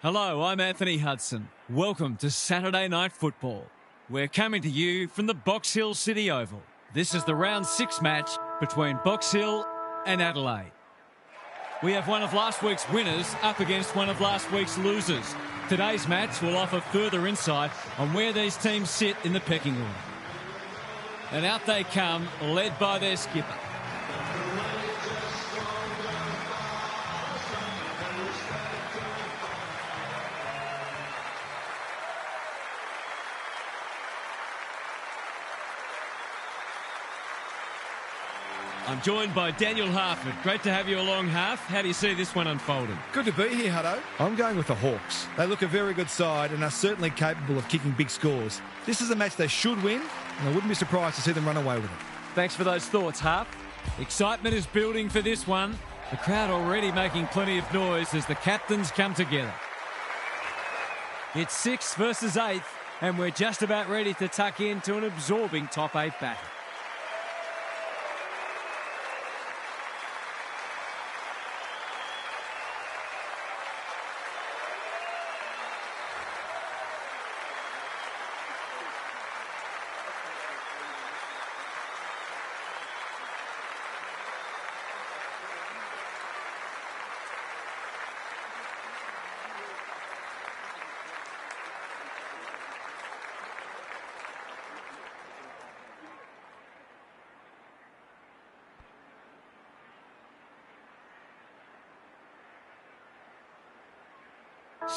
Hello, I'm Anthony Hudson. Welcome to Saturday Night Football. We're coming to you from the Box Hill City Oval. This is the round 6 match between Box Hill and Adelaide. We have one of last week's winners up against one of last week's losers. Today's match will offer further insight on where these teams sit in the pecking order. And out they come, led by their skipper. I'm joined by Daniel Harford. Great to have you along, Harf. How do you see this one unfolding? Good to be here, Hutto. I'm going with the Hawks. They look a very good side and are certainly capable of kicking big scores. This is a match they should win, and I wouldn't be surprised to see them run away with it. Thanks for those thoughts, Harf. Excitement is building for this one. The crowd already making plenty of noise as the captains come together. It's 6th versus 8th, and we're just about ready to tuck into an absorbing top 8 battle.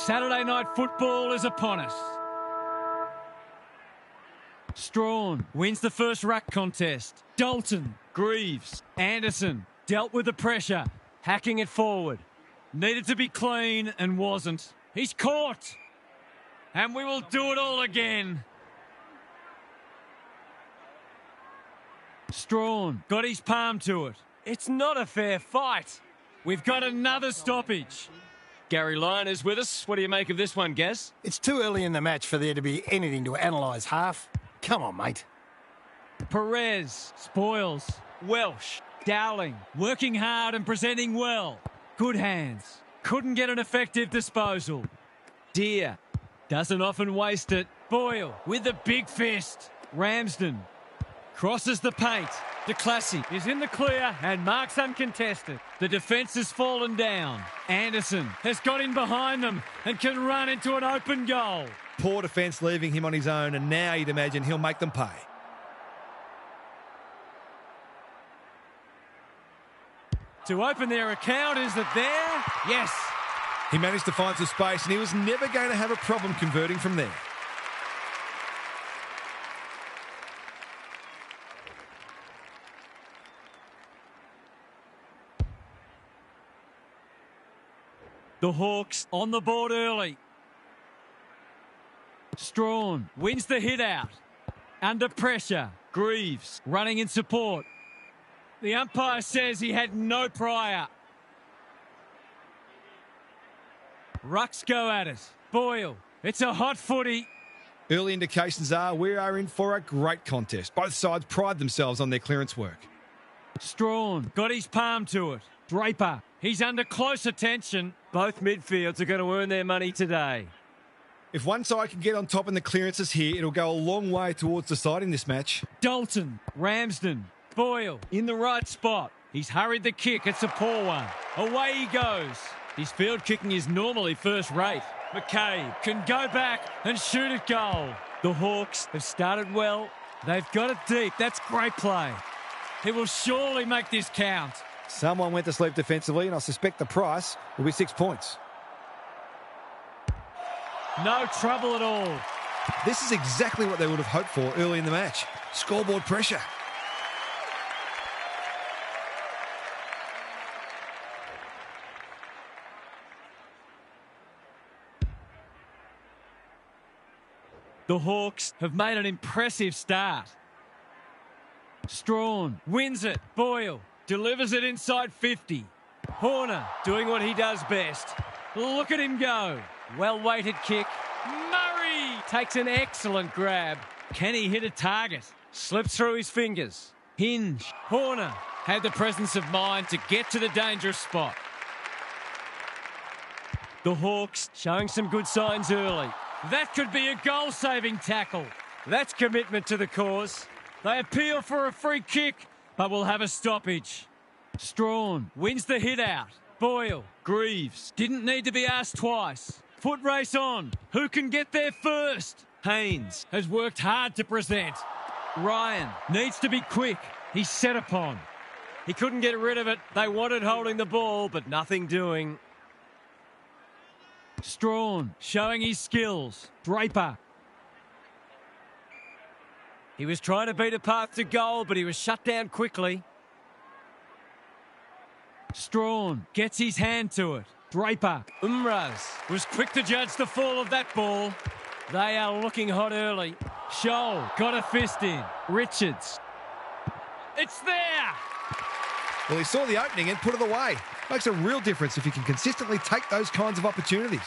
Saturday Night Football is upon us. Strawn wins the first ruck contest. Dalton, Greaves, Anderson dealt with the pressure, hacking it forward. Needed to be clean and wasn't. He's caught. And we will do it all again. Strawn got his palm to it. It's not a fair fight. We've got another stoppage. Gary Lyon is with us. What do you make of this one, Gaz? It's too early in the match for there to be anything to analyse, Half. Come on, mate. Perez, Spoils, Welsh, Dowling, working hard and presenting well. Good hands. Couldn't get an effective disposal. Deer doesn't often waste it. Boyle with the big fist. Ramsden crosses the paint. De Classy is in the clear and marks uncontested. The defence has fallen down. Anderson has got in behind them and can run into an open goal. Poor defence leaving him on his own, and now you'd imagine he'll make them pay. To open their account, is it there? Yes. He managed to find some space, and he was never going to have a problem converting from there. The Hawks on the board early. Strawn wins the hit out. Under pressure. Greaves running in support. The umpire says he had no prior. Rucks go at it. Boyle. It's a hot footy. Early indications are we are in for a great contest. Both sides pride themselves on their clearance work. Strawn got his palm to it. Draper. He's under close attention. Both midfields are going to earn their money today. If one side can get on top in the clearances here, it'll go a long way towards deciding this match. Dalton, Ramsden, Boyle in the right spot. He's hurried the kick. It's a poor one. Away he goes. His field kicking is normally first rate. McCabe can go back and shoot at goal. The Hawks have started well. They've got it deep. That's great play. He will surely make this count. Someone went to sleep defensively, and I suspect the price will be 6 points. No trouble at all. This is exactly what they would have hoped for early in the match. Scoreboard pressure. The Hawks have made an impressive start. Strawn wins it. Boyle delivers it inside 50. Horner doing what he does best. Look at him go. Well-weighted kick. Murray takes an excellent grab. Can he hit a target? Slips through his fingers. Hinge. Horner had the presence of mind to get to the dangerous spot. The Hawks showing some good signs early. That could be a goal-saving tackle. That's commitment to the cause. They appeal for a free kick, but will have a stoppage. Strawn wins the hit out. Boyle, Greaves, didn't need to be asked twice. Foot race on. Who can get there first? Haynes has worked hard to present. Ryan needs to be quick. He's set upon. He couldn't get rid of it. They wanted holding the ball, but nothing doing. Strawn showing his skills. Draper. He was trying to beat a path to goal, but he was shut down quickly. Strawn gets his hand to it. Draper. Umraz was quick to judge the fall of that ball. They are looking hot early. Scholl got a fist in. Richards. It's there! Well, he saw the opening and put it away. Makes a real difference if you can consistently take those kinds of opportunities.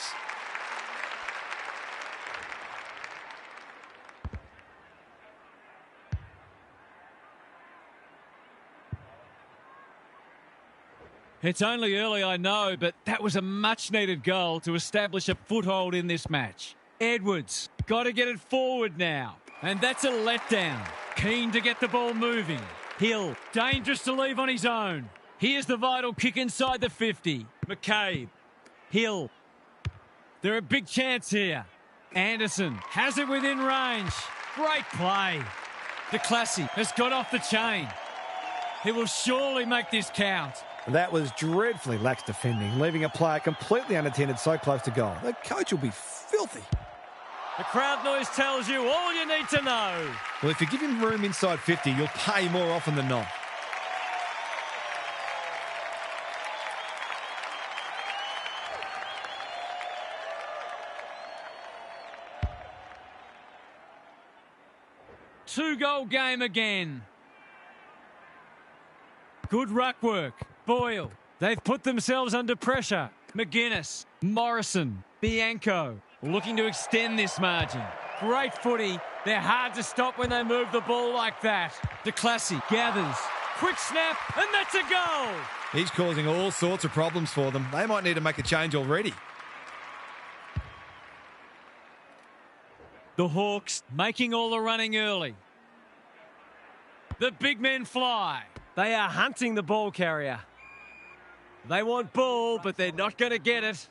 It's only early, I know, but that was a much-needed goal to establish a foothold in this match. Edwards, got to get it forward now. And that's a letdown. Keen to get the ball moving. Hill, dangerous to leave on his own. Here's the vital kick inside the 50. McCabe. Hill. They're a big chance here. Anderson has it within range. Great play. De Classy has got off the chain. He will surely make this count. That was dreadfully lax defending, leaving a player completely unattended so close to goal. The coach will be filthy. The crowd noise tells you all you need to know. Well, if you give him room inside 50, you'll pay more often than not. Two-goal game again. Good ruck work. Boyle. They've put themselves under pressure. McGuinness. Morrison. Bianco. Looking to extend this margin. Great footy. They're hard to stop when they move the ball like that. De Classy gathers. Quick snap, and that's a goal. He's causing all sorts of problems for them. They might need to make a change already. The Hawks making all the running early. The big men fly. They are hunting the ball carrier. They want ball, but they're not going to get it.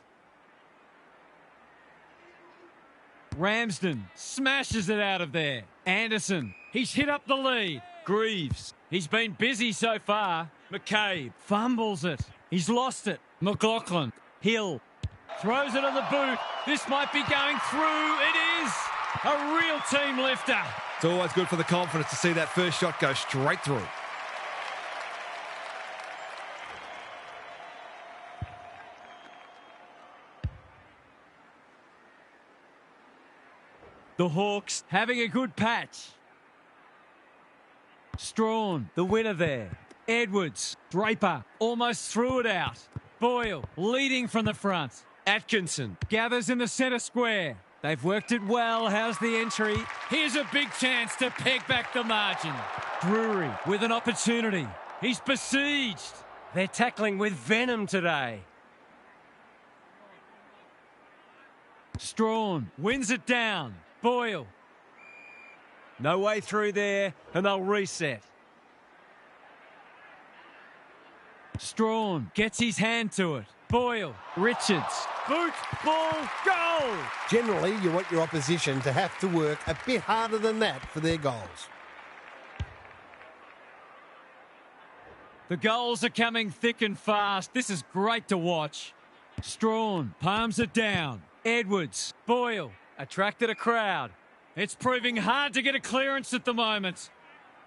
Ramsden smashes it out of there. Anderson, he's hit up the lead. Greaves, he's been busy so far. McCabe fumbles it. He's lost it. McLaughlin, Hill, throws it on the boot. This might be going through. It is a real team lifter. It's always good for the confidence to see that first shot go straight through. The Hawks having a good patch. Strawn, the winner there. Edwards, Draper, almost threw it out. Boyle, leading from the front. Atkinson gathers in the centre square. They've worked it well. How's the entry? Here's a big chance to peg back the margin. Drury with an opportunity. He's besieged. They're tackling with venom today. Strawn wins it down. Boyle. No way through there, and they'll reset. Strawn gets his hand to it. Boyle. Richards. Boot, ball, goal! Generally, you want your opposition to have to work a bit harder than that for their goals. The goals are coming thick and fast. This is great to watch. Strawn palms it down. Edwards. Boyle. Attracted a crowd. It's proving hard to get a clearance at the moment.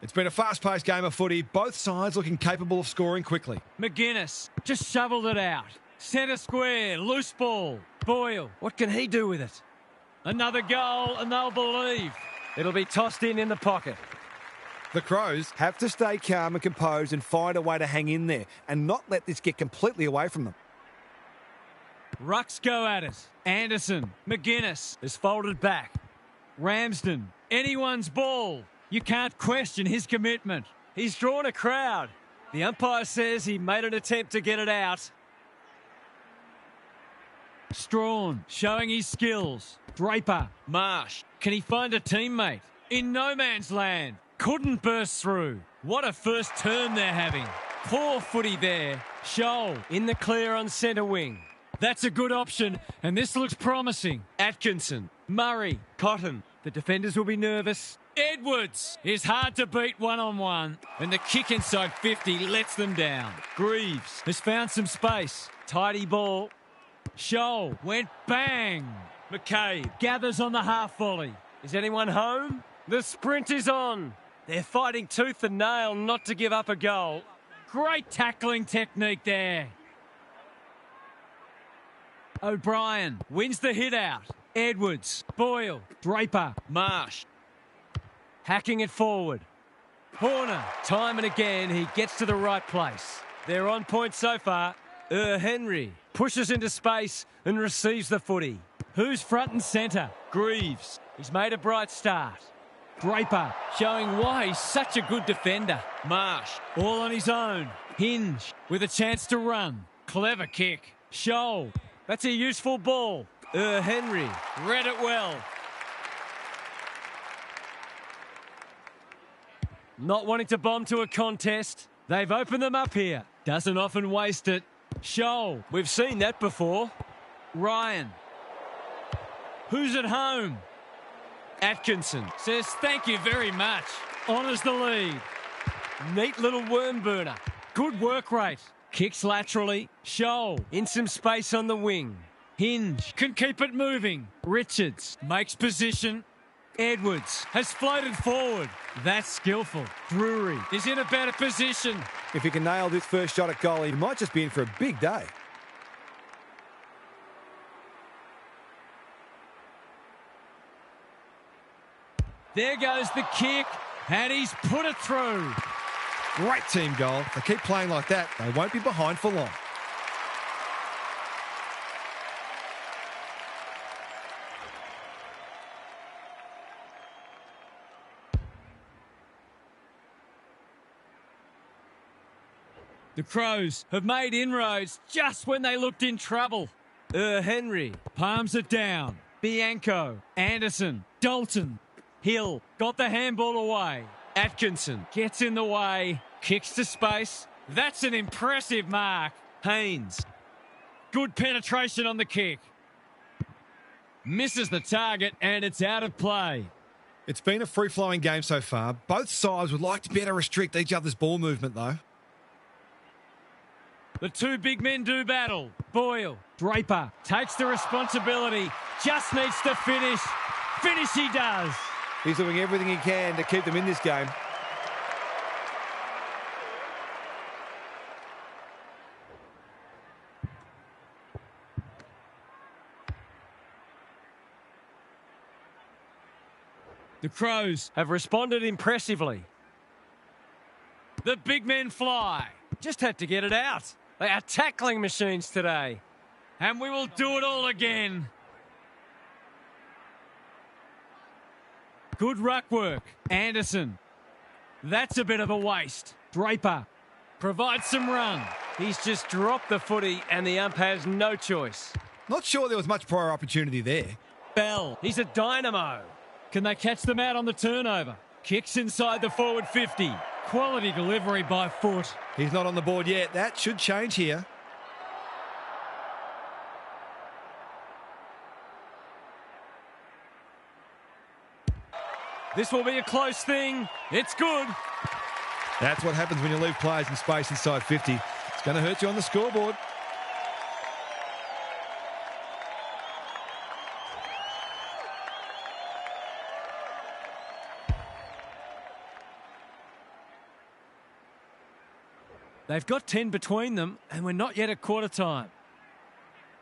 It's been a fast-paced game of footy. Both sides looking capable of scoring quickly. McGuinness just shoveled it out. Centre square, loose ball. Boyle, what can he do with it? Another goal and they'll believe. It'll be tossed in the pocket. The Crows have to stay calm and composed and find a way to hang in there and not let this get completely away from them. Rucks go at it. Anderson, McGuinness is folded back. Ramsden, anyone's ball. You can't question his commitment. He's drawn a crowd. The umpire says he made an attempt to get it out. Strawn showing his skills. Draper. Marsh. Can he find a teammate? In no man's land. Couldn't burst through. What a first turn they're having. Poor footy there. Shoal in the clear on centre wing. That's a good option, and this looks promising. Atkinson. Murray. Cotton. The defenders will be nervous. Edwards is hard to beat one-on-one, and the kick inside 50 lets them down. Greaves has found some space. Tidy ball. Shoal went bang. McCabe gathers on the half volley. Is anyone home? The sprint is on. They're fighting tooth and nail not to give up a goal. Great tackling technique there. O'Brien wins the hit out. Edwards, Boyle, Draper, Marsh. Hacking it forward. Horner, time and again, he gets to the right place. They're on point so far. Henry pushes into space and receives the footy. Who's front and centre? Greaves. He's made a bright start. Draper showing why he's such a good defender. Marsh all on his own. Hinge with a chance to run. Clever kick. Shoal. That's a useful ball. Henry read it well. Not wanting to bomb to a contest. They've opened them up here. Doesn't often waste it. Shoal. We've seen that before. Ryan. Who's at home? Atkinson says thank you very much. Honours the lead. Neat little worm burner. Good work rate. Kicks laterally. Shoal in some space on the wing. Hinge can keep it moving. Richards makes position. Edwards has floated forward. That's skillful. Drury is in a better position. If he can nail this first shot at goal, he might just be in for a big day. There goes the kick, and he's put it through. Great team goal. If they keep playing like that, they won't be behind for long. The Crows have made inroads just when they looked in trouble. Henry palms it down. Bianco, Anderson, Dalton. Hill got the handball away. Atkinson gets in the way, kicks to space. That's an impressive mark. Haynes. Good penetration on the kick. Misses the target and it's out of play. It's been a free-flowing game so far. Both sides would like to better restrict each other's ball movement, though. The two big men do battle. Boyle, Draper takes the responsibility. Just needs to finish. Finish he does. He's doing everything he can to keep them in this game. The Crows have responded impressively. The big men fly. Just had to get it out. They are tackling machines today. And we will do it all again. Good ruck work. Anderson. That's a bit of a waste. Draper provides some run. He's just dropped the footy and the ump has no choice. Not sure there was much prior opportunity there. Bell. He's a dynamo. Can they catch them out on the turnover? Kicks inside the forward 50. Quality delivery by foot. He's not on the board yet. That should change here. This will be a close thing. It's good. That's what happens when you leave players in space inside 50. It's going to hurt you on the scoreboard. They've got 10 between them, and we're not yet at quarter time.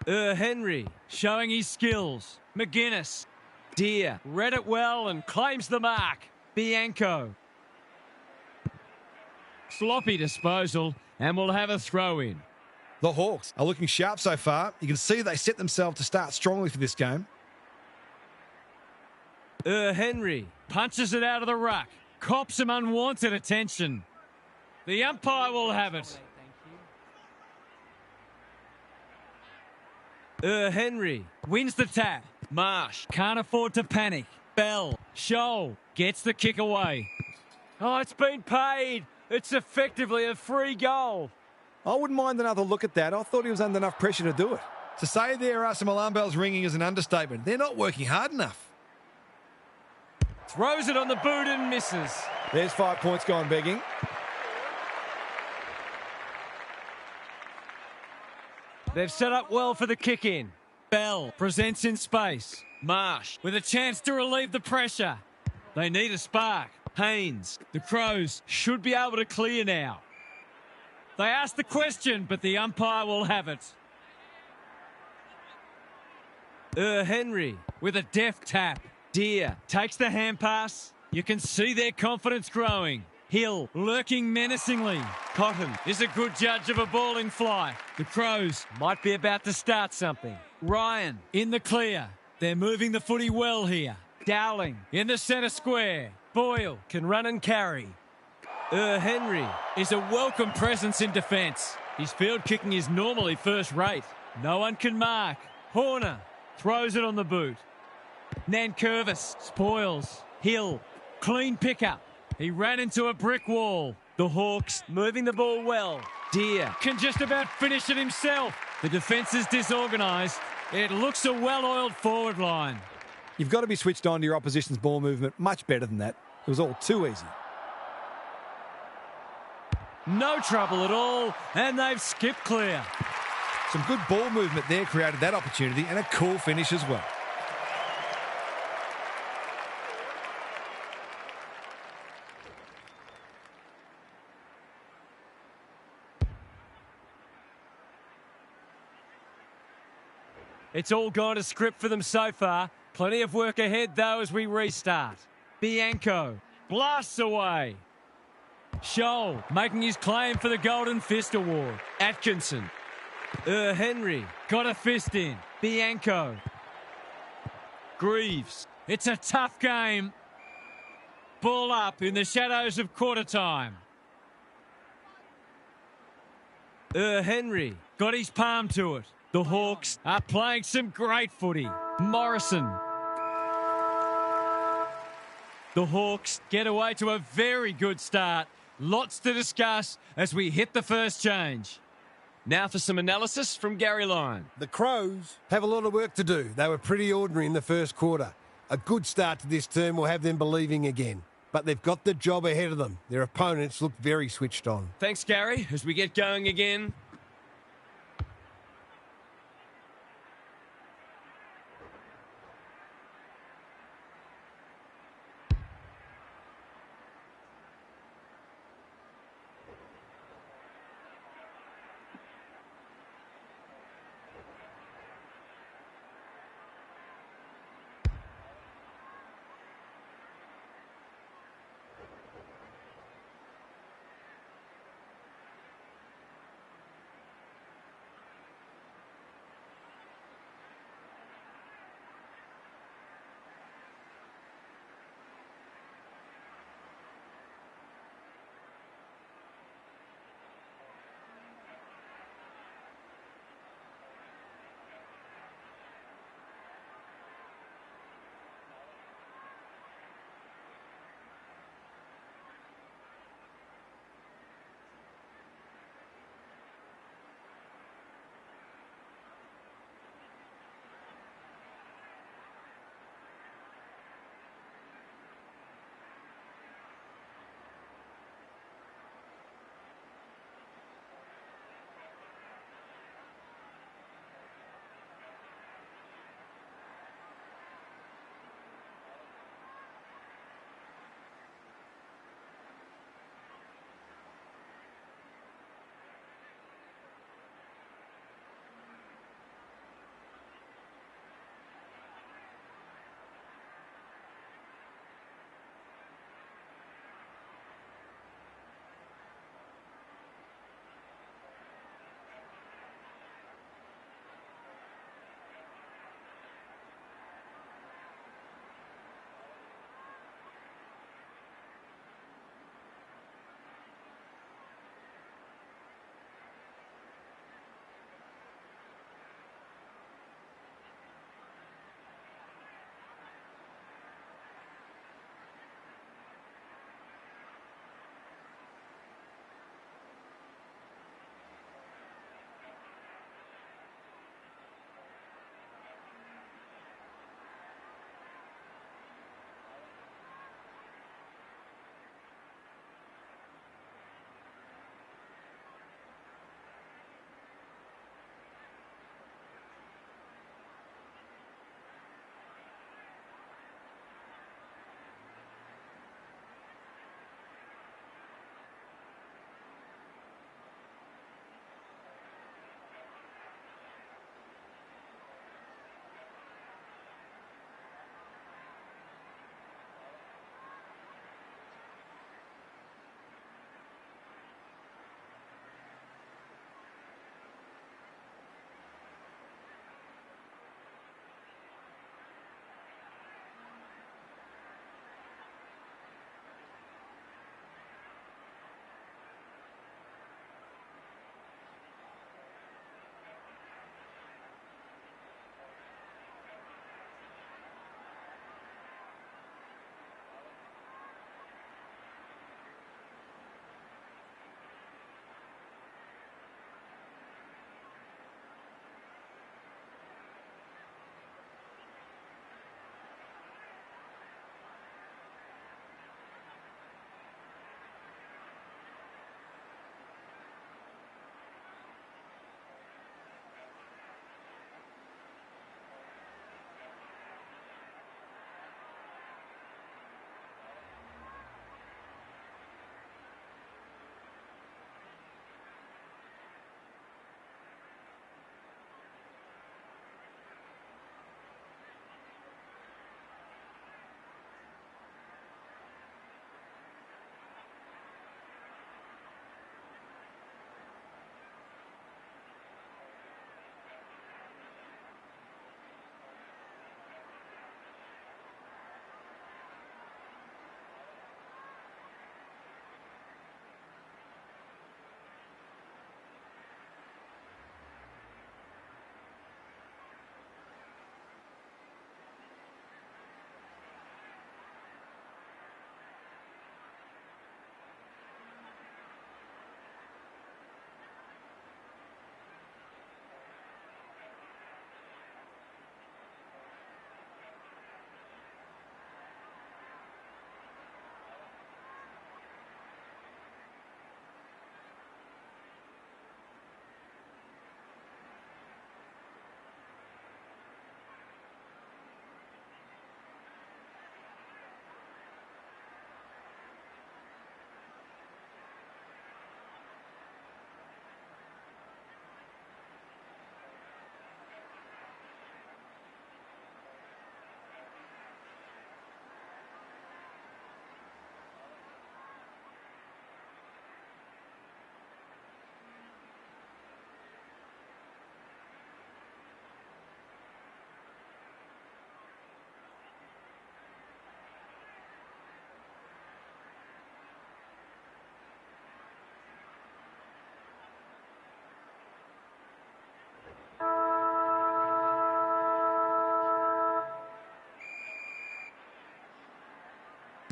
Henry showing his skills. McGuinness. Deere read it well and claims the mark. Bianco. Sloppy disposal, and we'll have a throw in. The Hawks are looking sharp so far. You can see they set themselves to start strongly for this game. Henry punches it out of the ruck. Cops some unwanted attention. The umpire will have it. Henry wins the tap. Marsh can't afford to panic. Bell. Scholl gets the kick away. Oh, it's been paid. It's effectively a free goal. I wouldn't mind another look at that. I thought he was under enough pressure to do it. To say there are some alarm bells ringing is an understatement. They're not working hard enough. Throws it on the boot and misses. There's 5 points gone begging. They've set up well for the kick-in. Bell presents in space. Marsh with a chance to relieve the pressure. They need a spark. Haynes. The Crows should be able to clear now. They ask the question, but the umpire will have it. Henry with a deft tap. Deer takes the hand pass. You can see their confidence growing. Hill lurking menacingly. Cotton is a good judge of a ball in flight. The Crows might be about to start something. Ryan in the clear. They're moving the footy well here. Dowling in the centre square. Boyle can run and carry. Henry is a welcome presence in defence. His field kicking is normally first rate. No one can mark. Horner throws it on the boot. Nankervis spoils. Hill, clean pickup. He ran into a brick wall. The Hawks moving the ball well. Deer can just about finish it himself. The defence is disorganised. It looks a well-oiled forward line. You've got to be switched on to your opposition's ball movement much better than that. It was all too easy. No trouble at all, and they've skipped clear. Some good ball movement there created that opportunity and a cool finish as well. It's all gone to script for them so far. Plenty of work ahead, though, as we restart. Bianco blasts away. Scholl making his claim for the Golden Fist Award. Atkinson. Henry got a fist in. Bianco. Greaves. It's a tough game. Ball up in the shadows of quarter time. Henry got his palm to it. The Hawks are playing some great footy. Morrison. The Hawks get away to a very good start. Lots to discuss as we hit the first change. Now for some analysis from Gary Lyon. The Crows have a lot of work to do. They were pretty ordinary in the first quarter. A good start to this term will have them believing again. But they've got the job ahead of them. Their opponents look very switched on. Thanks, Gary. As we get going again.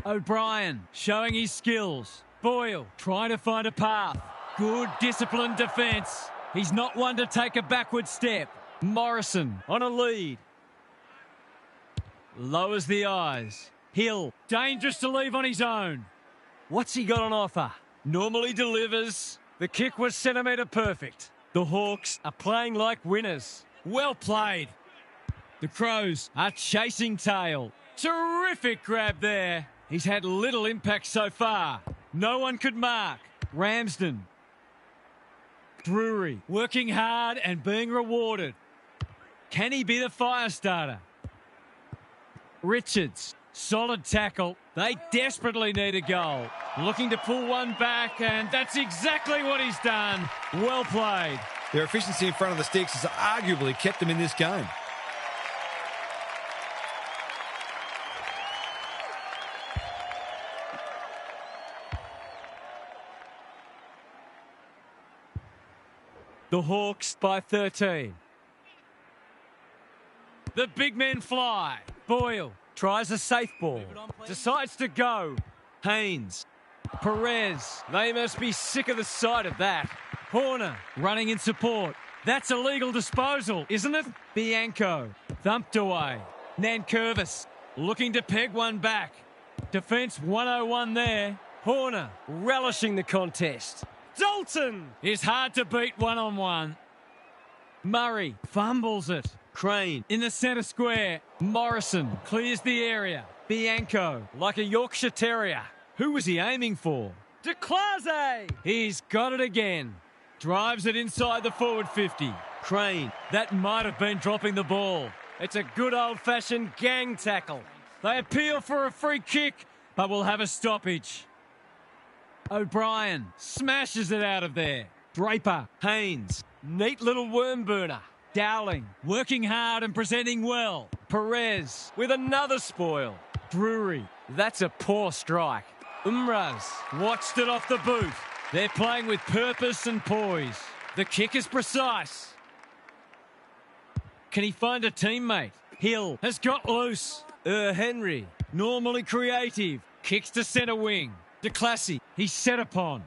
O'Brien showing his skills. Boyle trying to find a path. Good disciplined defence. He's not one to take a backward step. Morrison on a lead. Lowers the eyes. Hill, dangerous to leave on his own. What's he got on offer? Normally delivers. The kick was centimetre perfect. The Hawks are playing like winners. Well played. The Crows are chasing tail. Terrific grab there. He's had little impact so far. No one could mark. Ramsden. Drury working hard and being rewarded. Can he be the fire starter? Richards, solid tackle. They desperately need a goal. Looking to pull one back, and that's exactly what he's done. Well played. Their efficiency in front of the sticks has arguably kept them in this game. The Hawks by 13. The big men fly. Boyle tries a safe ball. Decides to go. Haynes. Perez. They must be sick of the sight of that. Horner running in support. That's a legal disposal, isn't it? Bianco thumped away. Nankervis looking to peg one back. Defence 101 there. Horner relishing the contest. Dalton is hard to beat one-on-one. Murray fumbles it. Crane in the centre square. Morrison clears the area. Bianco like a Yorkshire Terrier. Who was he aiming for? De Claze! He's got it again. Drives it inside the forward 50. Crane, that might have been dropping the ball. It's a good old-fashioned gang tackle. They appeal for a free kick, but will have a stoppage. O'Brien smashes it out of there. Draper, Haynes, neat little worm burner. Dowling, working hard and presenting well. Perez with another spoil. Drury, that's a poor strike. Umraz watched it off the boot. They're playing with purpose and poise. The kick is precise. Can he find a teammate? Hill has got loose. Henry, normally creative, kicks to centre wing. De Classe, he's set upon.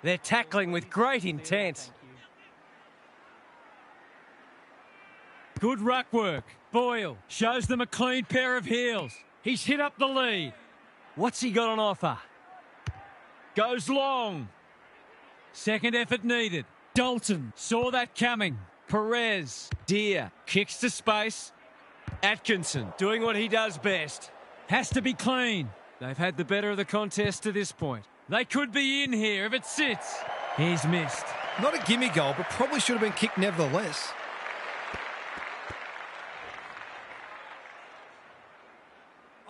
They're tackling with great intent. Good ruck work. Boyle shows them a clean pair of heels. He's hit up the lead. What's he got on offer? Goes long. Second effort needed. Dalton saw that coming. Perez. Deer kicks to space. Atkinson doing what he does best. Has to be clean. They've had the better of the contest to this point. They could be in here if it sits. He's missed. Not a gimme goal, but probably should have been kicked nevertheless.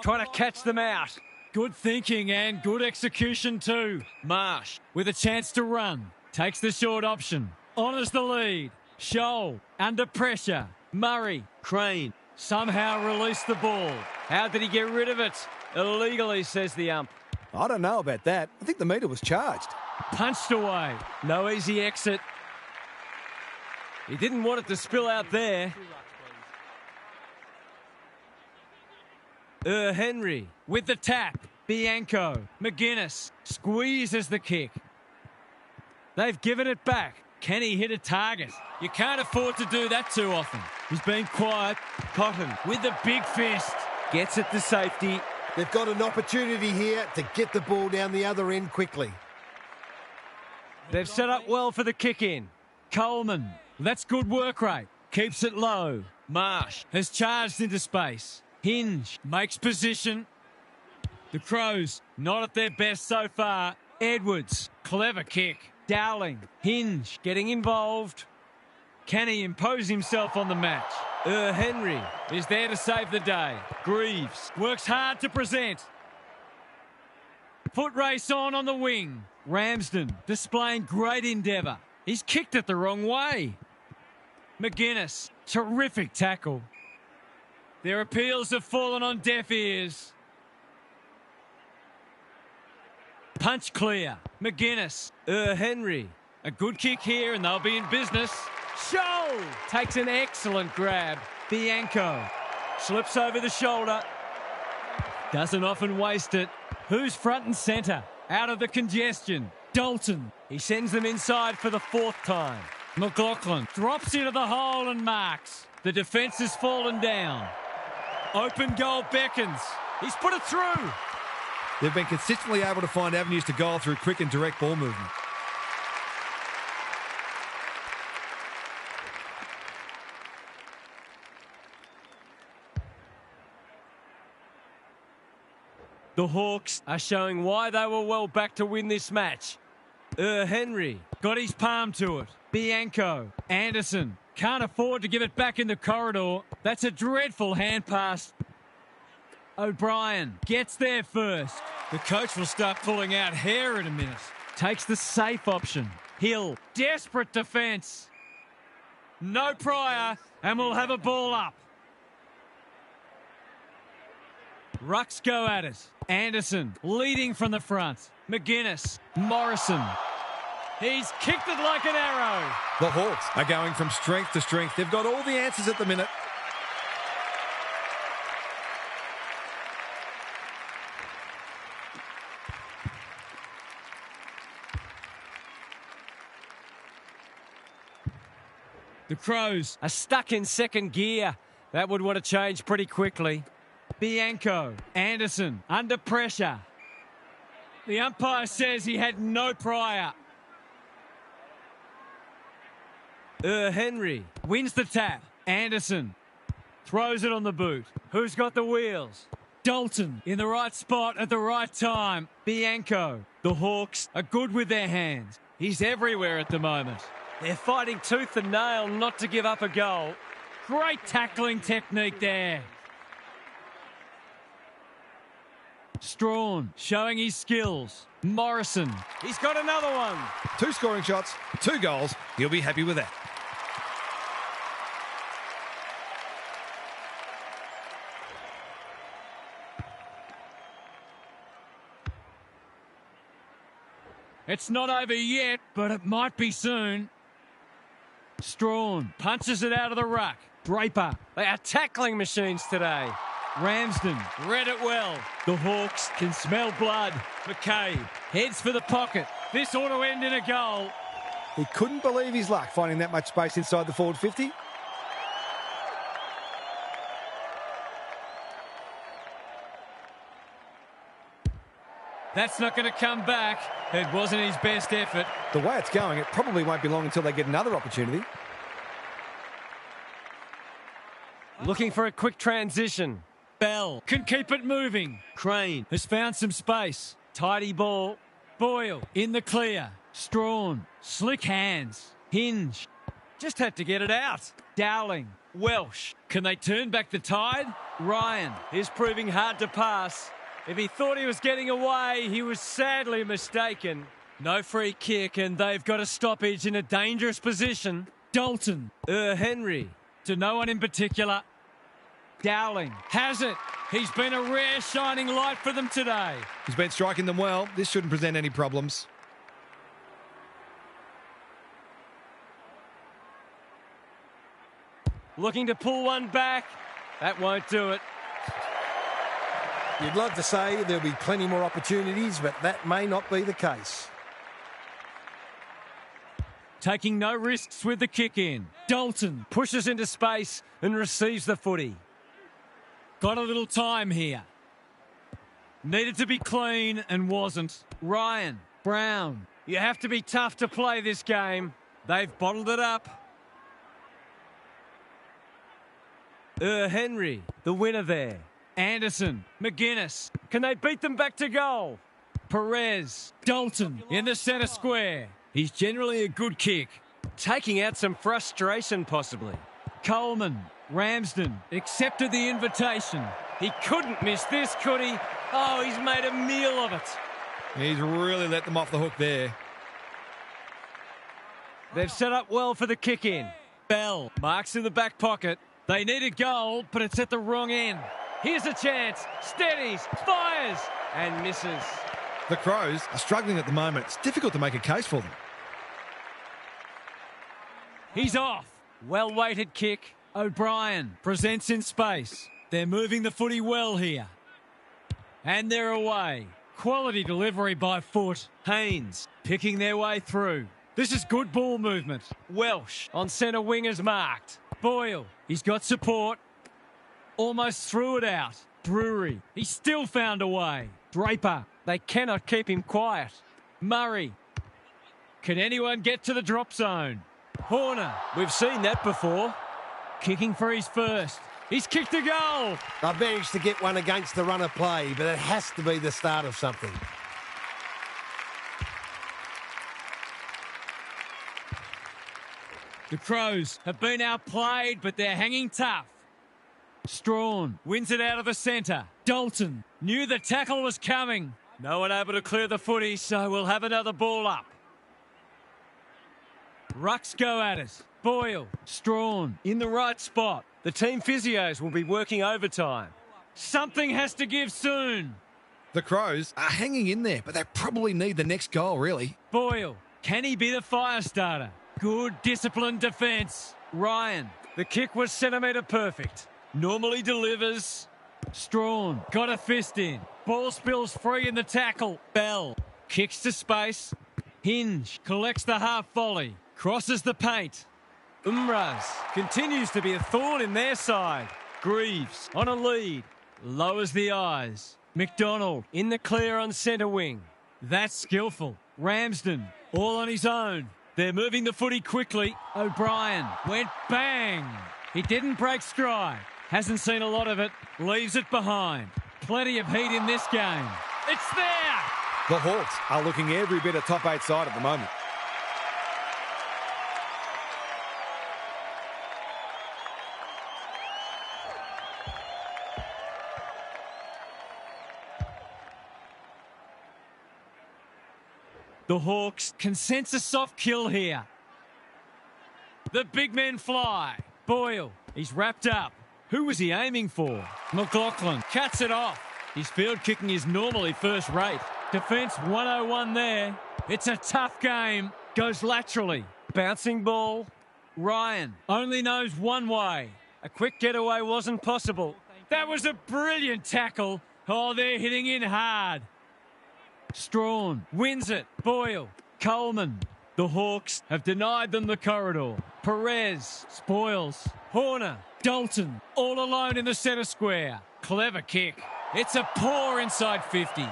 Trying to catch them out. Good thinking and good execution too. Marsh with a chance to run. Takes the short option. Honours the lead. Scholl under pressure. Murray. Crane somehow released the ball. How did he get rid of it? Illegally, says the ump. I don't know about that. I think the meter was charged. Punched away. No easy exit. He didn't want it to spill out there. Henry with the tap. Bianco. McGuinness squeezes the kick. They've given it back. Can he hit a target? You can't afford to do that too often. He's been quiet. Cotton with the big fist. Gets it to safety. They've got an opportunity here to get the ball down the other end quickly. They've set up well for the kick in. Coleman. That's good work rate. Keeps it low. Marsh has charged into space. Hinge makes position. The Crows not at their best so far. Edwards, clever kick. Dowling, Hinge getting involved. Can he impose himself on the match? Henry is there to save the day. Greaves works hard to present. Foot race on the wing. Ramsden displaying great endeavour. He's kicked it the wrong way. McGuinness, terrific tackle. Their appeals have fallen on deaf ears. Punch clear. McGuinness. Henry. A good kick here and they'll be in business. Scholl takes an excellent grab. Bianco slips over the shoulder. Doesn't often waste it. Who's front and centre? Out of the congestion. Dalton. He sends them inside for the 4th time. McLaughlin drops into the hole and marks. The defence has fallen down. Open goal beckons. He's put it through. They've been consistently able to find avenues to goal through quick and direct ball movement. The Hawks are showing why they were well back to win this match. Henry got his palm to it. Bianco, Anderson can't afford to give it back in the corridor. That's a dreadful hand pass. O'Brien gets there first. The coach will start pulling out hair in a minute. Takes the safe option. Hill, desperate defence. No prior, and we'll have a ball up. Rucks go at it. Anderson leading from the front. McGuinness, Morrison. He's kicked it like an arrow. The Hawks are going from strength to strength. They've got all the answers at the minute. The Crows are stuck in second gear. That would want to change pretty quickly. Bianco, Anderson, under pressure. The umpire says he had no prior. Henry wins the tap. Anderson throws it on the boot. Who's got the wheels? Dalton in the right spot at the right time. Bianco. The Hawks are good with their hands. He's everywhere at the moment. They're fighting tooth and nail not to give up a goal. Great tackling technique there. Strawn showing his skills. Morrison, he's got another one. 2 scoring shots, 2 goals. He'll be happy with that. It's not over yet, but it might be soon. Strawn punches it out of the ruck. Draper, they are tackling machines today. Ramsden read it well. The Hawks can smell blood. McCabe heads for the pocket. This ought to end in a goal. He couldn't believe his luck finding that much space inside the forward 50. That's not going to come back. It wasn't his best effort. The way it's going, it probably won't be long until they get another opportunity. Looking for a quick transition. Bell can keep it moving. Crane has found some space. Tidy ball. Boyle in the clear. Strawn. Slick hands. Hinge. Just had to get it out. Dowling. Welsh. Can they turn back the tide? Ryan is proving hard to pass. If he thought he was getting away, he was sadly mistaken. No free kick, and they've got a stoppage in a dangerous position. Dalton. Henry. To no one in particular. Dowling has it. He's been a rare shining light for them today. He's been striking them well. This shouldn't present any problems. Looking to pull one back. That won't do it. You'd love to say there'll be plenty more opportunities, but that may not be the case. Taking no risks with the kick in. Dalton pushes into space and receives the footy. Got a little time here. Needed to be clean and wasn't. Ryan, Brown. You have to be tough to play this game. They've bottled it up. Henry, the winner there. Anderson, McGuinness. Can they beat them back to goal? Perez, Dalton in the centre square. He's generally a good kick. Taking out some frustration possibly. Coleman, Ramsden accepted the invitation. He couldn't miss this, could he? Oh, he's made a meal of it. He's really let them off the hook there. They've set up well for the kick in. Bell marks in the back pocket. They need a goal, but it's at the wrong end. Here's a chance. Steadies, fires, and misses. The Crows are struggling at the moment. It's difficult to make a case for them. He's off. Well-weighted kick. O'Brien presents in space. They're moving the footy well here. And they're away. Quality delivery by foot. Haynes picking their way through. This is good ball movement. Welsh on centre wing is marked. Boyle, he's got support. Almost threw it out. Brewery, he still found a way. Draper, they cannot keep him quiet. Murray, can anyone get to the drop zone? Horner, we've seen that before. Kicking for his first. He's kicked a goal. I've managed to get one against the run of play, but it has to be the start of something. The Crows have been outplayed, but they're hanging tough. Strawn wins it out of the centre. Dalton knew the tackle was coming. No one able to clear the footy, so we'll have another ball up. Rucks go at it. Boyle, Strawn in the right spot. The team physios will be working overtime. Something has to give soon. The Crows are hanging in there, but they probably need the next goal, really. Boyle, can he be the fire starter? Good disciplined defence. Ryan, the kick was centimetre perfect. Normally delivers. Strawn got a fist in. Ball spills free in the tackle. Bell kicks to space. Hinge collects the half volley. Crosses the paint. Umraz continues to be a thorn in their side. Greaves on a lead. Lowers the eyes. McDonald in the clear on centre wing. That's skillful. Ramsden all on his own. They're moving the footy quickly. O'Brien went bang. He didn't break stride. Hasn't seen a lot of it. Leaves it behind. Plenty of heat in this game. It's there! The Hawks are looking every bit a top 8 side at the moment. The Hawks can sense a soft kill here. The big men fly. Boyle, he's wrapped up. Who was he aiming for? McLaughlin cuts it off. His field kicking is normally first rate. Defence 101 there. It's a tough game. Goes laterally. Bouncing ball. Ryan only knows one way. A quick getaway wasn't possible. That was a brilliant tackle. Oh, they're hitting in hard. Strawn wins it. Boyle, Coleman. The Hawks have denied them the corridor. Perez spoils. Horner, Dalton, all alone in the centre square. Clever kick. It's a poor inside 50.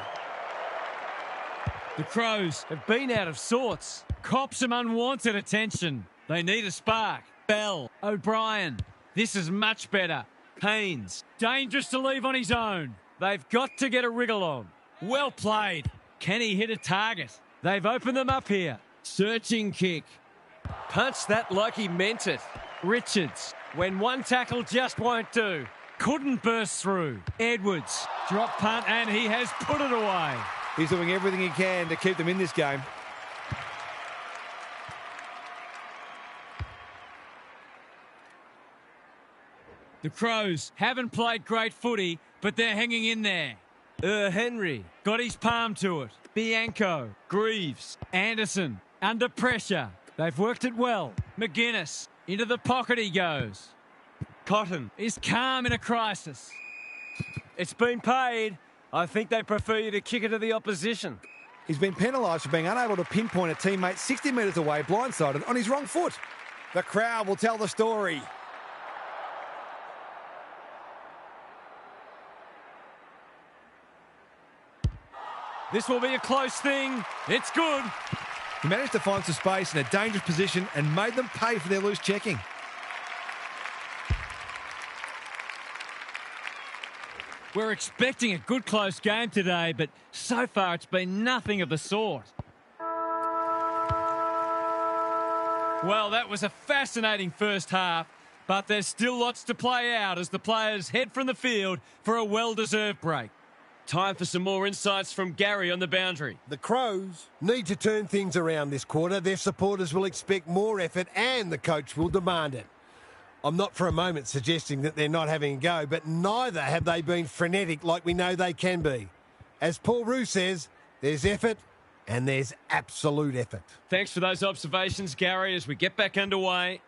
The Crows have been out of sorts. Cops some unwanted attention. They need a spark. Bell, O'Brien. This is much better. Haynes, dangerous to leave on his own. They've got to get a wriggle on. Well played. Can he hit a target? They've opened them up here. Searching kick. Punched that like he meant it. Richards, when one tackle just won't do. Couldn't burst through. Edwards, drop punt, and he has put it away. He's doing everything he can to keep them in this game. The Crows haven't played great footy, but they're hanging in there. Henry got his palm to it. Bianco, Greaves, Anderson under pressure. They've worked it well. McGuinness into the pocket he goes. Cotton is calm in a crisis. It's been paid. I think they prefer you to kick it to the opposition. He's been penalised for being unable to pinpoint a teammate 60 metres away blindsided on his wrong foot. The crowd will tell the story. This will be a close thing. It's good. He managed to find some space in a dangerous position and made them pay for their loose checking. We're expecting a good close game today, but so far it's been nothing of the sort. Well, that was a fascinating first half, but there's still lots to play out as the players head from the field for a well-deserved break. Time for some more insights from Gary on the boundary. The Crows need to turn things around this quarter. Their supporters will expect more effort and the coach will demand it. I'm not for a moment suggesting that they're not having a go, but neither have they been frenetic like we know they can be. As Paul Roux says, there's effort and there's absolute effort. Thanks for those observations, Gary, as we get back underway.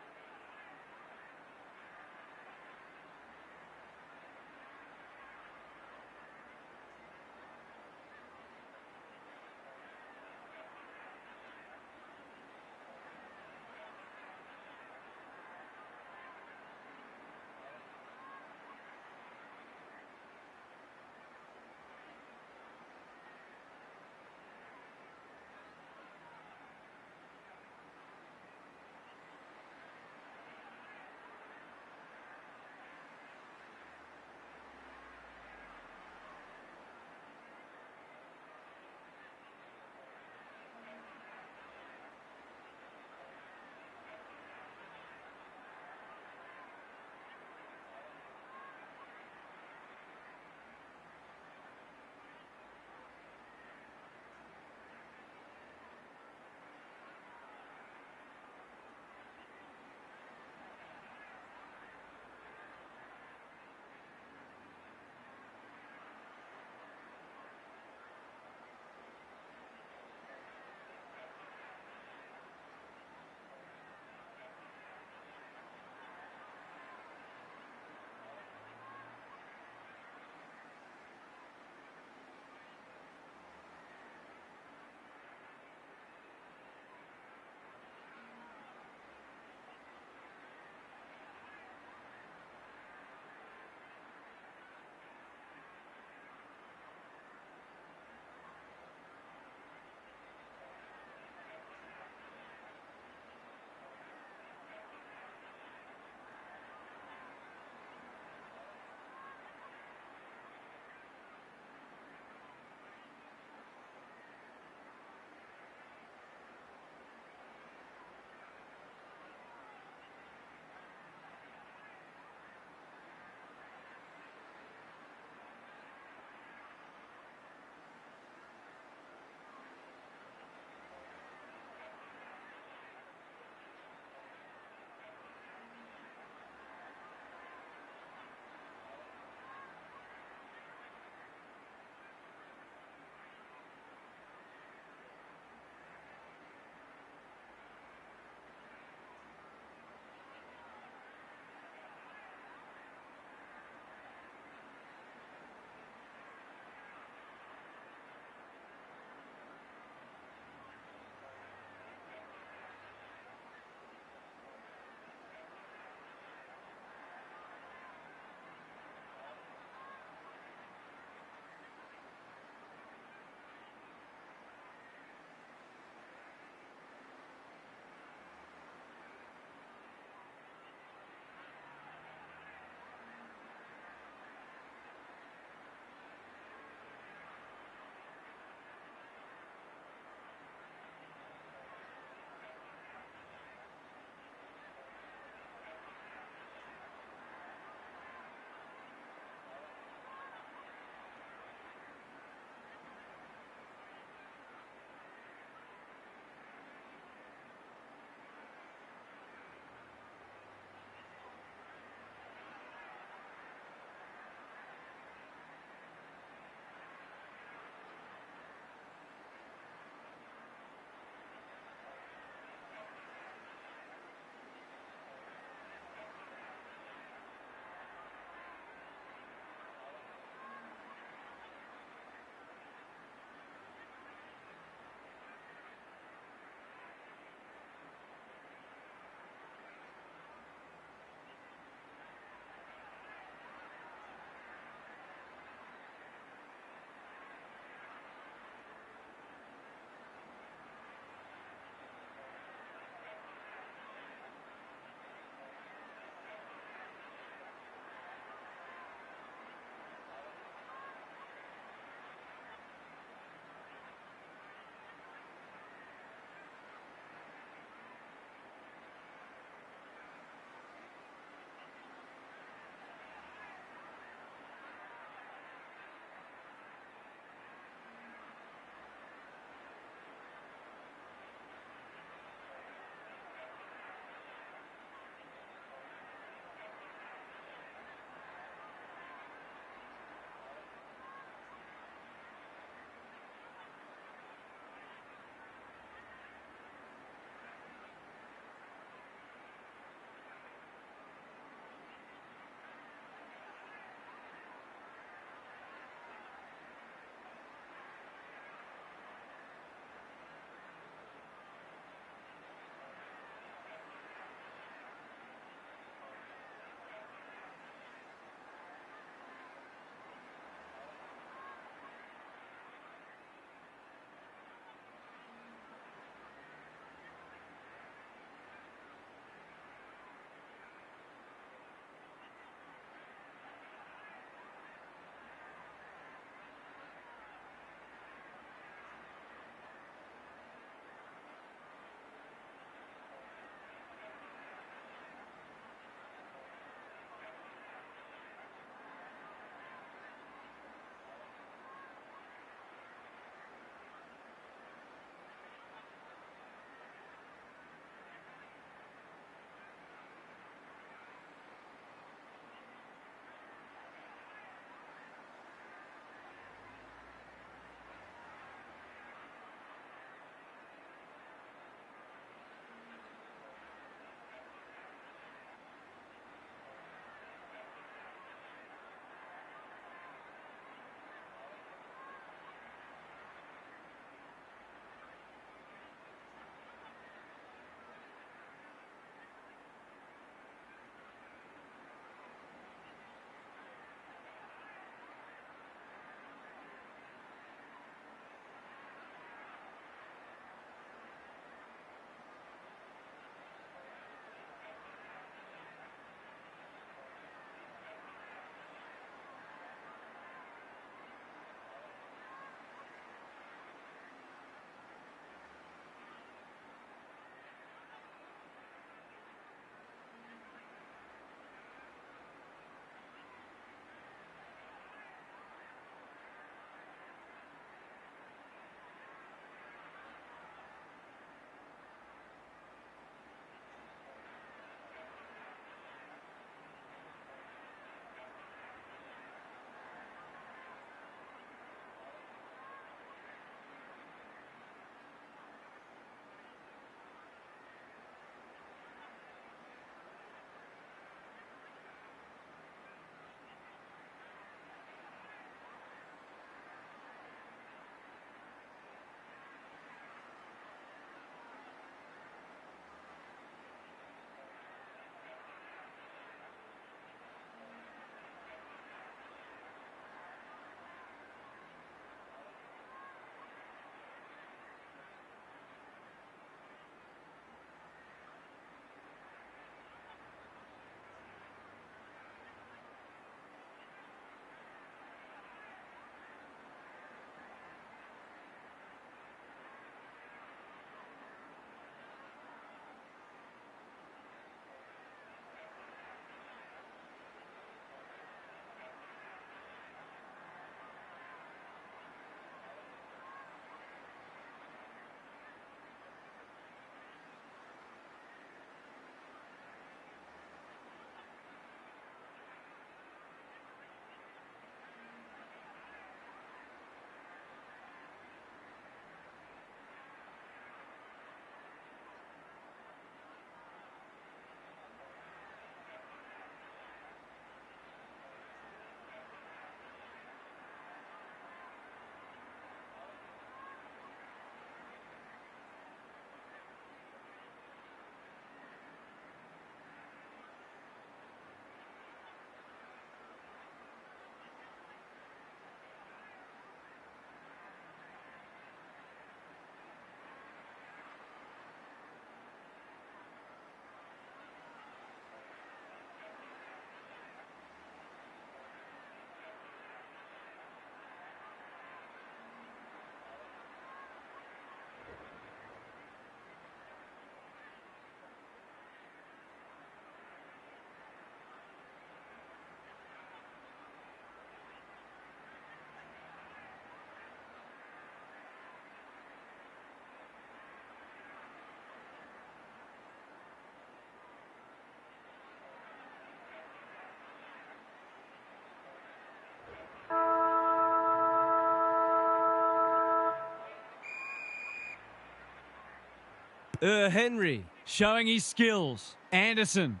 Henry showing his skills. Anderson.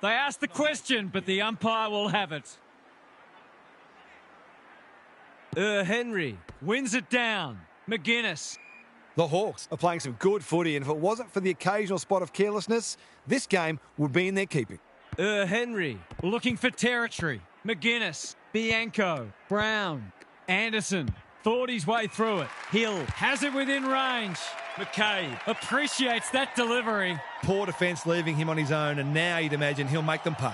They asked the question, but the umpire will have it. Henry wins it down. McGuinness. The Hawks are playing some good footy, and if it wasn't for the occasional spot of carelessness, this game would be in their keeping. Henry looking for territory. McGuinness. Bianco. Brown. Anderson thought his way through it. Hill has it within range. McCabe appreciates that delivery. Poor defence leaving him on his own, and now you'd imagine he'll make them pay.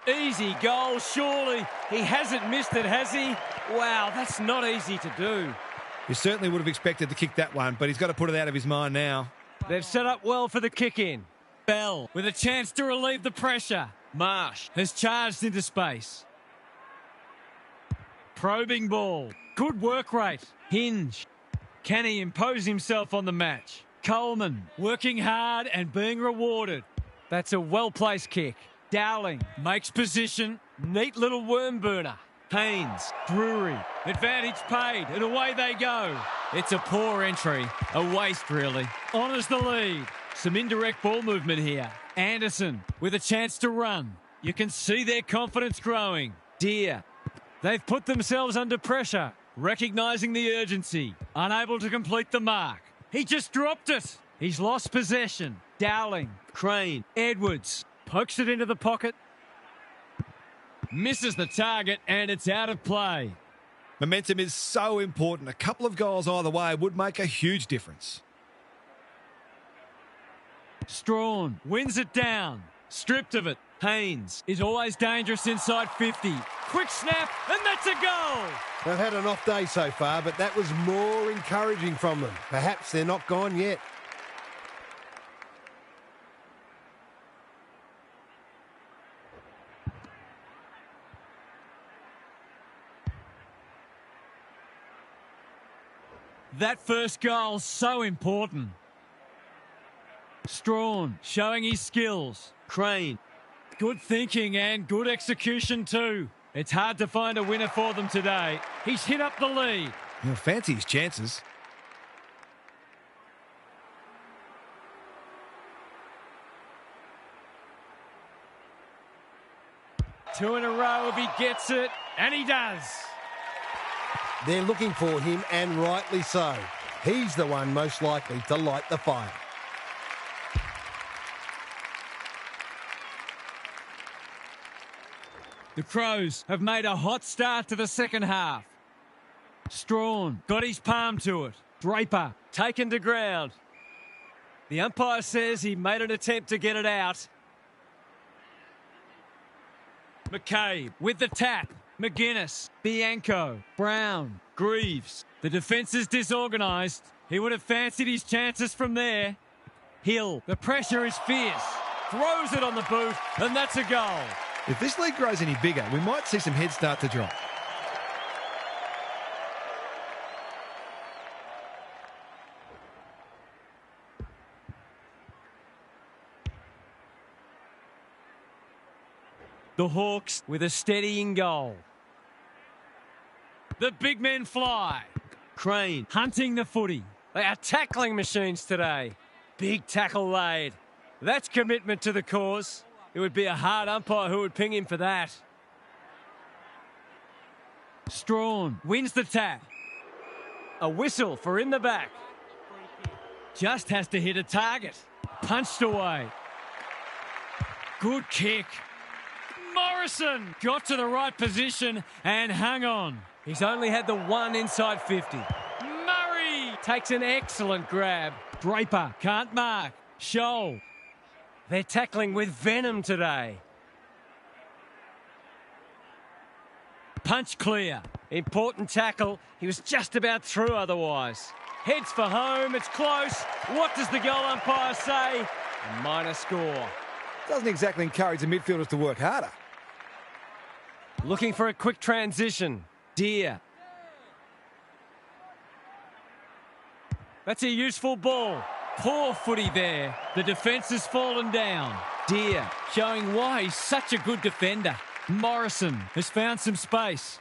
Easy goal, surely. He hasn't missed it, has he? Wow, that's not easy to do. You certainly would have expected to kick that one, but he's got to put it out of his mind now. They've set up well for the kick-in. Bell with a chance to relieve the pressure. Marsh has charged into space. Probing ball. Good work rate. Hinge. Can he impose himself on the match? Coleman working hard and being rewarded. That's a well-placed kick. Dowling makes position. Neat little worm burner. Haynes. Drury. Advantage paid and away they go. It's a poor entry. A waste, really. Honours the lead. Some indirect ball movement here. Anderson with a chance to run. You can see their confidence growing. Deer. They've put themselves under pressure, recognising the urgency. Unable to complete the mark. He just dropped it. He's lost possession. Dowling. Crane. Edwards. Pokes it into the pocket. Misses the target and it's out of play. Momentum is so important. A couple of goals either way would make a huge difference. Strawn wins it down. Stripped of it. Haynes is always dangerous inside 50. Quick snap, and that's a goal. They've had an off day so far, but that was more encouraging from them. Perhaps they're not gone yet. That first goal, so important. Strawn showing his skills. Crane. Good thinking and good execution too. It's hard to find a winner for them today. He's hit up the lead. He'll fancy his chances. Two in a row if he gets it, and he does. They're looking for him, and rightly so. He's the one most likely to light the fire. The Crows have made a hot start to the second half. Strawn got his palm to it. Draper taken to ground. The umpire says he made an attempt to get it out. McCabe with the tap. McGuinness, Bianco, Brown, Greaves. The defence is disorganised. He would have fancied his chances from there. Hill, the pressure is fierce. Throws it on the boot, and that's a goal. If this league grows any bigger, we might see some heads start to drop. The Hawks with a steadying goal. The big men fly. Crane hunting the footy. They are tackling machines today. Big tackle laid. That's commitment to the cause. It would be a hard umpire who would ping him for that. Strawn wins the tap. A whistle for in the back. Just has to hit a target. Punched away. Good kick. Morrison got to the right position and hung on. He's only had the one inside 50. Murray takes an excellent grab. Draper can't mark. Scholl. They're tackling with venom today. Punch clear. Important tackle. He was just about through otherwise. Heads for home. It's close. What does the goal umpire say? A minor score. Doesn't exactly encourage the midfielders to work harder. Looking for a quick transition. Deer. That's a useful ball. Poor footy there. The defence has fallen down. Deer showing why he's such a good defender. Morrison has found some space.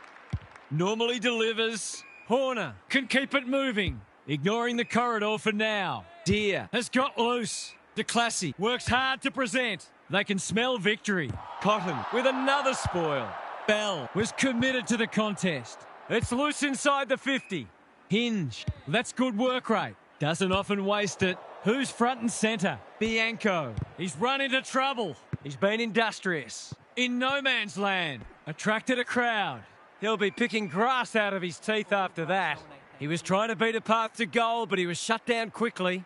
Normally delivers. Horner can keep it moving. Ignoring the corridor for now. Deer has got loose. De Classy works hard to present. They can smell victory. Cotton with another spoil. Bell was committed to the contest. It's loose inside the 50. Hinge. That's good work rate. Doesn't often waste it. Who's front and centre? Bianco. He's run into trouble. He's been industrious. In no man's land. Attracted a crowd. He'll be picking grass out of his teeth after that. He was trying to beat a path to goal, but he was shut down quickly.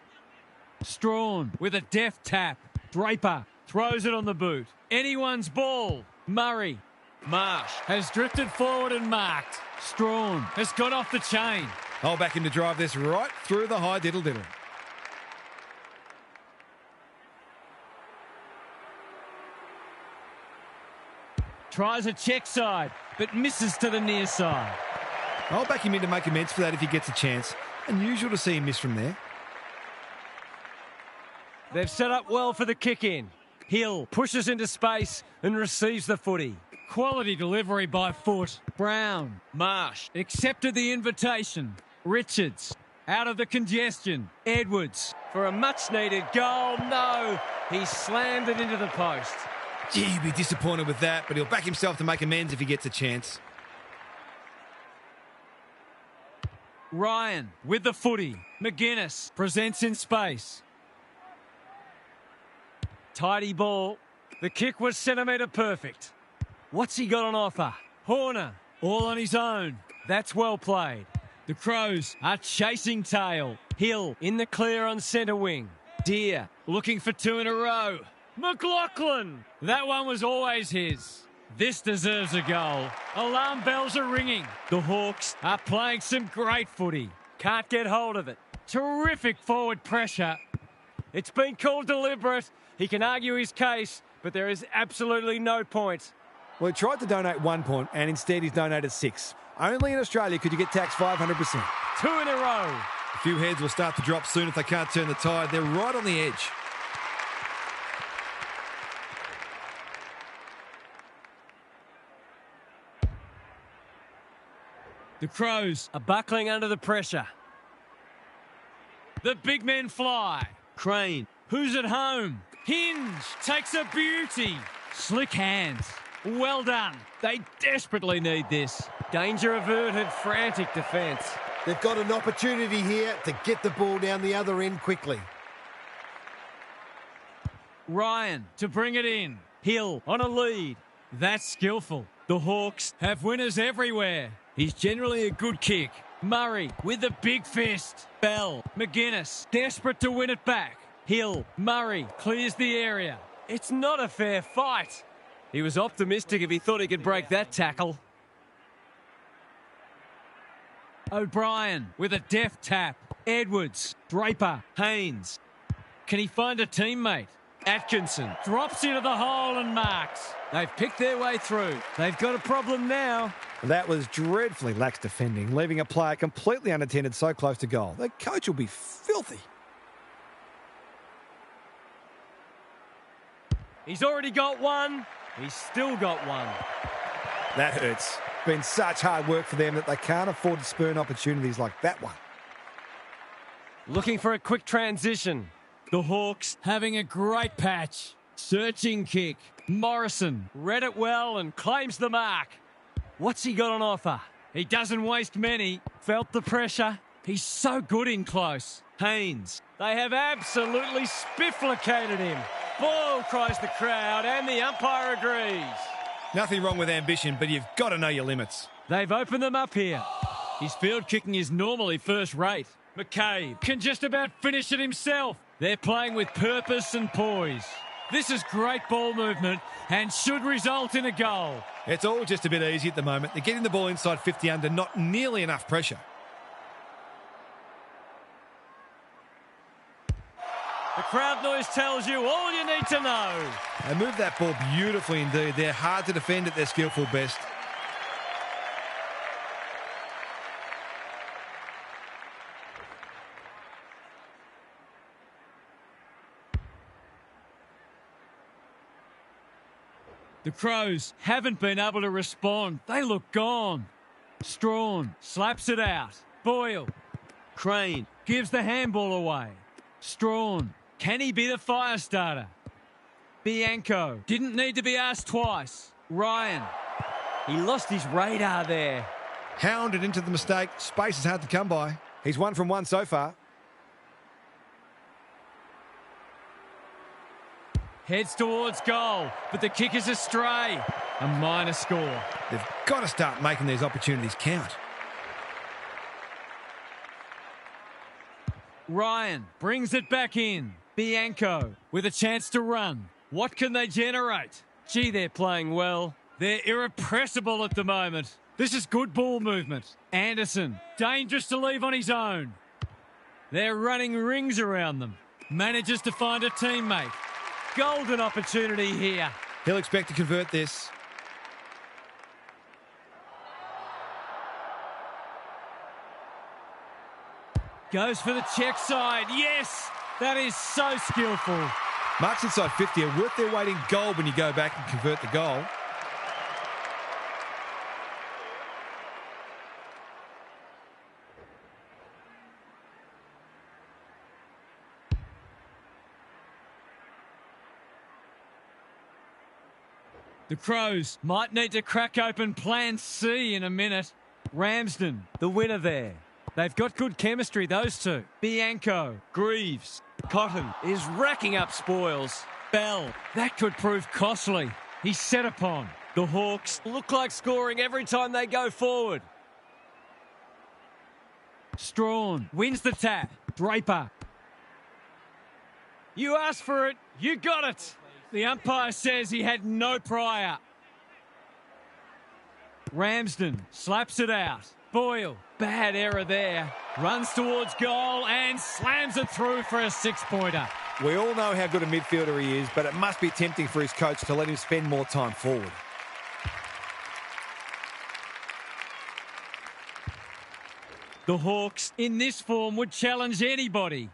Strawn with a deft tap. Draper throws it on the boot. Anyone's ball. Murray. Marsh has drifted forward and marked. Strawn has got off the chain. I'll back him to drive this right through the high diddle-diddle. Tries a check side, but misses to the near side. I'll back him in to make amends for that if he gets a chance. Unusual to see him miss from there. They've set up well for the kick-in. Hill pushes into space and receives the footy. Quality delivery by foot. Brown. Marsh accepted the invitation. Richards out of the congestion. Edwards for a much-needed goal. No, he slammed it into the post. Gee, he'd be disappointed with that, but he'll back himself to make amends if he gets a chance. Ryan with the footy. McGuinness presents in space. Tidy ball. The kick was centimetre perfect. What's he got on offer? Horner, all on his own. That's well played. The Crows are chasing tail. Hill in the clear on centre wing. Deer looking for two in a row. McLaughlin! That one was always his. This deserves a goal. Alarm bells are ringing. The Hawks are playing some great footy. Can't get hold of it. Terrific forward pressure. It's been called deliberate. He can argue his case, but there is absolutely no point. Well, he tried to donate 1 point, and instead he's donated 6. Only in Australia could you get taxed 500%. Two in a row. A few heads will start to drop soon if they can't turn the tide. They're right on the edge. The Crows are buckling under the pressure. The big men fly. Crane. Who's at home? Hinge takes a beauty. Slick hands. Well done. They desperately need this. Danger averted, frantic defence. They've got an opportunity here to get the ball down the other end quickly. Ryan to bring it in. Hill on a lead. That's skillful. The Hawks have winners everywhere. He's generally a good kick. Murray with the big fist. Bell, McGuinness, desperate to win it back. Hill, Murray clears the area. It's not a fair fight. He was optimistic if he thought he could break that tackle. O'Brien with a deft tap. Edwards, Draper, Haynes. Can he find a teammate? Atkinson drops into the hole and marks. They've picked their way through. They've got a problem now. That was dreadfully lax defending, leaving a player completely unattended so close to goal. The coach will be filthy. He's already got one. He's still got one. That hurts. Been such hard work for them that they can't afford to spurn opportunities like that one. Looking for a quick transition. The Hawks having a great patch. Searching kick. Morrison read it well and claims the mark. What's he got on offer? He doesn't waste many. Felt the pressure. He's so good in close. Haynes. They have absolutely spifflicated him. Ball, cries the crowd, and the umpire agrees. Nothing wrong with ambition, but you've got to know your limits. They've opened them up here. His field kicking is normally first rate. McCabe can just about finish it himself. They're playing with purpose and poise. This is great ball movement and should result in a goal. It's all just a bit easy at the moment. They're getting the ball inside 50 under not nearly enough pressure. The crowd noise tells you all you need to know. They move that ball beautifully indeed. They're hard to defend at their skillful best. The Crows haven't been able to respond. They look gone. Strawn slaps it out. Boyle. Crane gives the handball away. Strawn. Can he be the fire starter? Bianco didn't need to be asked twice. Ryan. He lost his radar there. Hounded into the mistake. Space is hard to come by. He's 1 from 1 so far. Heads towards goal, but the kick is astray. A minor score. They've got to start making these opportunities count. Ryan brings it back in. Bianco with a chance to run. What can they generate? Gee, they're playing well. They're irrepressible at the moment. This is good ball movement. Anderson, dangerous to leave on his own. They're running rings around them. Manages to find a teammate. Golden opportunity here. He'll expect to convert this. Goes for the check side. Yes, that is so skillful. Marks inside 50 are worth their weight in gold when you go back and convert the goal. The Crows might need to crack open plan C in a minute. Ramsden, the winner there. They've got good chemistry, those two. Bianco, Greaves, Cotton is racking up spoils. Bell, that could prove costly. He's set upon. The Hawks look like scoring every time they go forward. Strawn wins the tap. Draper. You asked for it, you got it. The umpire says he had no prior. Ramsden slaps it out. Boyle, bad error there. Runs towards goal and slams it through for a 6-pointer. We all know how good a midfielder he is, but it must be tempting for his coach to let him spend more time forward. The Hawks, in this form, would challenge anybody.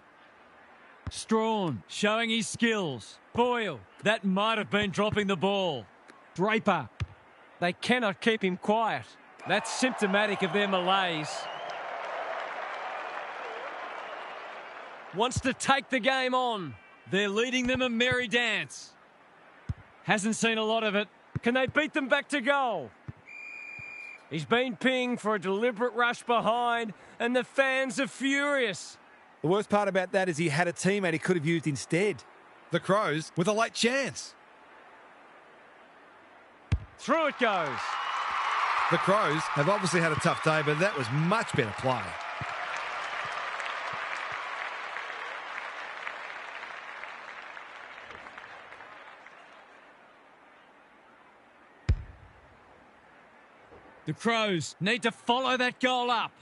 Strawn showing his skills. Boyle, that might have been dropping the ball. Draper, they cannot keep him quiet. That's symptomatic of their malaise. Wants to take the game on. They're leading them a merry dance. Hasn't seen a lot of it. Can they beat them back to goal? He's been pinged for a deliberate rush behind, and the fans are furious. The worst part about that is he had a teammate he could have used instead. The Crows with a late chance. Through it goes. The Crows have obviously had a tough day, but that was much better play. The Crows need to follow that goal up.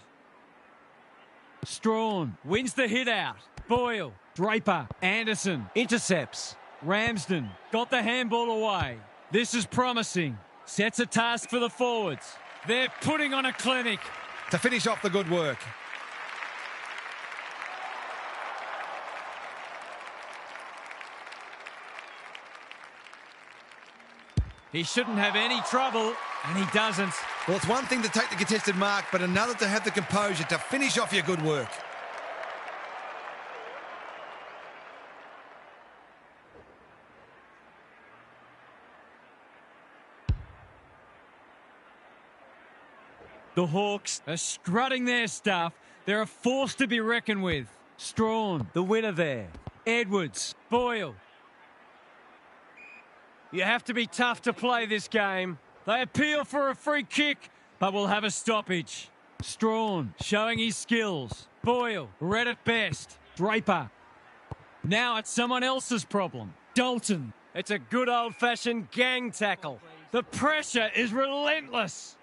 Strawn wins the hit out. Boyle, Draper, Anderson intercepts. Ramsden got the handball away. This is promising. Sets a task for the forwards. They're putting on a clinic. To finish off the good work. He shouldn't have any trouble, and he doesn't. Well, it's one thing to take the contested mark, but another to have the composure to finish off your good work. The Hawks are strutting their stuff. They're a force to be reckoned with. Strawn, the winner there. Edwards, Boyle. You have to be tough to play this game. They appeal for a free kick, but will have a stoppage. Strawn showing his skills. Boyle read it best. Draper. Now it's someone else's problem. Dalton. It's a good old-fashioned gang tackle. The pressure is relentless.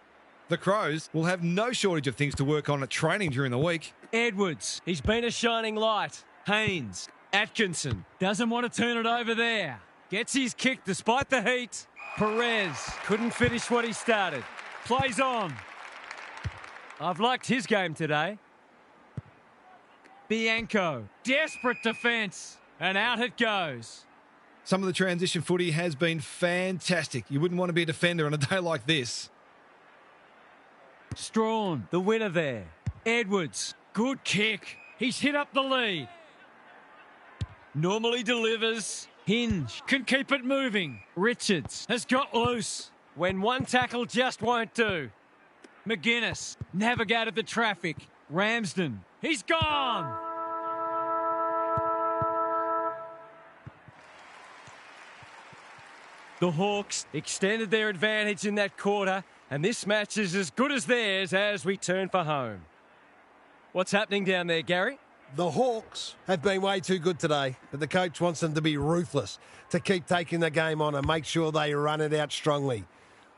The Crows will have no shortage of things to work on at training during the week. Edwards, he's been a shining light. Haynes, Atkinson, doesn't want to turn it over there. Gets his kick despite the heat. Perez couldn't finish what he started. Plays on. I've liked his game today. Bianco, desperate defence, and out it goes. Some of the transition footy has been fantastic. You wouldn't want to be a defender on a day like this. Strawn, the winner there. Edwards, good kick. He's hit up the lead. Normally delivers. Hinge can keep it moving. Richards has got loose when one tackle just won't do. McGuinness navigated the traffic. Ramsden, he's gone. The Hawks extended their advantage in that quarter, and this match is as good as theirs as we turn for home. What's happening down there, Gary? The Hawks have been way too good today, but the coach wants them to be ruthless, to keep taking the game on and make sure they run it out strongly.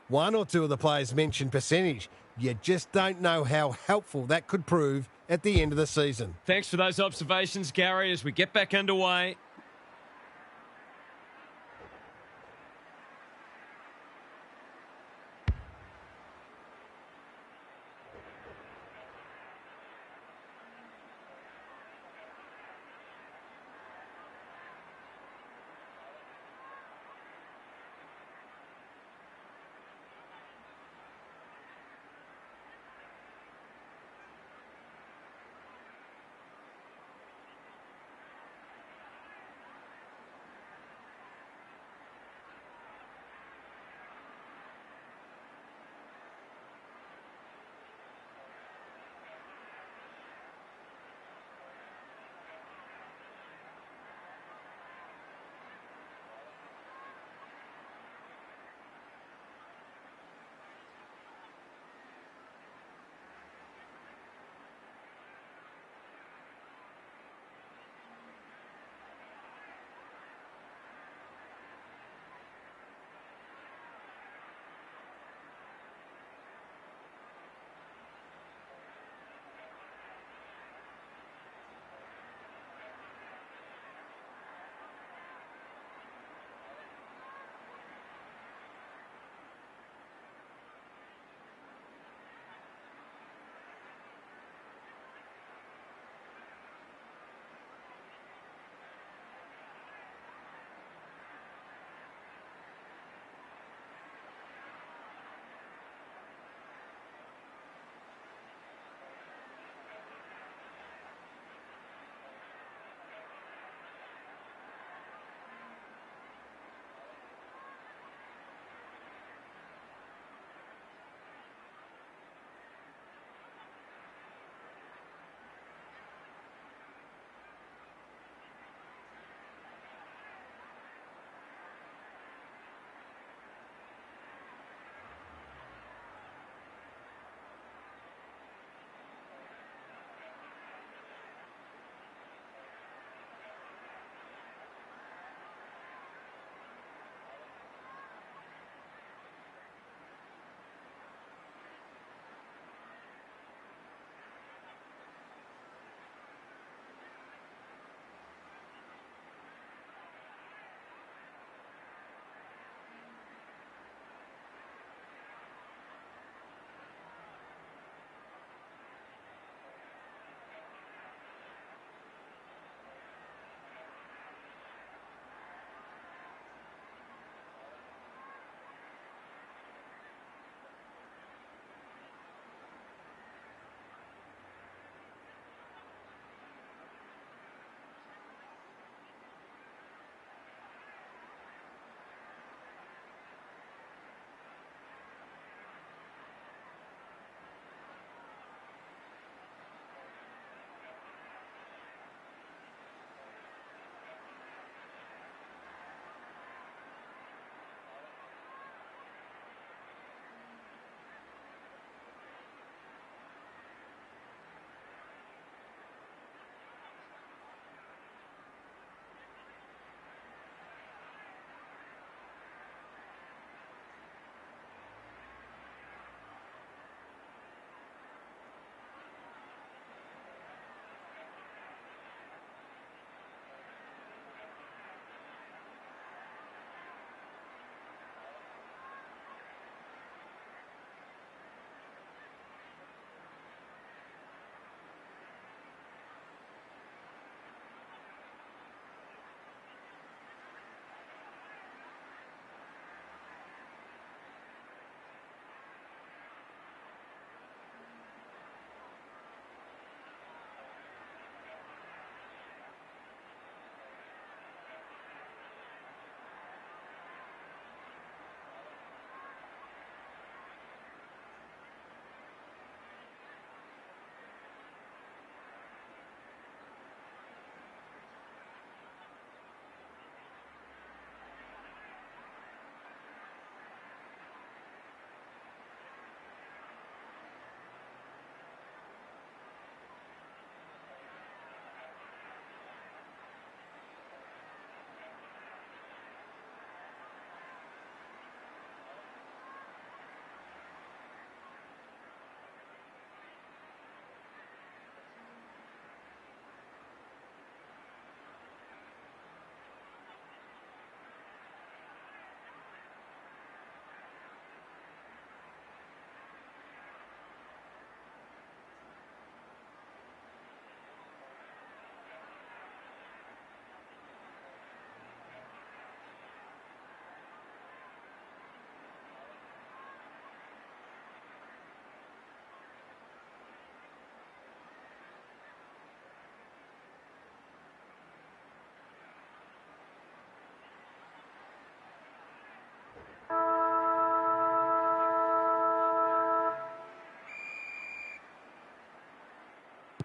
One or two of the players mentioned percentage. You just don't know how helpful that could prove at the end of the season. Thanks for those observations, Gary, as we get back underway.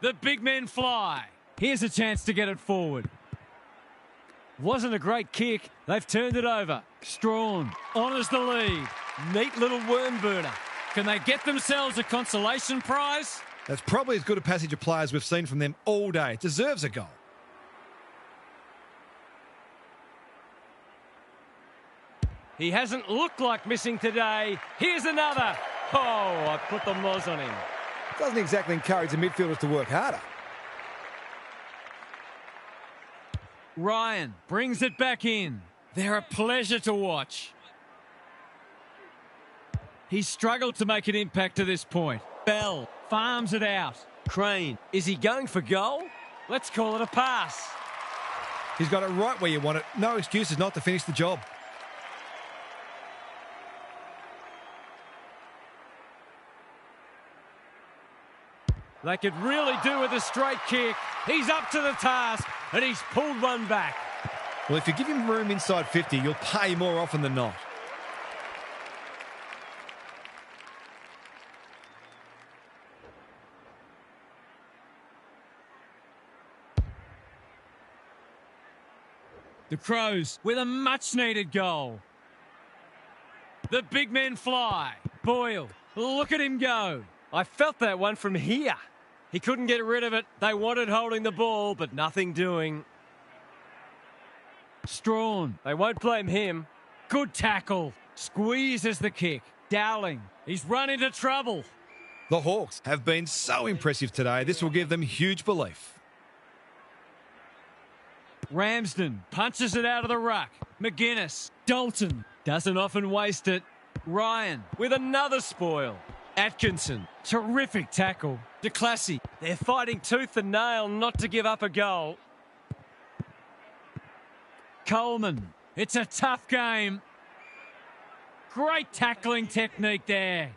The big men fly. Here's a chance to get it forward. Wasn't a great kick. They've turned it over. Strawn honours the lead. Neat little worm burner. Can they get themselves a consolation prize? That's probably as good a passage of play as we've seen from them all day. It deserves a goal. He hasn't looked like missing today. Here's another. Oh, I put the moz on him. Doesn't exactly encourage the midfielders to work harder. Ryan brings it back in. They're a pleasure to watch. He's struggled to make an impact to this point. Bell farms it out. Crane, is he going for goal? Let's call it a pass. He's got it right where you want it. No excuses not to finish the job. They could really do with a straight kick. He's up to the task, and he's pulled one back. Well, if you give him room inside 50, you'll pay more often than not. The Crows with a much-needed goal. The big men fly. Boyle, look at him go. I felt that one from here. He couldn't get rid of it. They wanted holding the ball, but nothing doing. Strawn. They won't blame him. Good tackle. Squeezes the kick. Dowling. He's run into trouble. The Hawks have been so impressive today. This will give them huge belief. Ramsden punches it out of the ruck. McGuinness. Dalton doesn't often waste it. Ryan With another spoil. Atkinson. Terrific tackle. DeClassy. They're fighting tooth and nail not to give up a goal. Coleman. It's a tough game. Great tackling technique there.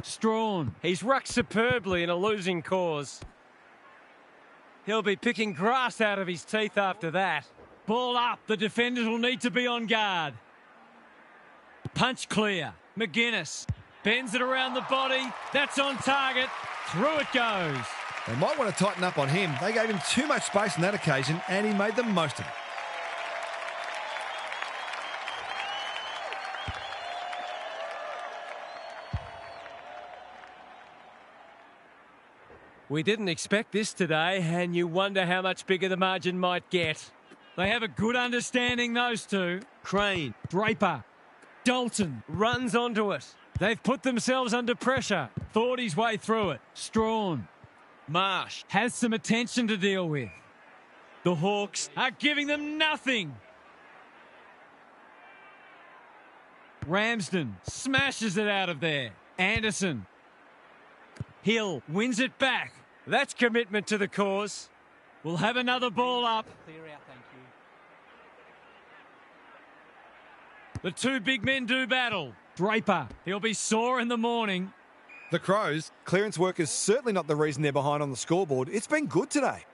Strawn. He's rucked superbly in a losing cause. He'll be picking grass out of his teeth after that. Ball up. The defenders will need to be on guard. Punch clear. McGuinness bends it around the body. That's on target. Through it goes. They might want to tighten up on him. They gave him too much space on that occasion, and he made the most of it. We didn't expect this today, and you wonder how much bigger the margin might get. They have a good understanding, those two. Crane. Draper. Dalton. Runs onto it. They've put themselves under pressure. Thought his way through it. Strawn. Marsh has some attention to deal with. The Hawks are giving them nothing. Ramsden smashes it out of there. Anderson. Hill wins it back. That's commitment to the cause. We'll have another ball up. Clear out, thank you. The two big men do battle. Draper, he'll be sore in the morning. The Crows, clearance work is certainly not the reason they're behind on the scoreboard. It's been good today.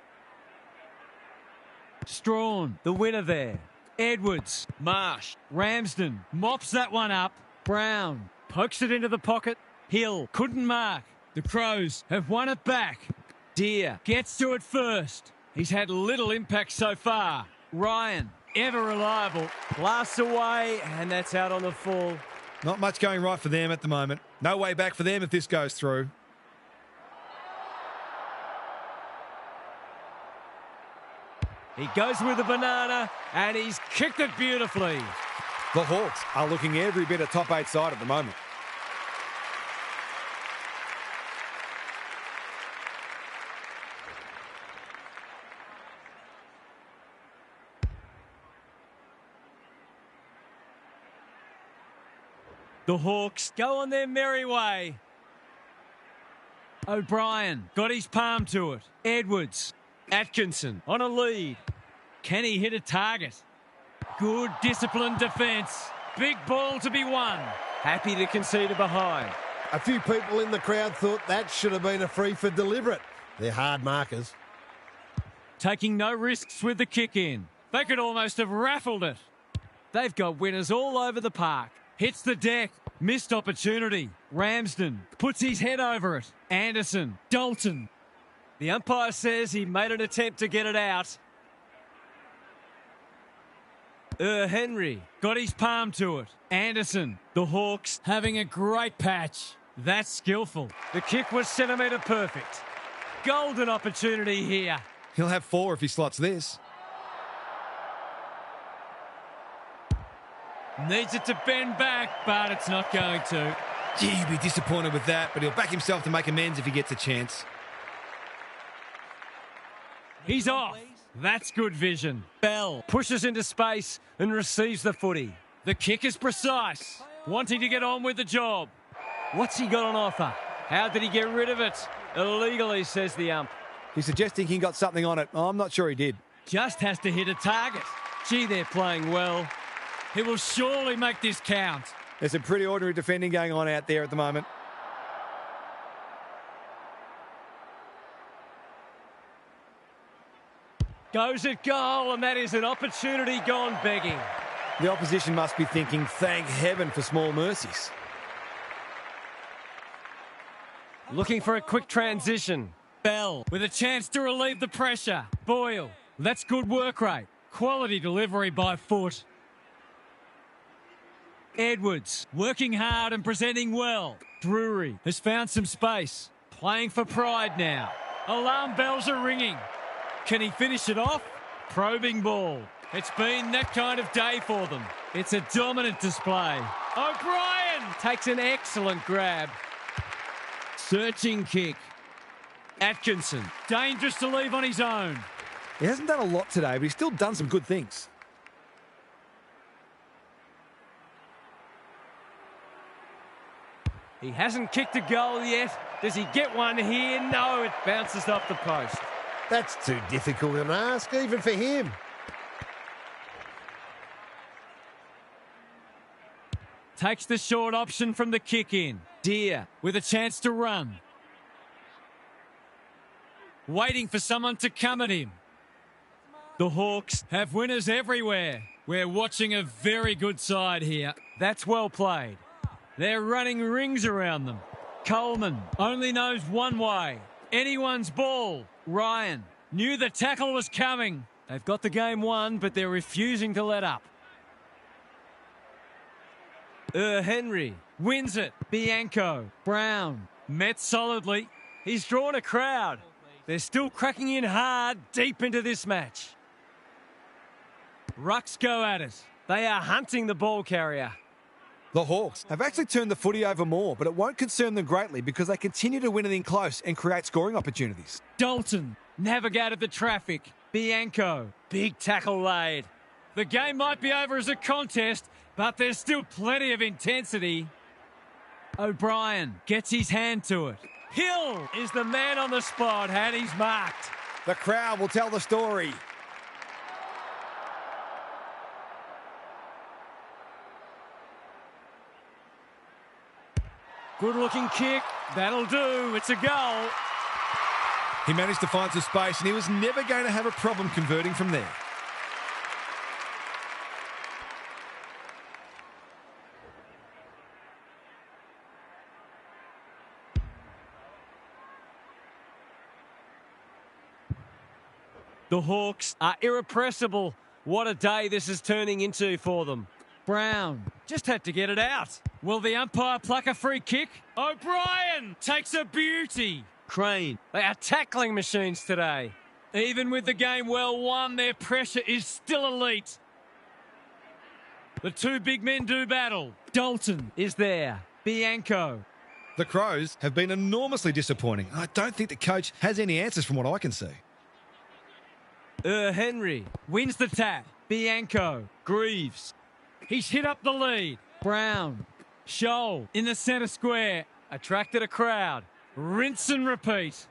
Strawn, the winner there. Edwards, Marsh, Ramsden mops that one up. Brown pokes it into the pocket. Hill couldn't mark. The Crows have won it back. Deere gets to it first. He's had little impact so far. Ryan, ever reliable. Blasts away, and that's out on the full. Not much going right for them at the moment. No way back for them if this goes through. He goes with the banana, and he's kicked it beautifully. The Hawks are looking every bit a top 8 side at the moment. The Hawks go on their merry way. O'Brien got his palm to it. Edwards. Atkinson on a lead. Can he hit a target? Good disciplined defence. Big ball to be won. Happy to concede a behind. A few people in the crowd thought that should have been a free for deliberate. They're hard markers. Taking no risks with the kick in. They could almost have raffled it. They've got winners all over the park. Hits the deck. Missed opportunity. Ramsden puts his head over it. Anderson. Dalton. The umpire says he made an attempt to get it out. Henry. Got his palm to it. Anderson. The Hawks having a great patch. That's skillful. The kick was centimetre perfect. Golden opportunity here. He'll have 4 if he slots this. Needs it to bend back, but it's not going to. Gee, he'll be disappointed with that, but he'll back himself to make amends if he gets a chance. He's off. That's good vision. Bell Pushes into space and receives the footy. The kick is precise. Wanting to get on with the job. What's he got on offer? How did he get rid of it? Illegally, says the ump. He's suggesting he got something on it. I'm not sure he did. Just has to hit a target. Gee, they're playing well. He will surely make this count. There's some pretty ordinary defending going on out there at the moment. Goes at goal, and that is an opportunity gone begging. The opposition must be thinking, thank heaven for small mercies. Looking for a quick transition. Bell with a chance to relieve the pressure. Boyle. That's good work rate. Quality delivery by foot. Edwards working hard and presenting well. Drury has found some space. Playing for pride now. Alarm bells are ringing. Can he finish it off? Probing ball. It's been that kind of day for them. It's a dominant display. O'Brien Takes an excellent grab. searching kick. Atkinson dangerous to leave on his own. He hasn't done a lot today, but he's still done some good things. He hasn't kicked a goal yet. Does he get one here? No, it bounces off the post. That's too difficult an ask, even for him. Takes the short option from the kick in. Deer with a chance to run. Waiting for someone to come at him. The Hawks have winners everywhere. We're watching a very good side here. That's well played. They're running rings around them. Coleman only knows one way. Anyone's ball. Ryan knew the tackle was coming. They've got the game won, but they're refusing to let up. Henry Wins it. Bianco. Brown. Met solidly. He's drawn a crowd. They're still cracking in hard deep into this match. Rucks go at it. They are hunting the ball carrier. The Hawks have actually turned the footy over more, but it won't concern them greatly because they continue to win it in close and create scoring opportunities. Dalton navigated the traffic. Bianco. Big tackle laid. The game might be over as a contest, but there's still plenty of intensity. O'Brien gets his hand to it. Hill is the man on the spot, and he's marked. The crowd will tell the story. Good looking kick. That'll do. It's a goal. He managed to find some space and he was never going to have a problem converting from there. The Hawks are irrepressible. What a day this is turning into for them. Brown just had to get it out. Will the umpire pluck a free kick? O'Brien takes a beauty. Crane. They are tackling machines today. Even with the game well won, their pressure is still elite. The two big men do battle. Dalton Is there. Bianco. The Crows have been enormously disappointing. I don't think the coach has any answers from what I can see. Henry. Wins the tap. Bianco. Greaves. He's hit up the lead. Brown. Scholl in the centre square. Attracted a crowd. Rinse and repeat.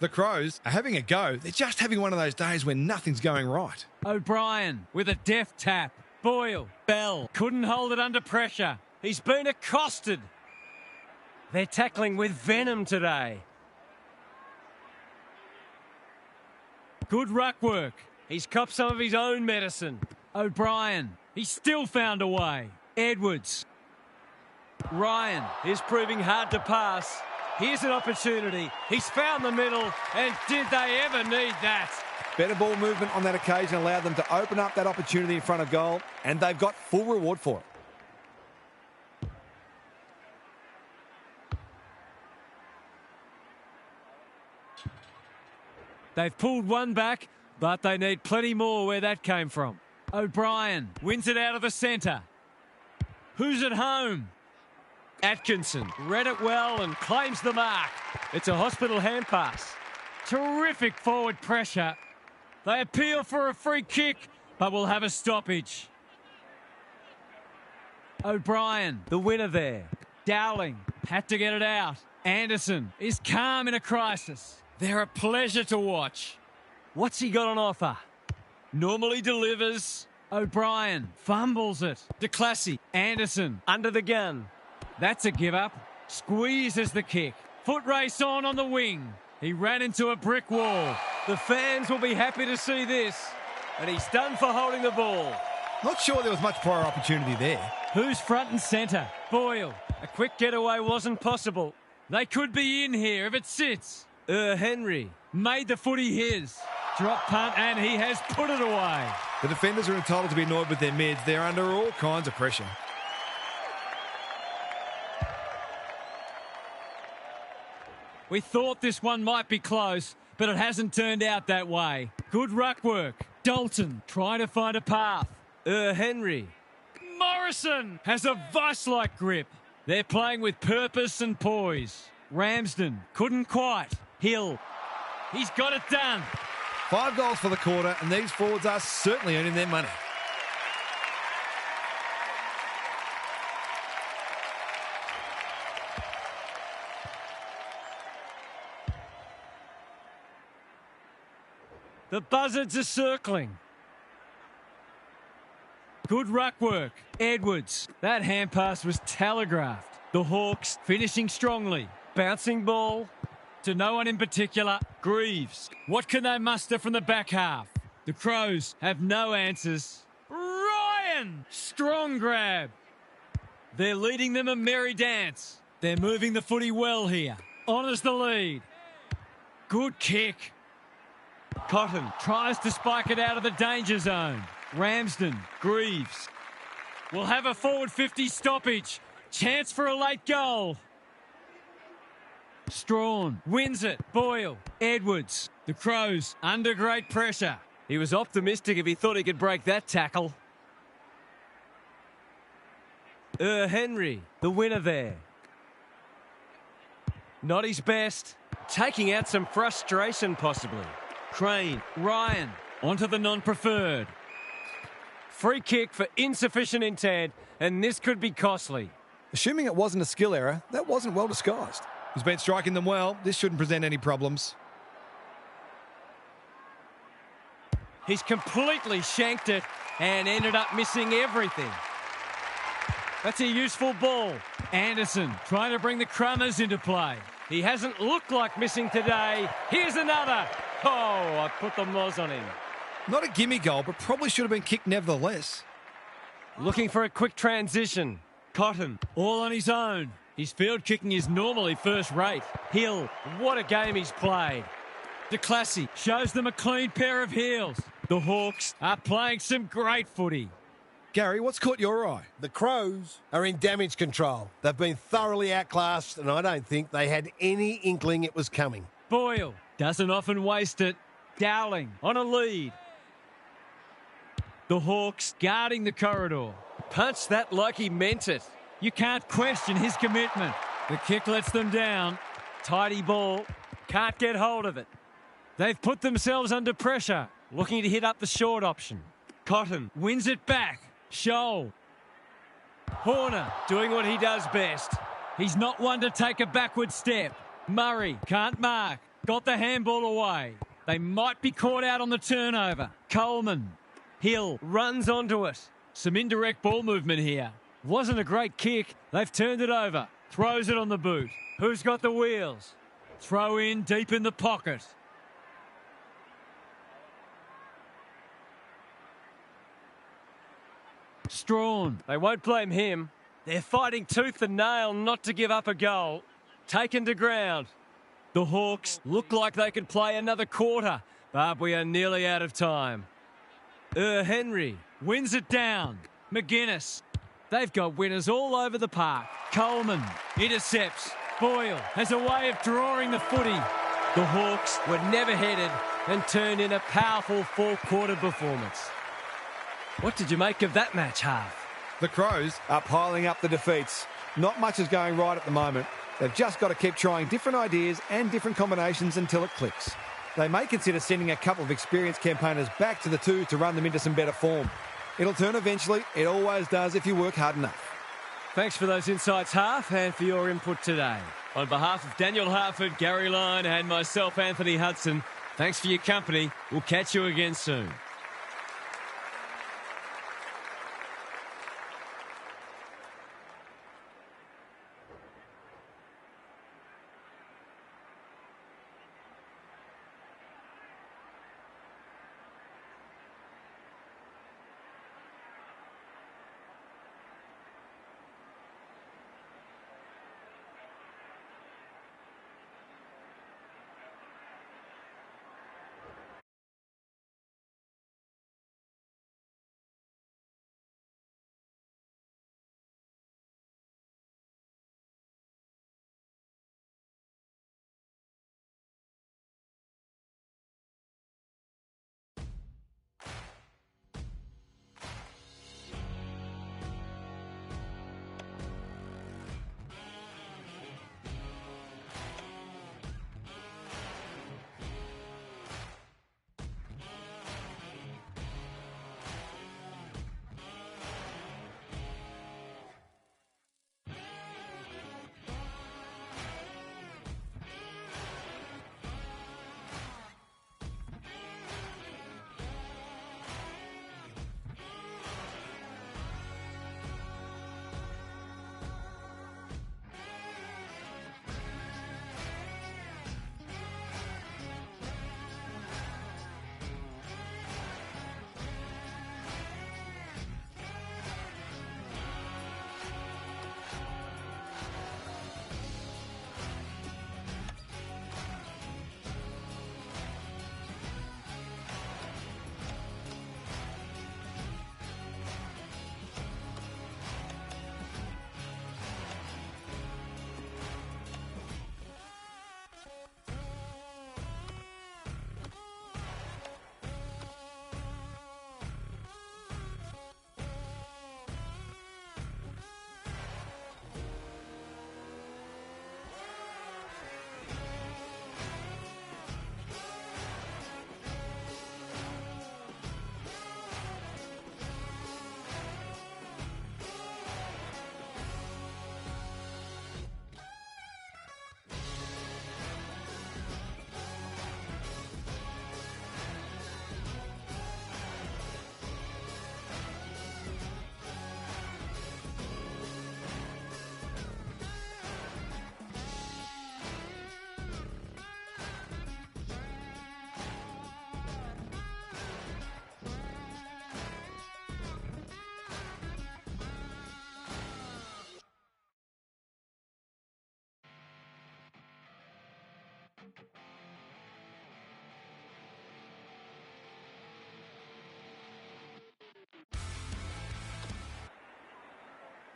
The Crows are having a go. They're just having one of those days when nothing's going right. O'Brien with a deft tap. Boyle. Bell couldn't hold it under pressure. He's been accosted. They're tackling with venom today. Good ruck work. He's copped some of his own medicine. O'Brien. He still found a way. Edwards. Ryan is proving hard to pass. Here's an opportunity. He's found the middle, and did they ever need that? Better ball movement on that occasion allowed them to open up that opportunity in front of goal, and they've got full reward for it. They've pulled one back, but they need plenty more where that came from. O'Brien wins it out of the centre. Who's at home? Atkinson read it well and claims the mark. It's a hospital hand pass. Terrific forward pressure. They appeal for a free kick, but will have a stoppage. O'Brien, The winner there. Dowling had to get it out. Anderson is calm in a crisis. They're a pleasure to watch. What's he got on offer? Normally delivers. O'Brien fumbles it. DeClassy. Anderson Under the gun. That's a give up. Squeezes the kick. Foot race on the wing. He ran into a brick wall. The fans will be happy to see this. And he's done for holding the ball. Not sure there was much prior opportunity there. Who's front and centre? Boyle. A quick getaway wasn't possible. They could be in here if it sits. Henry. Made the footy his. Drop punt and he has put it away. The defenders are entitled to be annoyed with their mids. They're under all kinds of pressure. We thought this one might be close, but it hasn't turned out that way. Good ruck work. Dalton trying to find a path. Henry. Morrison has a vice-like grip. They're playing with purpose and poise. Ramsden couldn't quite. Hill. He's got it done. 5 goals for the quarter, and these forwards are certainly earning their money. The buzzards are circling. Good ruck work. Edwards. That hand pass was telegraphed. The Hawks finishing strongly. Bouncing ball. To no one in particular. Greaves. What can they muster from the back half? The Crows have no answers. Ryan! Strong grab. They're leading them a merry dance. They're moving the footy well here. Honours the lead. Good kick. Cotton tries to spike it out of the danger zone. Ramsden, Greaves. Will have a forward 50 stoppage. Chance for a late goal. Strawn wins it. Boyle, Edwards. The Crows under great pressure. He was optimistic if he thought he could break that tackle. Henry, the winner there. Not his best. Taking out some frustration possibly. Crane, Ryan, onto the non-preferred. Free kick for insufficient intent, and this could be costly. Assuming it wasn't a skill error, that wasn't well disguised. He's been striking them well. This shouldn't present any problems. He's completely shanked it and ended up missing everything. That's a useful ball. Anderson trying to bring the Crummers into play. He hasn't looked like missing today. Here's another. Oh, I put the moz on him. Not a gimme goal, but probably should have been kicked nevertheless. Looking for a quick transition. Cotton. All on his own. His field kicking is normally first rate. Hill. What a game he's played. DeClassy shows them a clean pair of heels. The Hawks are playing some great footy. Gary, what's caught your eye? The Crows are in damage control. They've been thoroughly outclassed, and I don't think they had any inkling it was coming. Boyle doesn't often waste it. Dowling on a lead. The Hawks guarding the corridor. Punched that like he meant it. You can't question his commitment. The kick lets them down. Tidy ball. Can't get hold of it. They've put themselves under pressure. Looking to hit up the short option. Cotton wins it back. Scholl. Horner Doing what he does best. He's not one to take a backward step. Murray can't mark. Got the handball away. They might be caught out on the turnover. Coleman. Hill runs onto it. Some indirect ball movement here. Wasn't a great kick. They've turned it over. Throws it on the boot. Who's got the wheels? Throw in deep in the pocket. Strawn. They won't blame him. They're fighting tooth and nail not to give up a goal. Taken to ground. The Hawks look like they could play another quarter, but we are nearly out of time. Henry wins it down. McGuinness. They've got winners all over the park. Coleman intercepts. Boyle has a way of drawing the footy. The Hawks were never headed and turned in a powerful fourth-quarter performance. What did you make of that match, Half? The Crows are piling up the defeats. Not much is going right at the moment. They've just got to keep trying different ideas and different combinations until it clicks. They may consider sending a couple of experienced campaigners back to the two to run them into some better form. It'll turn eventually. It always does if you work hard enough. Thanks for those insights, Half, and for your input today. On behalf of Daniel Harford, Gary Lyon and myself, Anthony Hudson, thanks for your company. We'll catch you again soon.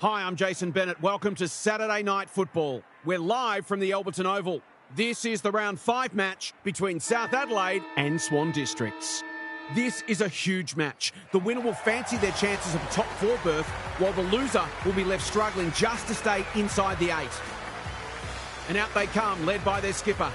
Hi, I'm Jason Bennett. Welcome to Saturday Night Football. We're live from the Alberton Oval. This is the round 5 match between South Adelaide and Swan Districts. This is a huge match. The winner will fancy their chances of a top 4 berth, while the loser will be left struggling just to stay inside the 8. And out they come, led by their skipper.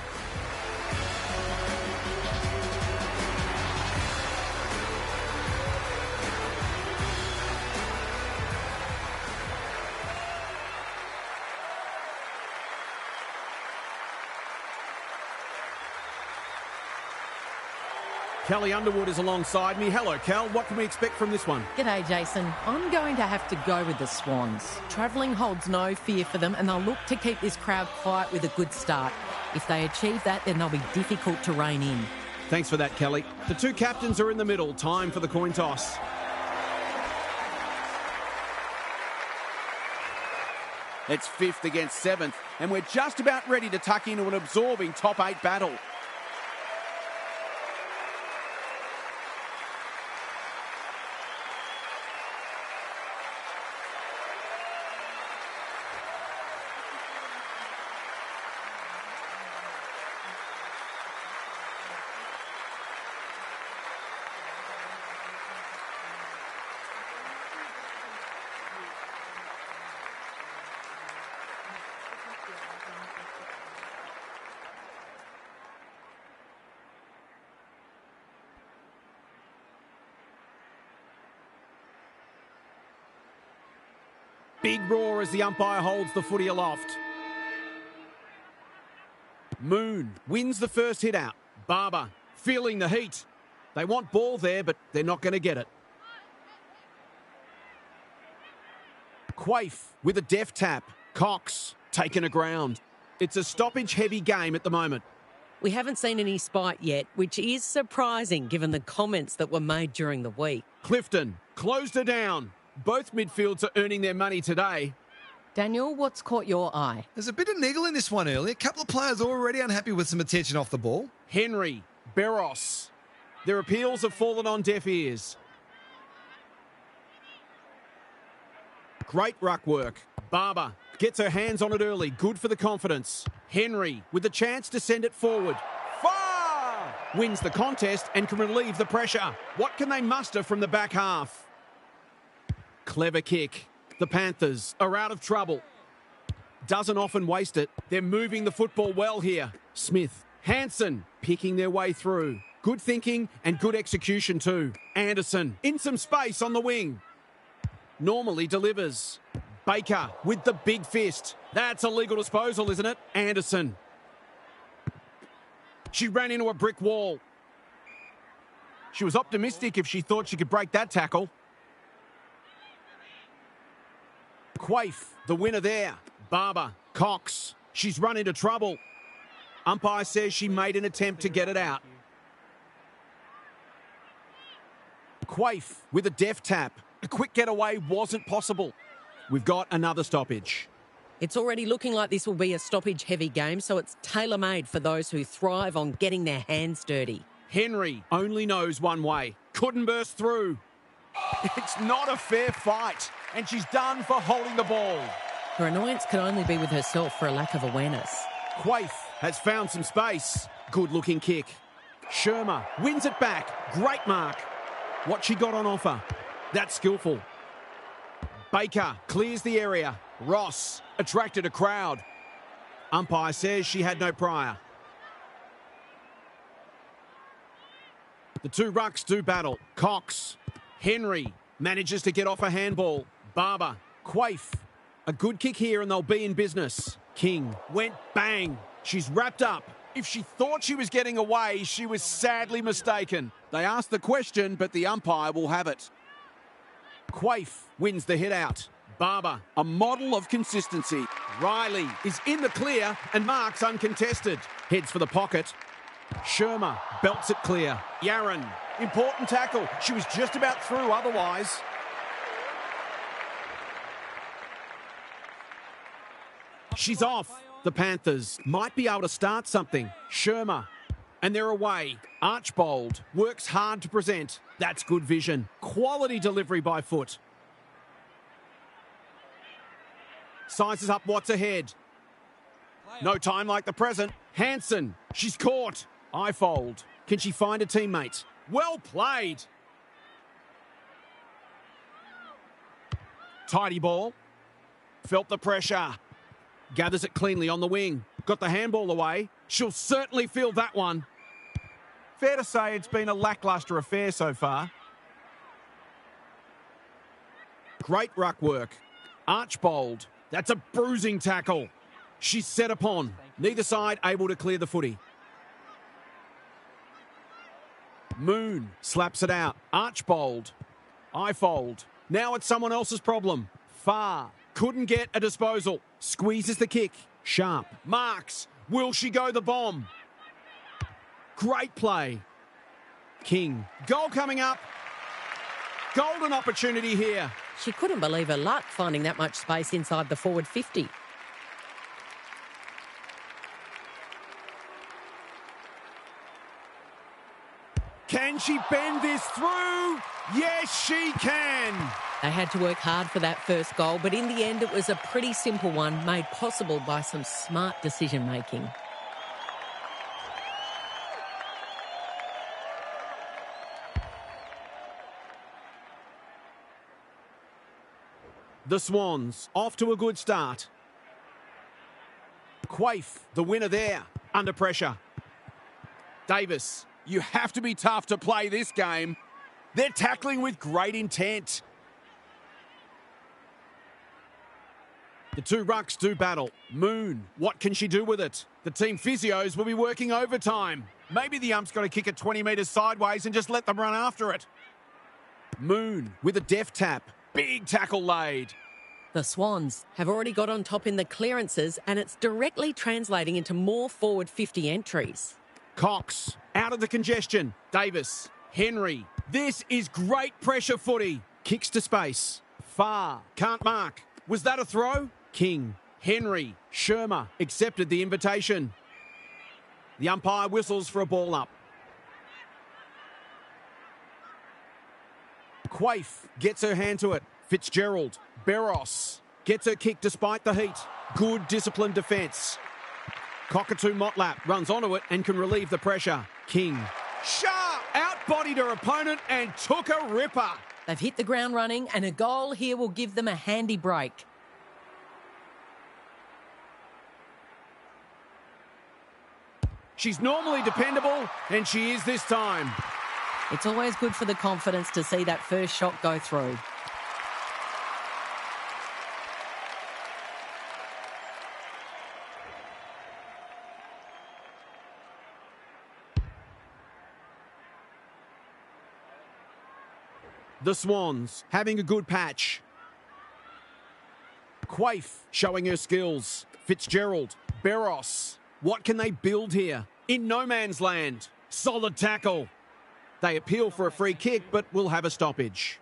Kelly Underwood is alongside me. Hello, Kel. What can we expect from this one? G'day, Jason. I'm going to have to go with the Swans. Travelling holds no fear for them, and they'll look to keep this crowd quiet with a good start. If they achieve that, then they'll be difficult to rein in. Thanks for that, Kelly. The two captains are in the middle. Time for the coin toss. It's 5th against 7th, and we're just about ready to tuck into an absorbing top 8 battle. Big roar as the umpire holds the footy aloft. Moon wins the first hit out. Barber feeling the heat. They want ball there, but they're not going to get it. Quaife with a deft tap. Cox taken a ground. It's a stoppage-heavy game at the moment. We haven't seen any spite yet, which is surprising given the comments that were made during the week. Clifton closed her down. Both midfields are earning their money today. Daniel, what's caught your eye? There's a bit of niggle in this one early. A couple of players already unhappy with some attention off the ball. Henry, Barros. Their appeals have fallen on deaf ears. Great ruck work. Barber gets her hands on it early. Good for the confidence. Henry with the chance to send it forward. Far! Wins the contest and can relieve the pressure. What can they muster from the back half? Clever kick. The Panthers are out of trouble. Doesn't often waste it. They're moving the football well here. Smith, Hansen picking their way through. Good thinking and good execution too. Anderson in some space on the wing. Normally delivers. Baker with the big fist. That's a legal disposal, isn't it? Anderson. She ran into a brick wall. She was optimistic if she thought she could break that tackle. Quaife, the winner there. Barber, Cox. She's run into trouble. Umpire says she made an attempt to get it out. Quaife with a deft tap. A quick getaway wasn't possible. We've got another stoppage. It's already looking like this will be a stoppage-heavy game, so it's tailor-made for those who thrive on getting their hands dirty. Henry only knows one way. Couldn't burst through. It's not a fair fight, and she's done for holding the ball. Her annoyance can only be with herself for a lack of awareness. Quaife has found some space. Good-looking kick. Shermer wins it back. Great mark. What she got on offer. That's skillful. Baker clears the area. Ross attracted a crowd. Umpire says she had no prior. The two rucks do battle. Cox. Henry manages to get off a handball. Barber. Quaife. A good kick here and they'll be in business. King went bang. She's wrapped up. If she thought she was getting away, she was sadly mistaken. They asked the question, but the umpire will have it. Quaife wins the hit out. Barber, a model of consistency. Riley is in the clear and marks uncontested. Heads for the pocket. Shermer belts it clear. Yaron, important tackle. She was just about through otherwise. She's off. The Panthers might be able to start something. Shermer. And they're away. Archbold works hard to present. That's good vision. Quality delivery by foot. Sizes up what's ahead. No time like the present. Hansen. She's caught. Ifold. Can she find a teammate? Well played. Tidy ball. Felt the pressure. Gathers it cleanly on the wing. Got the handball away. She'll certainly feel that one. Fair to say it's been a lacklustre affair so far. Great ruck work. Archbold. That's a bruising tackle. She's set upon. Neither side able to clear the footy. Moon slaps it out. Archbold. Ifold. Now it's someone else's problem. Far. Couldn't get a disposal. Squeezes the kick. Sharp. Marks. Will she go the bomb? Great play. King. Goal coming up. Golden opportunity here. She couldn't believe her luck finding that much space inside the forward 50. Can she bend this through? Yes, she can. They had to work hard for that first goal, but in the end it was a pretty simple one, made possible by some smart decision-making. The Swans off to a good start. Quaife, the winner there, under pressure. Davis, you have to be tough to play this game. They're tackling with great intent. The two rucks do battle. Moon, what can she do with it? The team physios will be working overtime. Maybe the ump's got to kick it 20 metres sideways and just let them run after it. Moon with a deft tap. Big tackle laid. The Swans have already got on top in the clearances, and it's directly translating into more forward 50 entries. Cox, out of the congestion. Davis, Henry. This is great pressure footy. Kicks to space. Far, can't mark. Was that a throw? King, Henry, Shermer accepted the invitation. The umpire whistles for a ball up. Quaife gets her hand to it. Fitzgerald, Barros gets her kick despite the heat. Good disciplined defence. Cockatoo Motlap runs onto it and can relieve the pressure. King, sharp, outbodied her opponent and took a ripper. They've hit the ground running, and a goal here will give them a handy break. She's normally dependable, and she is this time. It's always good for the confidence to see that first shot go through. The Swans having a good patch. Quaife showing her skills. Fitzgerald, Barros. What can they build here? In no man's land. Solid tackle. They appeal for a free kick, but will have a stoppage.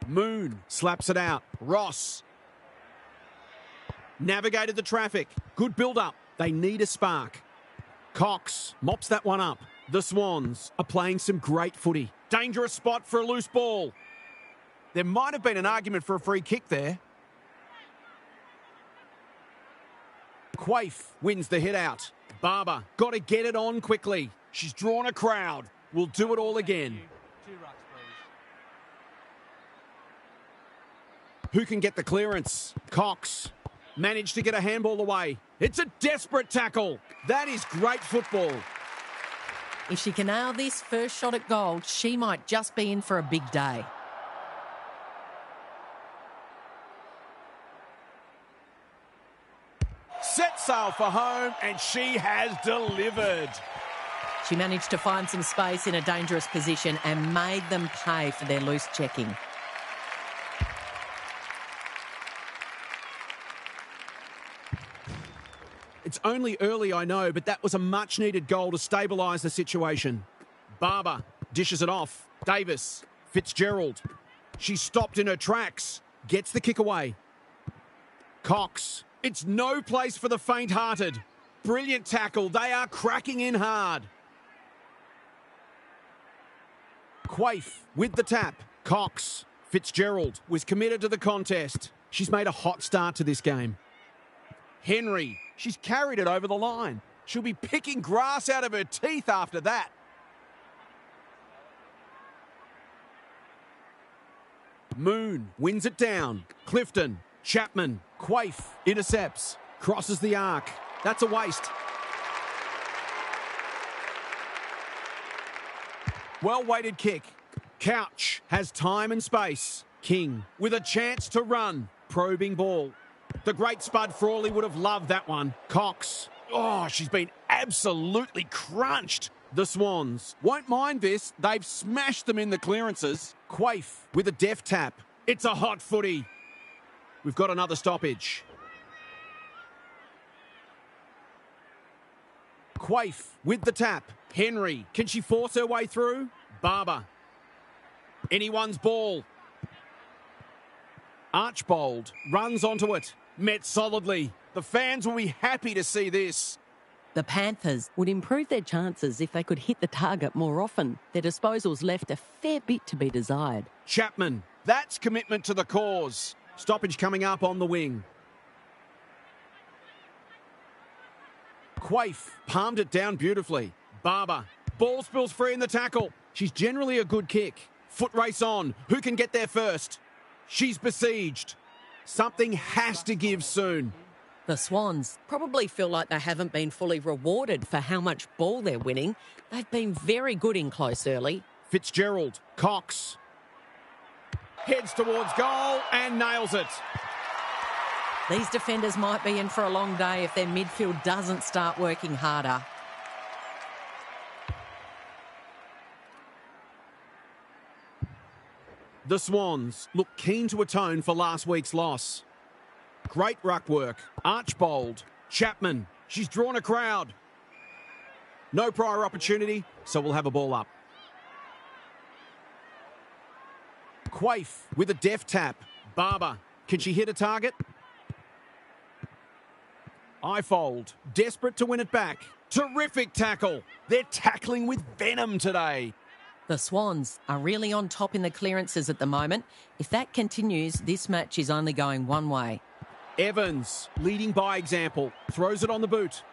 Moon slaps it out. Ross navigated the traffic. Good build-up. They need a spark. Cox mops that one up. The Swans are playing some great footy. Dangerous spot for a loose ball. There might have been an argument for a free kick there. Quaife wins the hit out. Barber got to get it on quickly. She's drawn a crowd. We'll do it all again. Who can get the clearance? Cox managed to get a handball away. It's a desperate tackle. That is great football. If she can nail this first shot at goal, she might just be in for a big day. Set sail for home, and she has delivered. She managed to find some space in a dangerous position and made them pay for their loose checking. It's only early, I know, but that was a much-needed goal to stabilise the situation. Barber dishes it off. Davis, Fitzgerald. She stopped in her tracks. Gets the kick away. Cox. It's no place for the faint-hearted. Brilliant tackle. They are cracking in hard. Quaife with the tap. Cox. Fitzgerald was committed to the contest. She's made a hot start to this game. Henry. She's carried it over the line. She'll be picking grass out of her teeth after that. Moon wins it down. Clifton, Chapman, Quaife intercepts, crosses the arc. That's a waste. Well-weighted kick. Couch has time and space. King with a chance to run. Probing ball. The great Spud Frawley would have loved that one. Cox. Oh, she's been absolutely crunched. The Swans won't mind this. They've smashed them in the clearances. Quaife with a deft tap. It's a hot footy. We've got another stoppage. Quaife with the tap. Henry. Can she force her way through? Barber. Anyone's ball. Archbold runs onto it. Met solidly. The fans will be happy to see this. The Panthers would improve their chances if they could hit the target more often. Their disposals left a fair bit to be desired. Chapman, that's commitment to the cause. Stoppage coming up on the wing. Quaife palmed it down beautifully. Barber, ball spills free in the tackle. She's generally a good kick. Foot race on. Who can get there first? She's besieged. Something has to give soon. The Swans probably feel like they haven't been fully rewarded for how much ball they're winning. They've been very good in close early. Fitzgerald, Cox. Heads towards goal and nails it. These defenders might be in for a long day if their midfield doesn't start working harder. The Swans look keen to atone for last week's loss. Great ruck work. Archbold. Chapman. She's drawn a crowd. No prior opportunity, so we'll have a ball up. Quaife with a deft tap. Barber. Can she hit a target? Ifold. Desperate to win it back. Terrific tackle. They're tackling with venom today. The Swans are really on top in the clearances at the moment. If that continues, this match is only going one way. Evans, leading by example, throws it on the boot.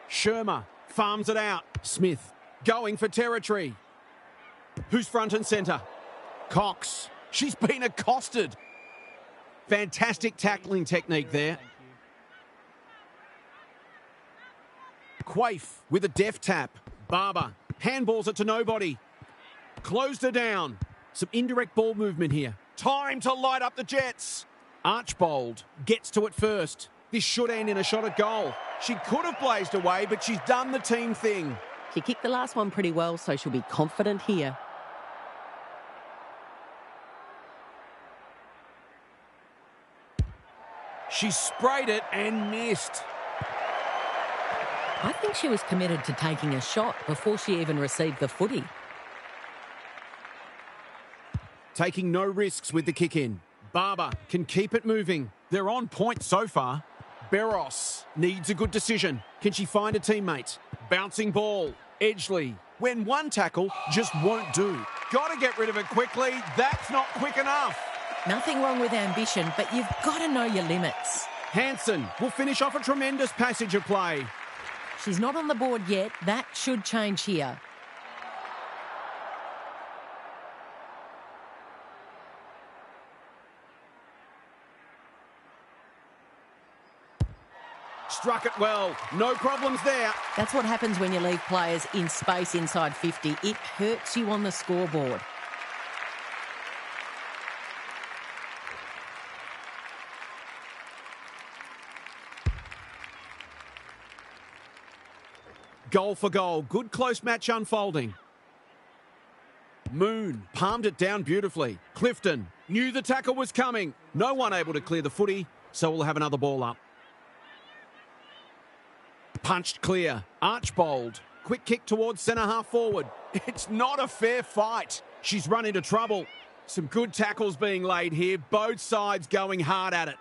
Shermer farms it out. Smith, going for territory. Who's front and centre? Cox. She's been accosted. Fantastic tackling technique there. Quaife with a deft tap. Barber, handballs it to nobody. Closed her down. Some indirect ball movement here. Time to light up the Jets. Archbold gets to it first. This should end in a shot at goal. She could have blazed away, but she's done the team thing. She kicked the last one pretty well, so she'll be confident here. She sprayed it and missed. I think she was committed to taking a shot before she even received the footy. Taking no risks with the kick in. Barber can keep it moving. They're on point so far. Barros needs a good decision. Can she find a teammate? Bouncing ball. Edgley. When one tackle just won't do. Got to get rid of it quickly. That's not quick enough. Nothing wrong with ambition, but you've got to know your limits. Hansen will finish off a tremendous passage of play. She's not on the board yet. That should change here. Struck it well. No problems there. That's what happens when you leave players in space inside 50. It hurts you on the scoreboard. Goal for goal. Good close match unfolding. Moon palmed it down beautifully. Clifton knew the tackle was coming. No one able to clear the footy, so we'll have another ball up. Punched clear. Archbold. Quick kick towards centre half forward. It's not a fair fight. She's run into trouble. Some good tackles being laid here. Both sides going hard at it.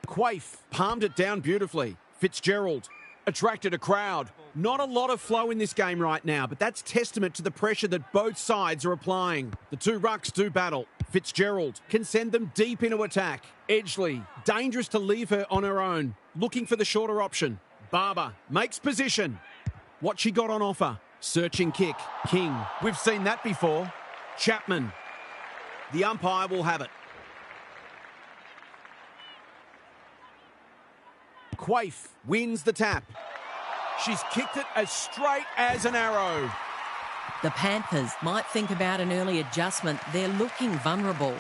Quaife palmed it down beautifully. Fitzgerald attracted a crowd. Not a lot of flow in this game right now, but that's testament to the pressure that both sides are applying. The two rucks do battle. Fitzgerald can send them deep into attack. Edgley, dangerous to leave her on her own. Looking for the shorter option. Barber makes position. What she got on offer? Searching kick. King. We've seen that before. Chapman. The umpire will have it. Quaife wins the tap. She's kicked it as straight as an arrow. The Panthers might think about an early adjustment. They're looking vulnerable.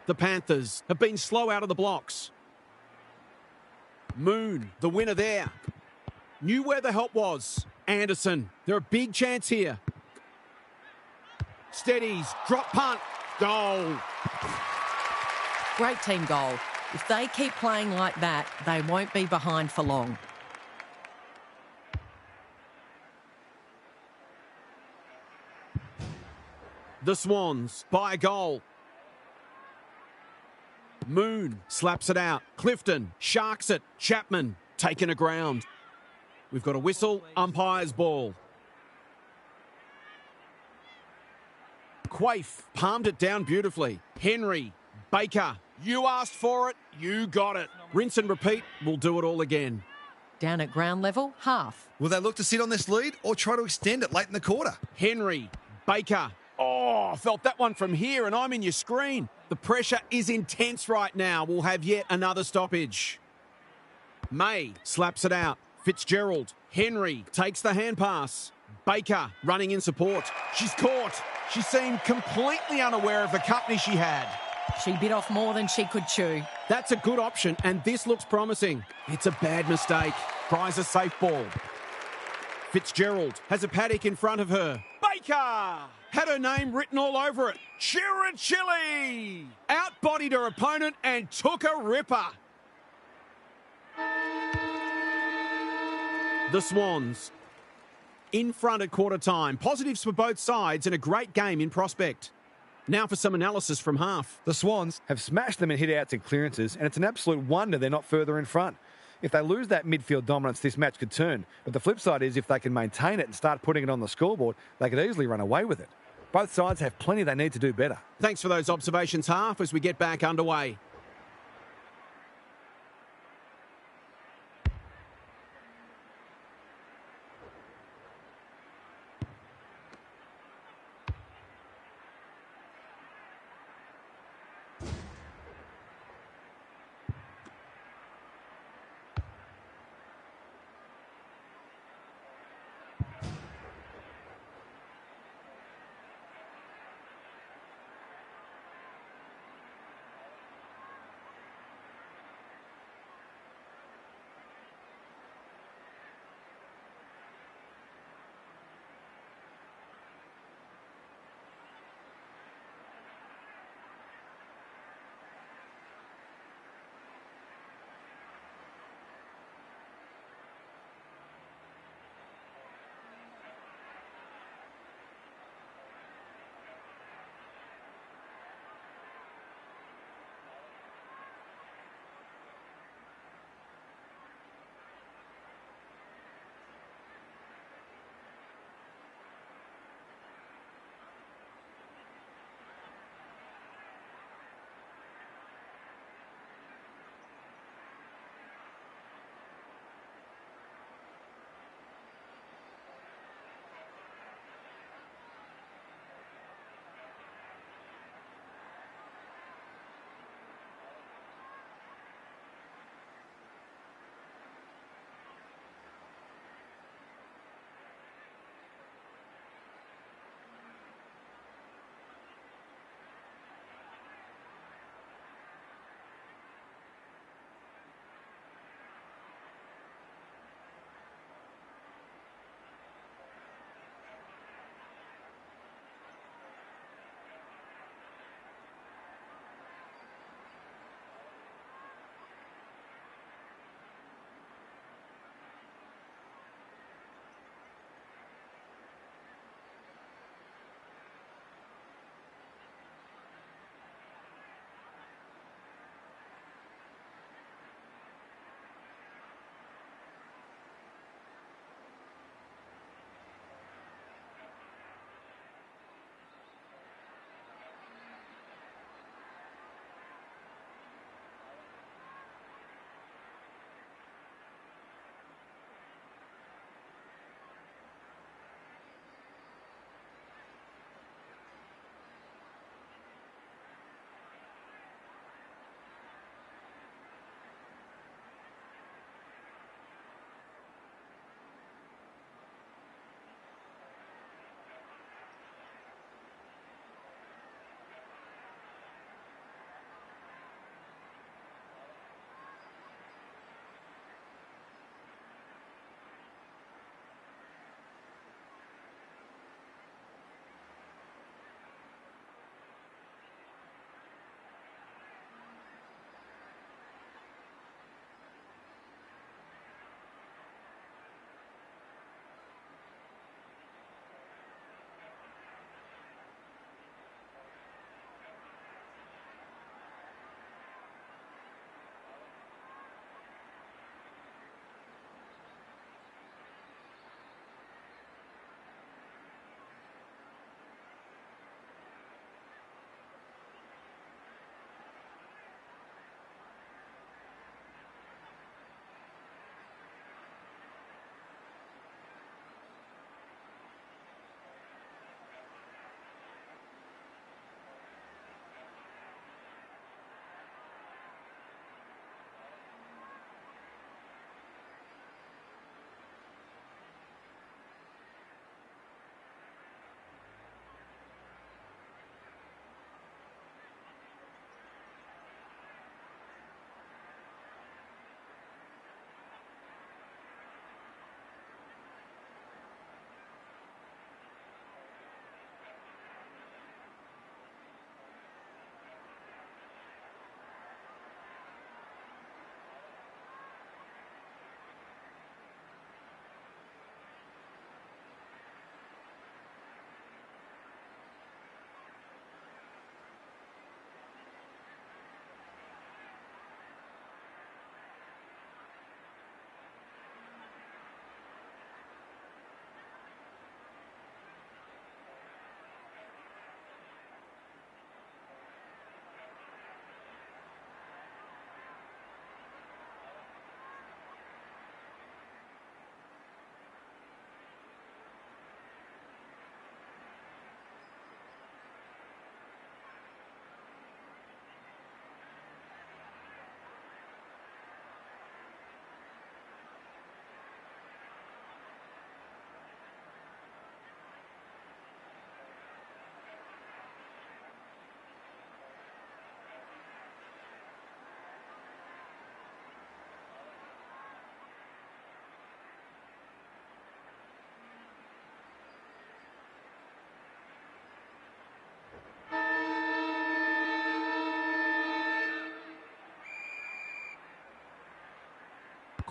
The Panthers have been slow out of the blocks. Moon, the winner there. Knew where the help was. Anderson, they're a big chance here. Steadies. Drop punt. Goal. Great team goal. If they keep playing like that, they won't be behind for long. The Swans by a goal. Moon slaps it out. Clifton sharks it. Chapman taken a ground. We've got a whistle. Umpire's ball. Quaife palmed it down beautifully. Henry. Baker. You asked for it. You got it. Rinse and repeat. We'll do it all again. Down at ground level, half. Will they look to sit on this lead or try to extend it late in the quarter? Henry. Baker. Oh, I felt that one from here and I'm in your screen. The pressure is intense right now. We'll have yet another stoppage. May slaps it out. Fitzgerald. Henry takes the hand pass. Baker running in support. She's caught. She seemed completely unaware of the company she had. She bit off more than she could chew. That's a good option and this looks promising. It's a bad mistake. Tries a safe ball. Fitzgerald has a paddock in front of her. Baker had her name written all over it. Chirachilli outbodied her opponent and took a ripper. The Swans in front at quarter time. Positives for both sides and a great game in prospect. Now for some analysis from half. The Swans have smashed them in hit-outs and clearances, and it's an absolute wonder they're not further in front. If they lose that midfield dominance, this match could turn. But the flip side is if they can maintain it and start putting it on the scoreboard, they could easily run away with it. Both sides have plenty they need to do better. Thanks for those observations, half, as we get back underway.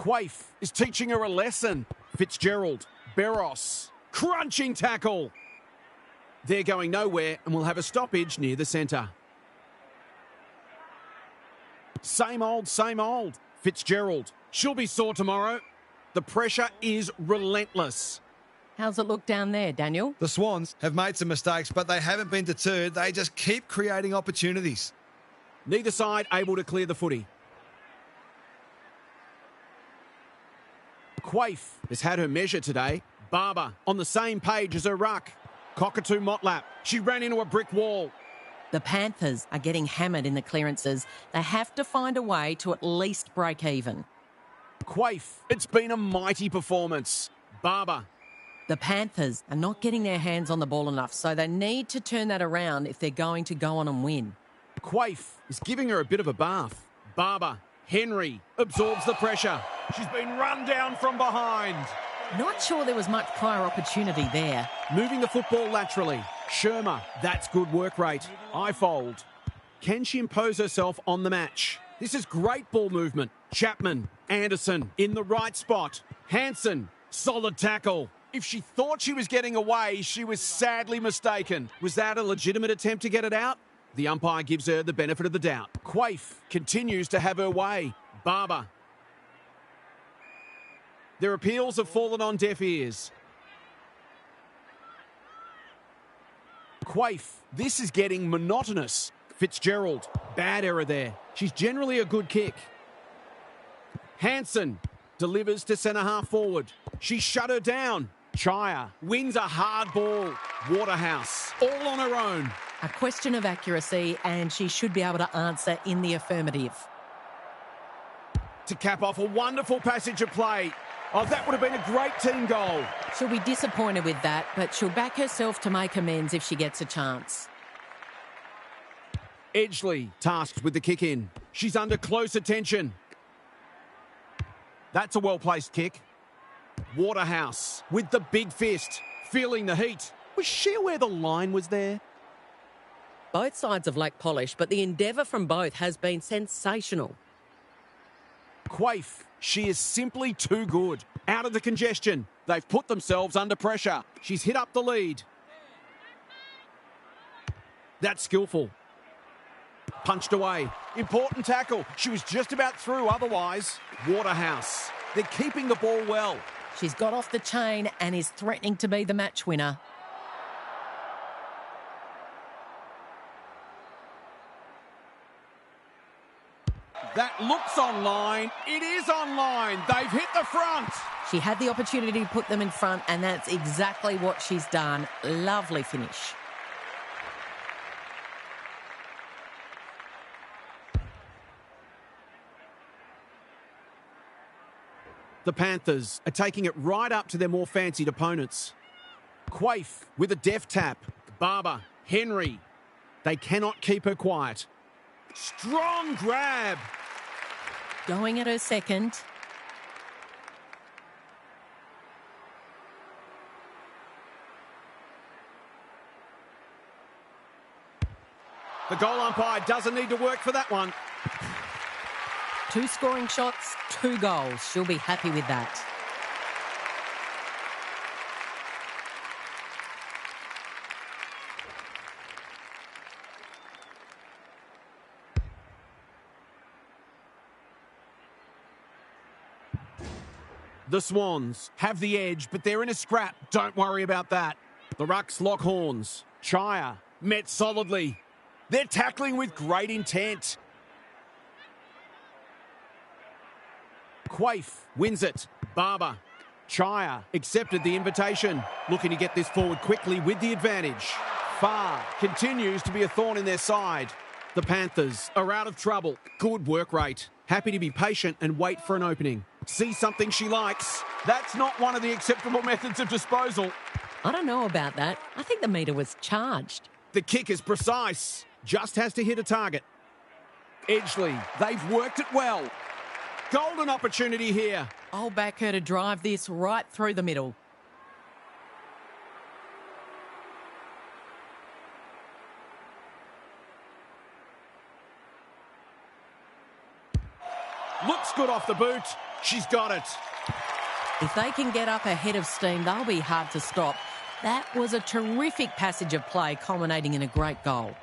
Quaife is teaching her a lesson. Fitzgerald, Barros, crunching tackle. They're going nowhere and will have a stoppage near the centre. Same old, same old. Fitzgerald, she'll be sore tomorrow. The pressure is relentless. How's it look down there, Daniel? The Swans have made some mistakes, but they haven't been deterred. They just keep creating opportunities. Neither side able to clear the footy. Quaife has had her measure today. Barber on the same page as her ruck. Cockatoo Motlap. She ran into a brick wall. The Panthers are getting hammered in the clearances. They have to find a way to at least break even. Quaife, it's been a mighty performance. Barber. The Panthers are not getting their hands on the ball enough, so they need to turn that around if they're going to go on and win. Quaife is giving her a bit of a bath. Barber. Henry absorbs the pressure. She's been run down from behind. Not sure there was much prior opportunity there. Moving the football laterally. Shermer, that's good work rate. Ifold. Can she impose herself on the match? This is great ball movement. Chapman, Anderson in the right spot. Hansen, solid tackle. If she thought she was getting away, she was sadly mistaken. Was that a legitimate attempt to get it out? The umpire gives her the benefit of the doubt. Quaife continues to have her way. Barber. Their appeals have fallen on deaf ears. Quaife, this is getting monotonous. Fitzgerald, bad error there. She's generally a good kick. Hansen delivers to centre half forward. She shut her down. Chaya wins a hard ball. Waterhouse, all on her own. A question of accuracy, and she should be able to answer in the affirmative. To cap off a wonderful passage of play. Oh, that would have been a great team goal. She'll be disappointed with that, but she'll back herself to make amends if she gets a chance. Edgley tasked with the kick in. She's under close attention. That's a well-placed kick. Waterhouse with the big fist, feeling the heat. Was she aware the line was there? Both sides have lacked polish, but the endeavour from both has been sensational. Quaife, she is simply too good. Out of the congestion. They've put themselves under pressure. She's hit up the lead. That's skillful. Punched away. Important tackle. She was just about through otherwise. Waterhouse. They're keeping the ball well. She's got off the chain and is threatening to be the match winner. That looks online. It is online. They've hit the front. She had the opportunity to put them in front, and that's exactly what she's done. Lovely finish. The Panthers are taking it right up to their more fancied opponents. Quaife with a deft tap. Barber, Henry. They cannot keep her quiet. Strong grab. Going at her second. The goal umpire doesn't need to work for that one. 2 scoring shots, 2 goals. She'll be happy with that. The Swans have the edge, but they're in a scrap. Don't worry about that. The Rucks lock horns. Chaya met solidly. They're tackling with great intent. Quaife wins it. Barber. Chaya accepted the invitation. Looking to get this forward quickly with the advantage. Farr continues to be a thorn in their side. The Panthers are out of trouble. Good work rate. Happy to be patient and wait for an opening. See something she likes. That's not one of the acceptable methods of disposal. I don't know about that. I think the meter was charged. The kick is precise. Just has to hit a target. Edgley, they've worked it well. Golden opportunity here. I'll back her to drive this right through the middle. Looks good off the boot. She's got it. If they can get up ahead of steam, they'll be hard to stop. That was a terrific passage of play, culminating in a great goal.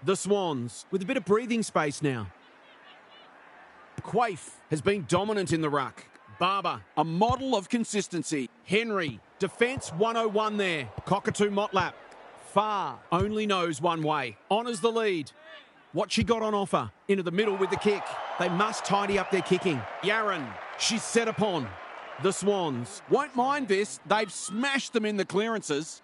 The Swans with a bit of breathing space now. Quaife has been dominant in the ruck. Barber, a model of consistency. Henry, defence 101 there. Cockatoo Motlap, far only knows one way. Honours the lead. What she got on offer. Into the middle with the kick. They must tidy up their kicking. Yaron, she's set upon. The Swans won't mind this. They've smashed them in the clearances.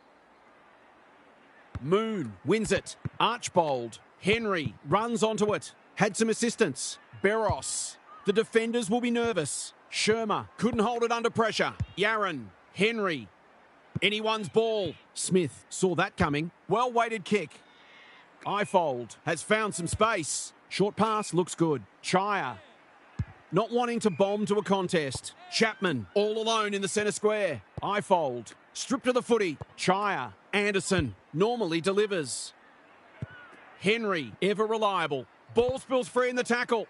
Moon wins it. Archbold. Henry runs onto it. Had some assistance. Beros. The defenders will be nervous. Shermer couldn't hold it under pressure. Yaron. Henry. Anyone's ball. Smith saw that coming. Well-weighted kick. Ifold has found some space. Short pass looks good. Chire. Not wanting to bomb to a contest. Chapman all alone in the centre square. Ifold. Stripped of the footy. Chire. Anderson normally delivers. Henry, ever reliable. Ball spills free in the tackle.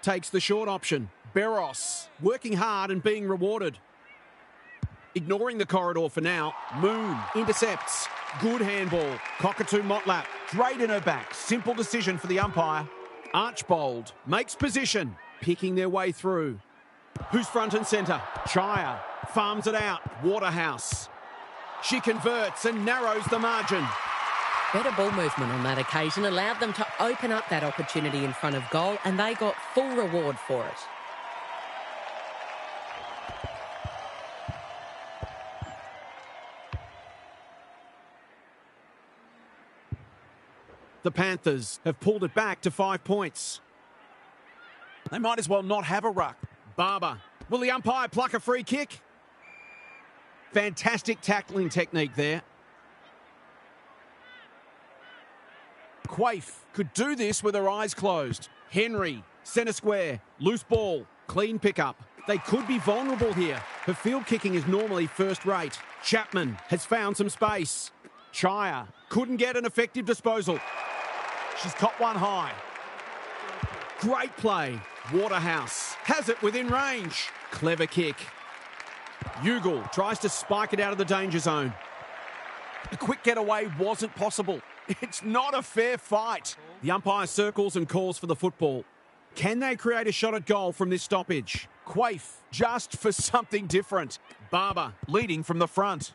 Takes the short option. Beros, working hard and being rewarded. Ignoring the corridor for now. Moon intercepts. Good handball. Cockatoo Motlap. Straight in her back. Simple decision for the umpire. Archbold makes position. Picking their way through. Who's front and centre? Chire. Farms it out. Waterhouse. She converts and narrows the margin. Better ball movement on that occasion allowed them to open up that opportunity in front of goal, and they got full reward for it. The Panthers have pulled it back to 5 points. They might as well not have a ruck. Barber. Will the umpire pluck a free kick? Fantastic tackling technique there. Quaife could do this with her eyes closed. Henry, centre square, loose ball, clean pickup. They could be vulnerable here. Her field kicking is normally first rate. Chapman has found some space. Chire couldn't get an effective disposal. She's caught one high. Great play. Waterhouse has it within range. Clever kick. Ugle tries to spike it out of the danger zone. A quick getaway wasn't possible. It's not a fair fight. The umpire circles and calls for the football. Can they create a shot at goal from this stoppage? Quaife just for something different. Barber leading from the front.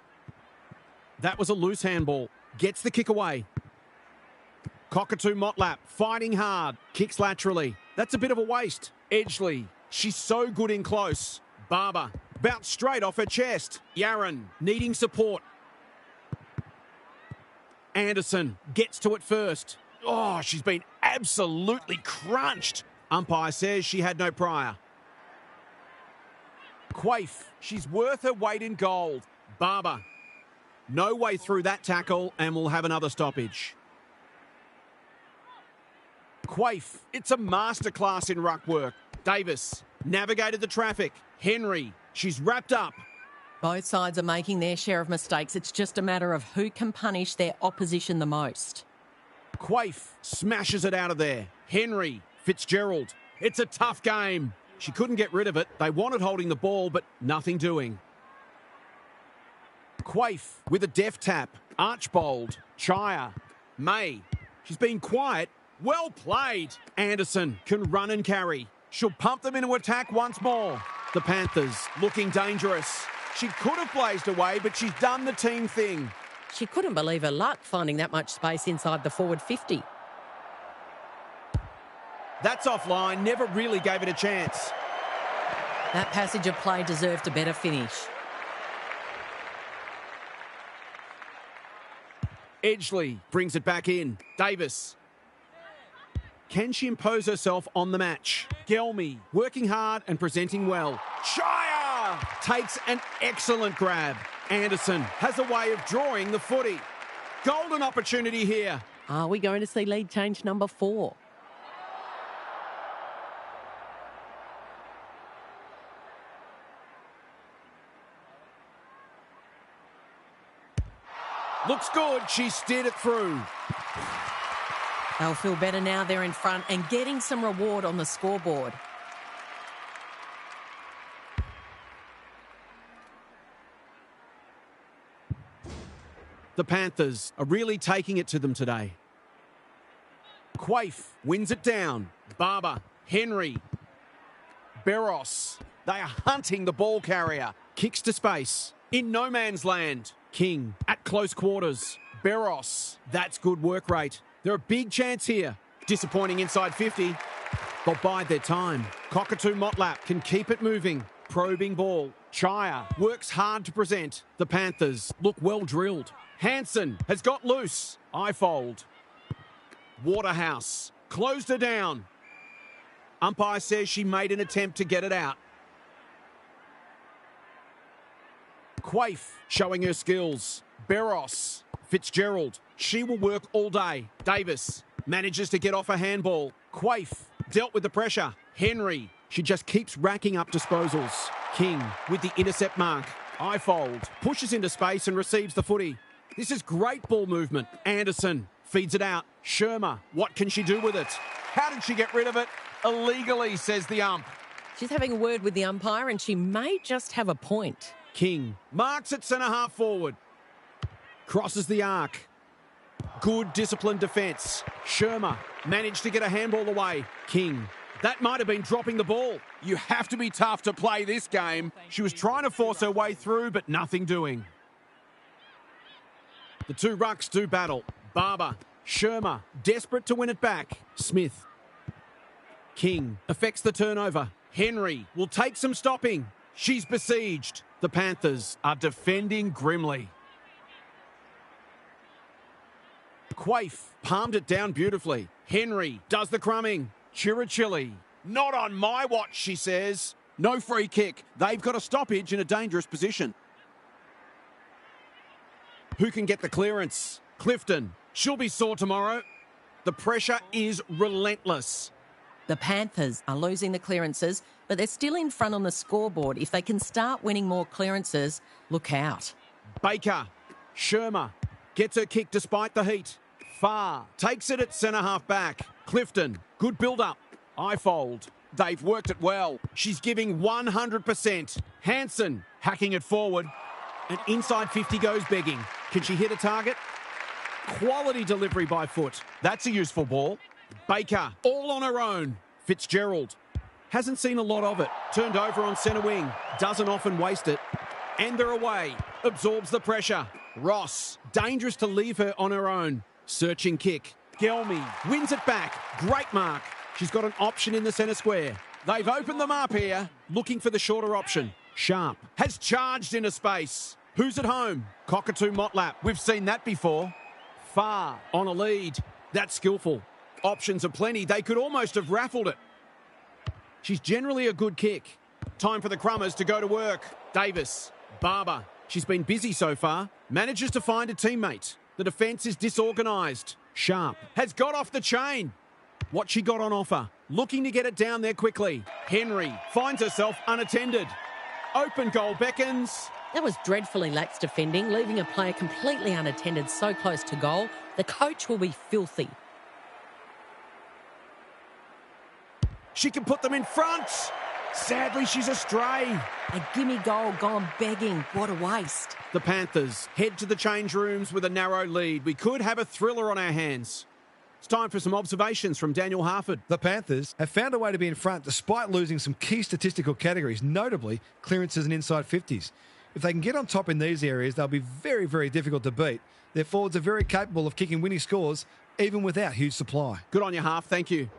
That was a loose handball. Gets the kick away. Cockatoo Motlap fighting hard. Kicks laterally. That's a bit of a waste. Edgeley. She's so good in close. Barber bounced straight off her chest. Yaron needing support. Anderson gets to it first. Oh, she's been absolutely crunched. Umpire says she had no prior. Quaife, she's worth her weight in gold. Barber, no way through that tackle and will have another stoppage. Quaife, it's a masterclass in ruck work. Davis navigated the traffic. Henry, she's wrapped up. Both sides are making their share of mistakes. It's just a matter of who can punish their opposition the most. Quaife smashes it out of there. Henry, Fitzgerald. It's a tough game. She couldn't get rid of it. They wanted holding the ball, but nothing doing. Quaife with a deft tap. Archbold. Chire. May. She's been quiet. Well played. Anderson can run and carry. She'll pump them into attack once more. The Panthers looking dangerous. She could have blazed away, but she's done the team thing. She couldn't believe her luck finding that much space inside the forward 50. That's offline, never really gave it a chance. That passage of play deserved a better finish. Edgeley brings it back in. Davis. Can she impose herself on the match? Gelmy working hard and presenting well. Chire takes an excellent grab. Anderson has a way of drawing the footy. Golden opportunity here. Are we going to see lead change number 4? Looks good. She steered it through. They'll feel better now they're in front and getting some reward on the scoreboard. The Panthers are really taking it to them today. Quaife wins it down. Barber, Henry, Barros. They are hunting the ball carrier. Kicks to space. In no man's land. King at close quarters. Barros. That's good work rate. They're a big chance here. Disappointing inside 50. They'll bide their time. Cockatoo Motlap can keep it moving. Probing ball. Chaya works hard to present. The Panthers look well drilled. Hansen has got loose. Ifold. Waterhouse closed her down. Umpire says she made an attempt to get it out. Quaife showing her skills. Barros. Fitzgerald. She will work all day. Davis manages to get off a handball. Quaife dealt with the pressure. Henry. She just keeps racking up disposals. King with the intercept mark. Ifold pushes into space and receives the footy. This is great ball movement. Anderson feeds it out. Shermer, what can she do with it? How did she get rid of it? Illegally, says the ump. She's having a word with the umpire and she may just have a point. King marks at centre half forward. Crosses the arc. Good disciplined defence. Shermer managed to get a handball away. King. That might have been dropping the ball. You have to be tough to play this game. She was trying to force her way through, but nothing doing. The two rucks do battle. Barber, Shermer, desperate to win it back. Smith. King affects the turnover. Henry will take some stopping. She's besieged. The Panthers are defending grimly. Quaife palmed it down beautifully. Henry does the crumbing. Chirichilli. Not on my watch, she says. No free kick. They've got a stoppage in a dangerous position. Who can get the clearance? Clifton. She'll be sore tomorrow. The pressure is relentless. The Panthers are losing the clearances, but they're still in front on the scoreboard. If they can start winning more clearances, look out. Baker. Shermer gets her kick despite the heat. Farr takes it at centre half back. Clifton. Good build-up. Ifold. They've worked it well. She's giving 100%. Hansen hacking it forward. And inside 50 goes begging. Can she hit a target? Quality delivery by foot. That's a useful ball. Baker, all on her own. Fitzgerald. Hasn't seen a lot of it. Turned over on centre wing. Doesn't often waste it. And they're away. Absorbs the pressure. Ross. Dangerous to leave her on her own. Searching kick. Gelmy wins it back. Great mark. She's got an option in the centre square. They've opened them up here. Looking for the shorter option. Sharp has charged into space. Who's at home? Cockatoo Motlap. We've seen that before. Farr on a lead. That's skillful. Options are plenty. They could almost have raffled it. She's generally a good kick. Time for the Crummers to go to work. Davis. Barber. She's been busy so far. Manages to find a teammate. The defence is disorganised. Sharp has got off the chain. What she got on offer. Looking to get it down there quickly. Henry finds herself unattended. Open goal beckons. That was dreadfully lax defending, leaving a player completely unattended so close to goal. The coach will be filthy. She can put them in front. Sadly, she's astray. A gimme goal gone begging. What a waste. The Panthers head to the change rooms with a narrow lead. We could have a thriller on our hands. It's time for some observations from Daniel Harford. The Panthers have found a way to be in front despite losing some key statistical categories, notably clearances and inside 50s. If they can get on top in these areas, they'll be very, very difficult to beat. Their forwards are very capable of kicking winning scores, even without huge supply. Good on you, Harf. Thank you.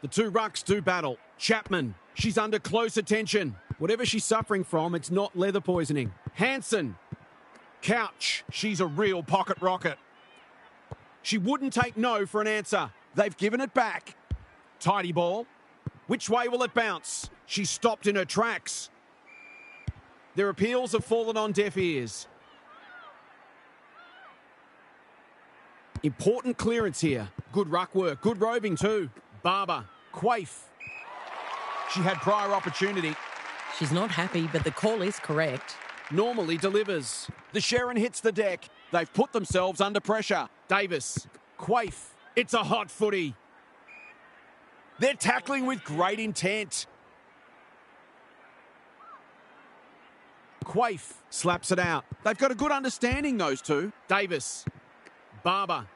The two rucks do battle. Chapman, she's under close attention. Whatever she's suffering from, it's not leather poisoning. Hansen. Couch, she's a real pocket rocket. She wouldn't take no for an answer. They've given it back. Tidy ball. Which way will it bounce? She stopped in her tracks. Their appeals have fallen on deaf ears. Important clearance here. Good ruck work. Good roving too. Barber. Quaife. She had prior opportunity. She's not happy, but the call is correct. Normally delivers. The Sharon hits the deck. They've put themselves under pressure. Davis. Quaife. It's a hot footy. They're tackling with great intent. Quaife slaps it out. They've got a good understanding, those two. Davis. Barber.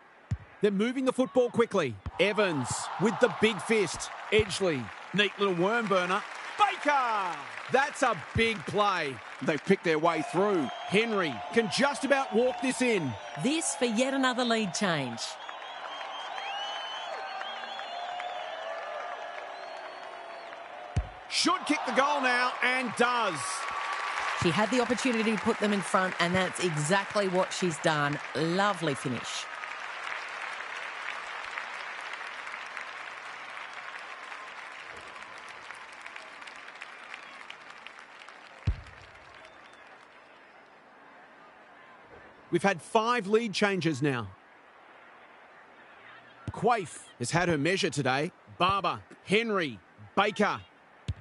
They're moving the football quickly. Evans with the big fist. Edgley. Neat little worm burner. Baker! That's a big play. They've picked their way through. Henry can just about walk this in. This for yet another lead change. Should kick the goal now and does. She had the opportunity to put them in front, and that's exactly what she's done. Lovely finish. We've had 5 lead changes now. Quaife has had her measure today. Barber, Henry, Baker.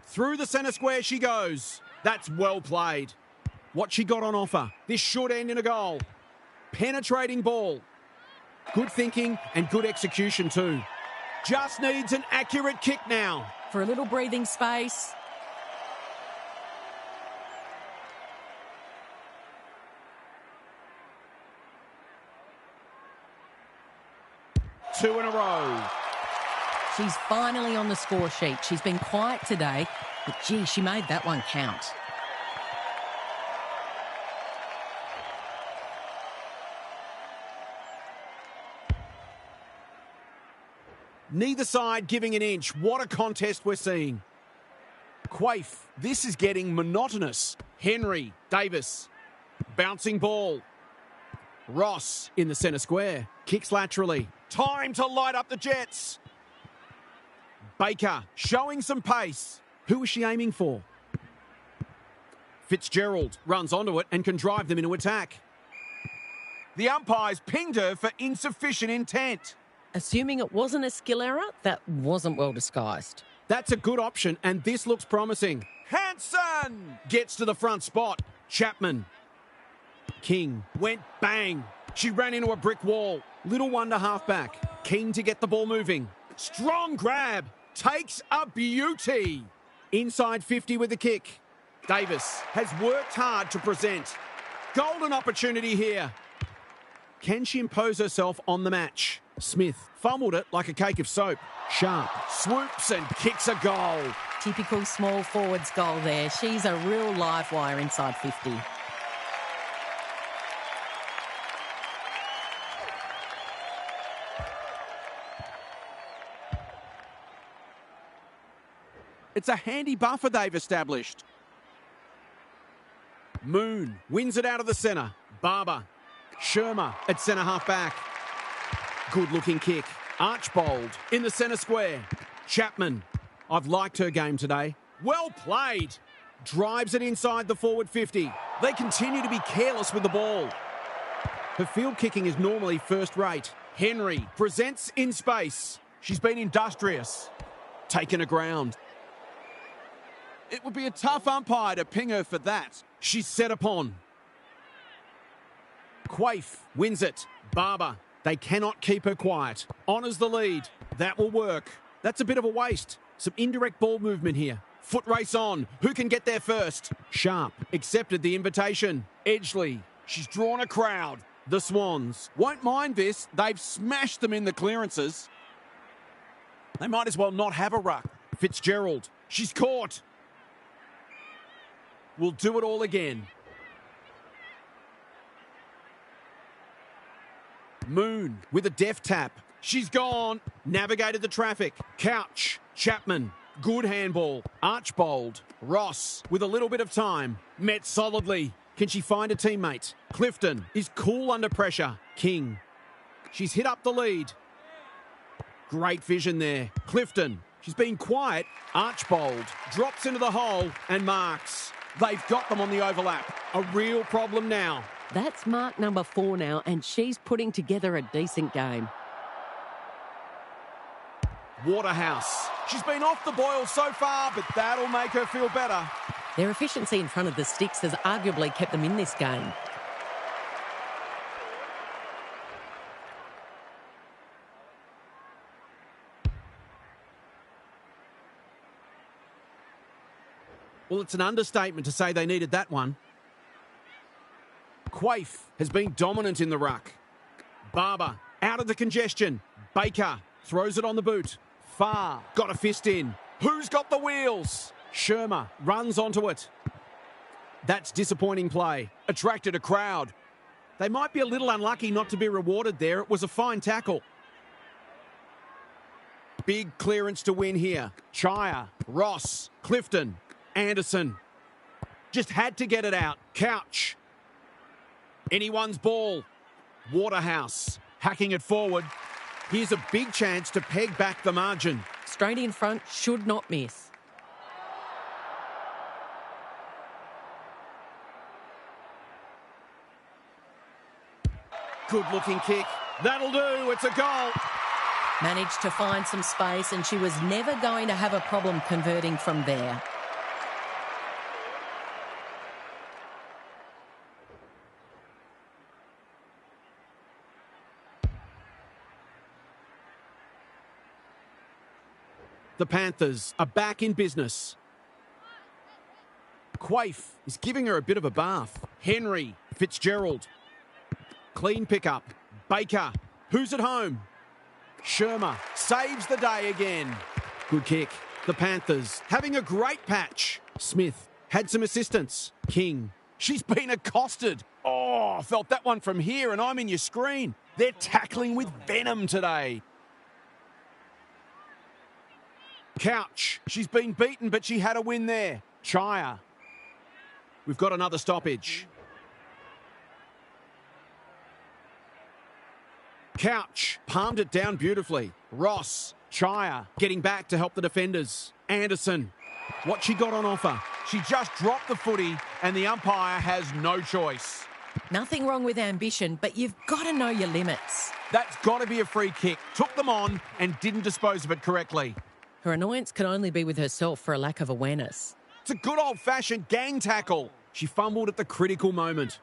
Through the centre square she goes. That's well played. What she got on offer. This should end in a goal. Penetrating ball. Good thinking and good execution too. Just needs an accurate kick now. For a little breathing space. Two in a row. She's finally on the score sheet. She's been quiet today, but gee, she made that one count. Neither side giving an inch. What a contest we're seeing. Quaife, this is getting monotonous. Henry, Davis, bouncing ball. Ross in the centre square. Kicks laterally. Time to light up the Jets. Baker showing some pace. Who is she aiming for? Fitzgerald runs onto it and can drive them into attack. The umpires pinged her for insufficient intent. Assuming it wasn't a skill error, that wasn't well disguised. That's a good option, and this looks promising. Hansen gets to the front spot. Chapman. King went bang. She ran into a brick wall. Little wonder halfback. Keen to get the ball moving. Strong grab. Takes a beauty. Inside 50 with the kick. Davis has worked hard to present. Golden opportunity here. Can she impose herself on the match? Smith fumbled it like a cake of soap. Sharp swoops and kicks a goal. Typical small forwards goal there. She's a real live wire inside 50. It's a handy buffer they've established. Moon wins it out of the centre. Barber. Shermer at centre half back. Good looking kick. Archbold in the centre square. Chapman. I've liked her game today. Well played. Drives it inside the forward 50. They continue to be careless with the ball. Her field kicking is normally first rate. Henry presents in space. She's been industrious. Taken a ground. It would be a tough umpire to ping her for that. She's set upon. Quaife wins it. Barber. They cannot keep her quiet. Honours the lead. That will work. That's a bit of a waste. Some indirect ball movement here. Foot race on. Who can get there first? Sharp accepted the invitation. Edgley. She's drawn a crowd. The Swans won't mind this. They've smashed them in the clearances. They might as well not have a ruck. Fitzgerald. She's caught. We'll do it all again. Moon with a deft tap. She's gone. Navigated the traffic. Couch. Chapman. Good handball. Archbold. Ross with a little bit of time. Met solidly. Can she find a teammate? Clifton is cool under pressure. King. She's hit up the lead. Great vision there. Clifton. She's been quiet. Archbold drops into the hole and marks. They've got them on the overlap. A real problem now. That's mark number 4 now, and she's putting together a decent game. Waterhouse. She's been off the boil so far, but that'll make her feel better. Their efficiency in front of the sticks has arguably kept them in this game. Well, it's an understatement to say they needed that one. Quaife has been dominant in the ruck. Barber out of the congestion. Baker throws it on the boot. Far got a fist in. Who's got the wheels? Shermer runs onto it. That's disappointing play. Attracted a crowd. They might be a little unlucky not to be rewarded there. It was a fine tackle. Big clearance to win here. Chire, Ross, Clifton, Anderson. Just had to get it out. Couch. Anyone's ball. Waterhouse hacking it forward. Here's a big chance to peg back the margin. Straight in front, should not miss. Good looking kick. That'll do. It's a goal. Managed to find some space, and she was never going to have a problem converting from there. The Panthers are back in business. Quaife is giving her a bit of a bath. Henry, Fitzgerald. Clean pickup. Baker. Who's at home? Shermer saves the day again. Good kick. The Panthers having a great patch. Smith had some assistance. King. She's been accosted. Oh, I felt that one from here and I'm in your screen. They're tackling with venom today. Couch. She's been beaten, but she had a win there. Chire. We've got another stoppage. Couch palmed it down beautifully. Ross, Chire getting back to help the defenders. Anderson, what she got on offer? She just dropped the footy and the umpire has no choice. Nothing wrong with ambition, but you've got to know your limits. That's got to be a free kick. Took them on and didn't dispose of it correctly. Her annoyance can only be with herself for a lack of awareness. It's a good old-fashioned gang tackle. She fumbled at the critical moment.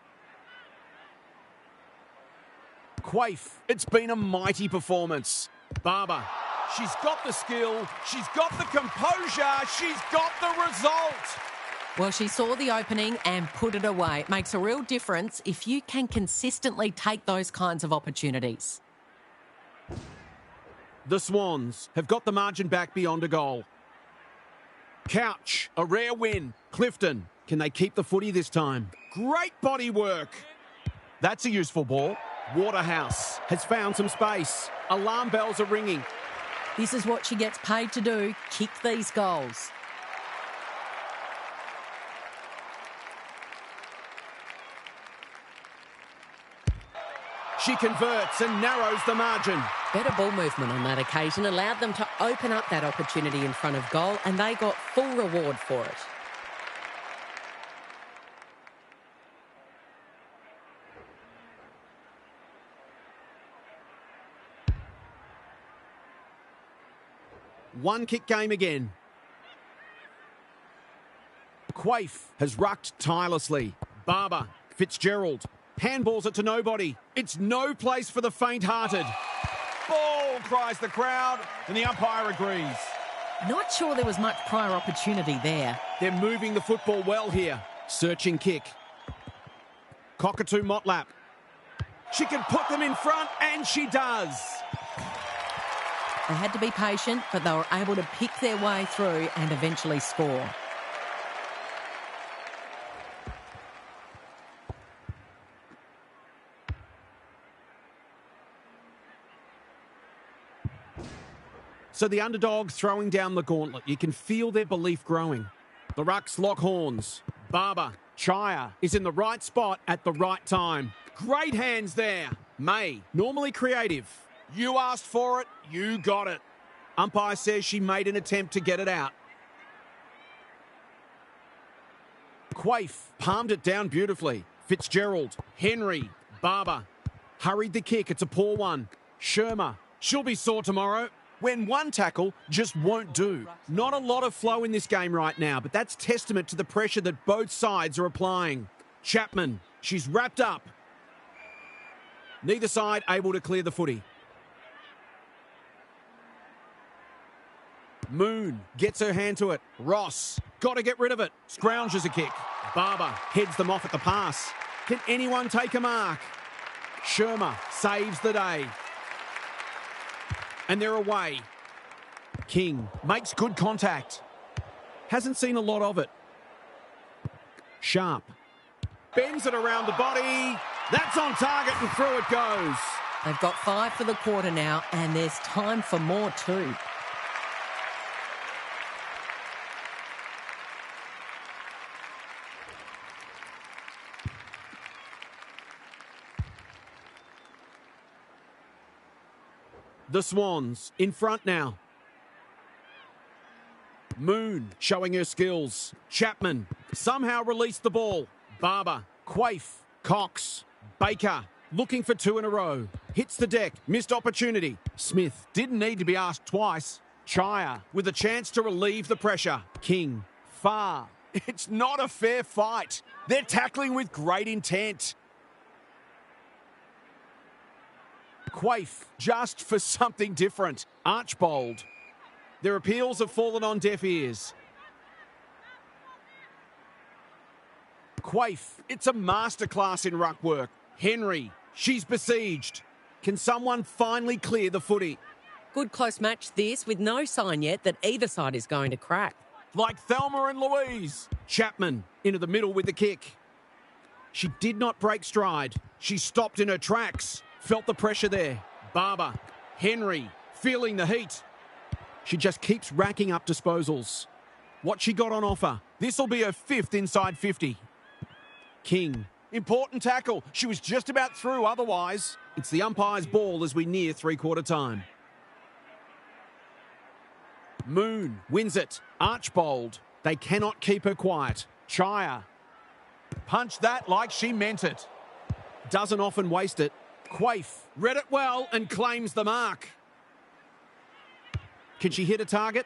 Quaife, it's been a mighty performance. Barber, she's got the skill, she's got the composure, she's got the result. Well, she saw the opening and put it away. It makes a real difference if you can consistently take those kinds of opportunities. The Swans have got the margin back beyond a goal. Couch, a rare win. Clifton, can they keep the footy this time? Great body work. That's a useful ball. Waterhouse has found some space. Alarm bells are ringing. This is what she gets paid to do, kick these goals. She converts and narrows the margin. Better ball movement on that occasion allowed them to open up that opportunity in front of goal, and they got full reward for it. One kick game again. Quaife has rucked tirelessly. Barber, Fitzgerald. Handballs it to nobody. It's no place for the faint-hearted. Ball, cries the crowd, and the umpire agrees. Not sure there was much prior opportunity there. They're moving the football well here. Searching kick. Cockatoo Motlap. She can put them in front, and she does. They had to be patient, but they were able to pick their way through and eventually score. So the underdog throwing down the gauntlet. You can feel their belief growing. The Rucks lock horns. Barber, Chaya is in the right spot at the right time. Great hands there. May, normally creative. You asked for it, you got it. Umpire says she made an attempt to get it out. Quaife palmed it down beautifully. Fitzgerald, Henry, Barber. Hurried the kick, it's a poor one. Shermer, she'll be sore tomorrow. When one tackle just won't do. Not a lot of flow in this game right now, but that's testament to the pressure that both sides are applying. Chapman, she's wrapped up. Neither side able to clear the footy. Moon gets her hand to it. Ross, got to get rid of it. Scrounges a kick. Barber heads them off at the pass. Can anyone take a mark? Shermer saves the day. And they're away. King makes good contact. Hasn't seen a lot of it. Sharp bends it around the body. That's on target and through it goes. They've got 5 for the quarter now, and there's time for more too. The Swans in front now. Moon showing her skills. Chapman somehow released the ball. Barber, Quaife, Cox, Baker looking for 2 in a row. Hits the deck, missed opportunity. Smith didn't need to be asked twice. Chaya with a chance to relieve the pressure. King, far. It's not a fair fight. They're tackling with great intent. Quaife, just for something different. Archbold. Their appeals have fallen on deaf ears. Quaife, it's a masterclass in ruck work. Henry, she's besieged. Can someone finally clear the footy? Good close match this, with no sign yet that either side is going to crack. Like Thelma and Louise. Chapman into the middle with the kick. She did not break stride. She stopped in her tracks. Felt the pressure there. Barber, Henry, feeling the heat. She just keeps racking up disposals. What she got on offer. This will be her 5th inside 50. King, important tackle. She was just about through otherwise. It's the umpire's ball as we near 3/4 time. Moon wins it. Archbold. They cannot keep her quiet. Chaya. Punch that like she meant it. Doesn't often waste it. Quaife read it well and claims the mark. Can she hit a target?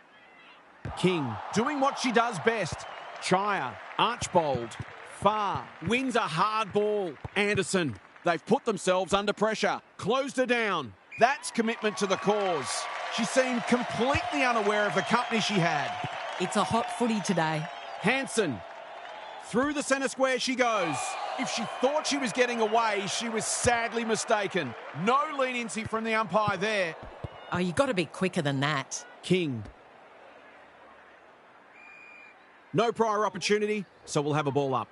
King doing what she does best. Chaya, Archbold, far, wins a hard ball. Anderson, they've put themselves under pressure. Closed her down. That's commitment to the cause. She seemed completely unaware of the company she had. It's a hot footy today. Hanson, through the centre square she goes. If she thought she was getting away, she was sadly mistaken. No leniency from the umpire there. Oh, you've got to be quicker than that. King. No prior opportunity, so we'll have a ball up.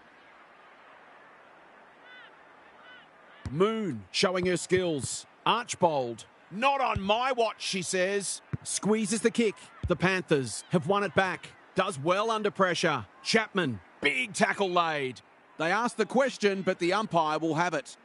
Moon showing her skills. Archbold. Not on my watch, she says. Squeezes the kick. The Panthers have won it back. Does well under pressure. Chapman. Big tackle laid. They asked the question, but the umpire will have it.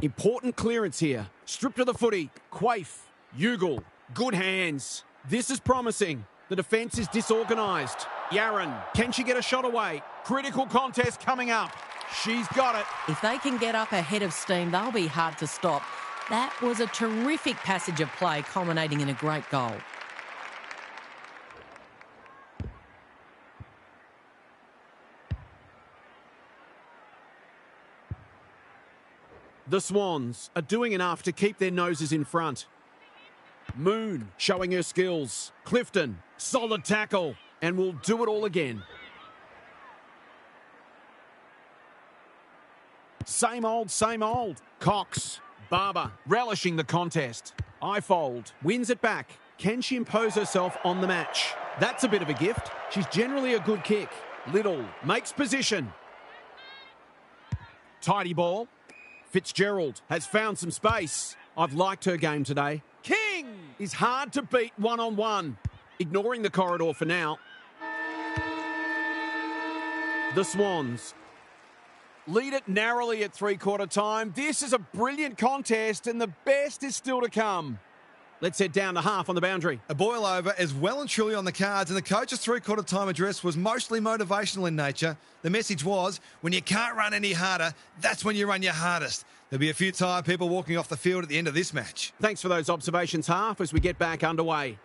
Important clearance here. Stripped of the footy. Quaife. Ugle. Good hands. This is promising. The defence is disorganised. Yaron. Can she get a shot away? Critical contest coming up. She's got it. If they can get up ahead of steam, they'll be hard to stop. That was a terrific passage of play, culminating in a great goal. The Swans are doing enough to keep their noses in front. Moon showing her skills. Clifton, solid tackle, and will do it all again. Same old, same old. Cox, Barber, relishing the contest. Ifold wins it back. Can she impose herself on the match? That's a bit of a gift. She's generally a good kick. Little makes position. Tidy ball. Fitzgerald has found some space. I've liked her game today. King is hard to beat one-on-one. Ignoring the corridor for now. The Swans lead it narrowly at three-quarter time. This is a brilliant contest and the best is still to come. Let's head down to half on the boundary. A boil over is well and truly on the cards, and the coach's three-quarter time address was mostly motivational in nature. The message was, when you can't run any harder, that's when you run your hardest. There'll be a few tired people walking off the field at the end of this match. Thanks for those observations, Half, as we get back underway.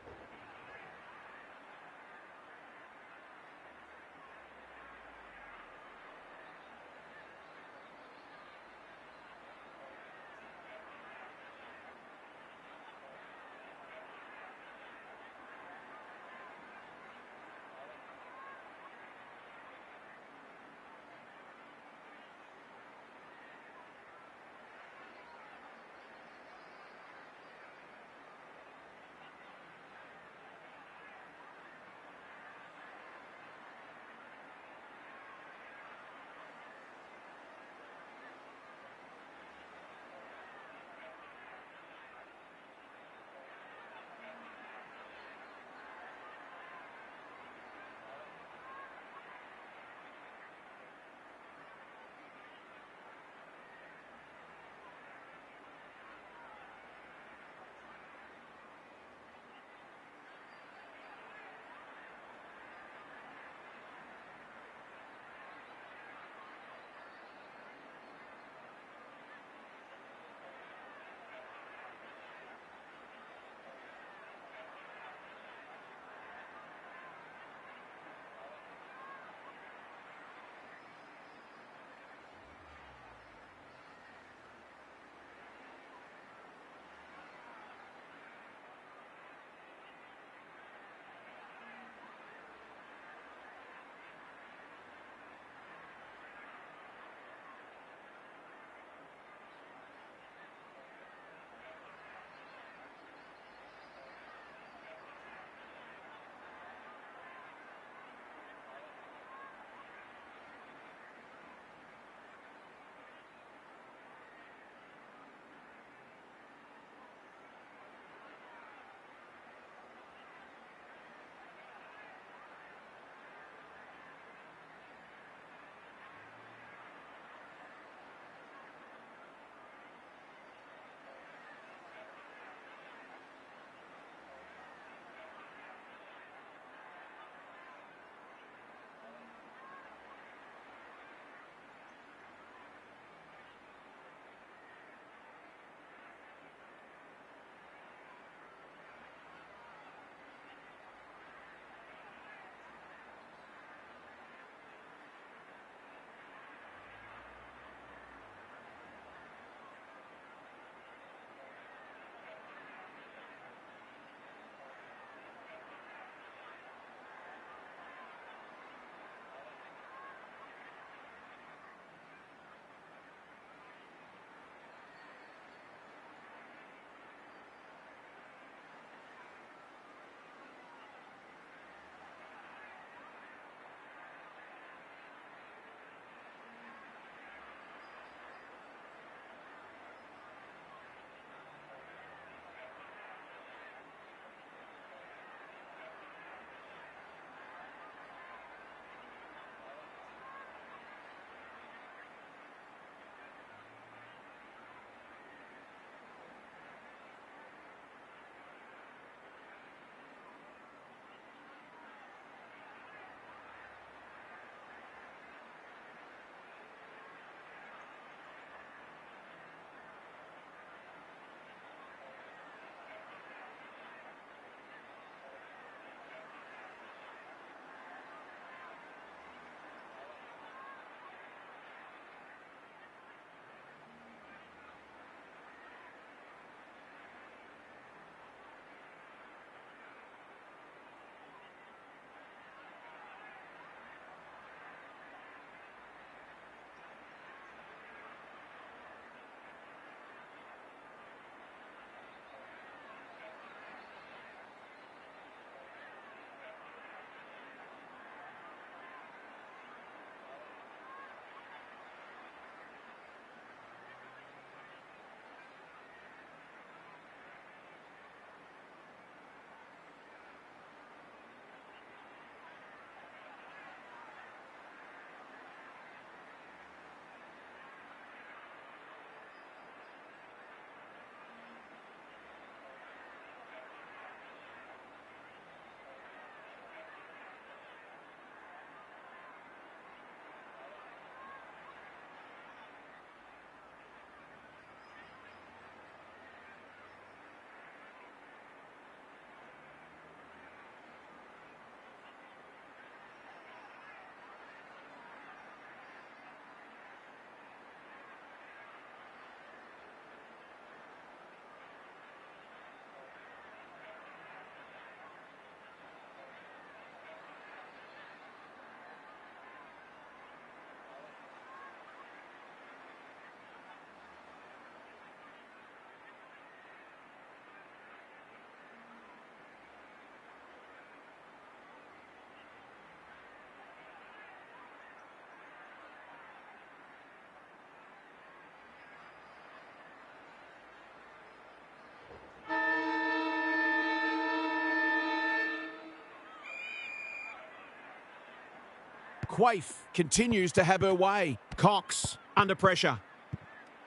Quaife continues to have her way. Cox under pressure.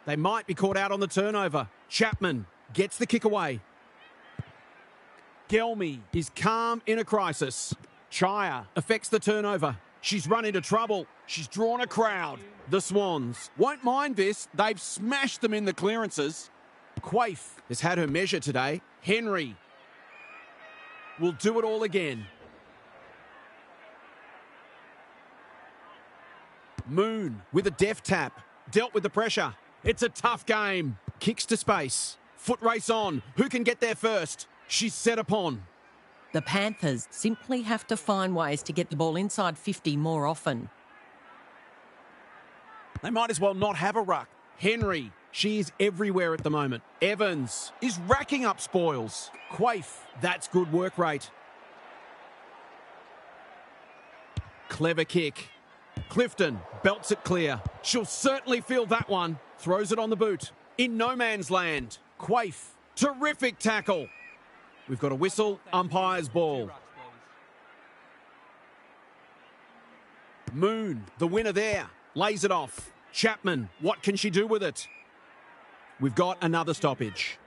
They might be caught out on the turnover. Chapman gets the kick away. Gelmy is calm in a crisis. Chaya affects the turnover. She's run into trouble. She's drawn a crowd. The Swans won't mind this. They've smashed them in the clearances. Quaife has had her measure today. Henry will do it all again. Moon with a deft tap. Dealt with the pressure. It's a tough game. Kicks to space. Foot race on. Who can get there first? She's set upon. The Panthers simply have to find ways to get the ball inside 50 more often. They might as well not have a ruck. Henry, she is everywhere at the moment. Evans is racking up spoils. Quaife, that's good work rate. Clever kick. Clifton belts it clear. She'll certainly feel that one. Throws it on the boot. In no man's land. Quaife, terrific tackle. We've got a whistle, umpire's ball. Moon, the winner there, lays it off. Chapman, what can she do with it? We've got another stoppage.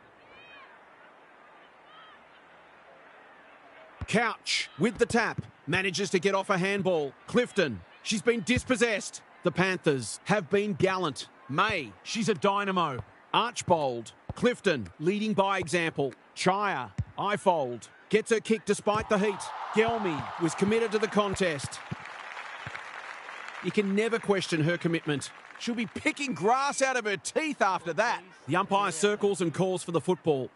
Couch with the tap, manages to get off a handball. Clifton, she's been dispossessed. The Panthers have been gallant. May, she's a dynamo. Archbold, Clifton, leading by example. Chaya, Ifold, gets her kick despite the heat. Gelmy was committed to the contest. You can never question her commitment. She'll be picking grass out of her teeth after that. The umpire circles and calls for the football.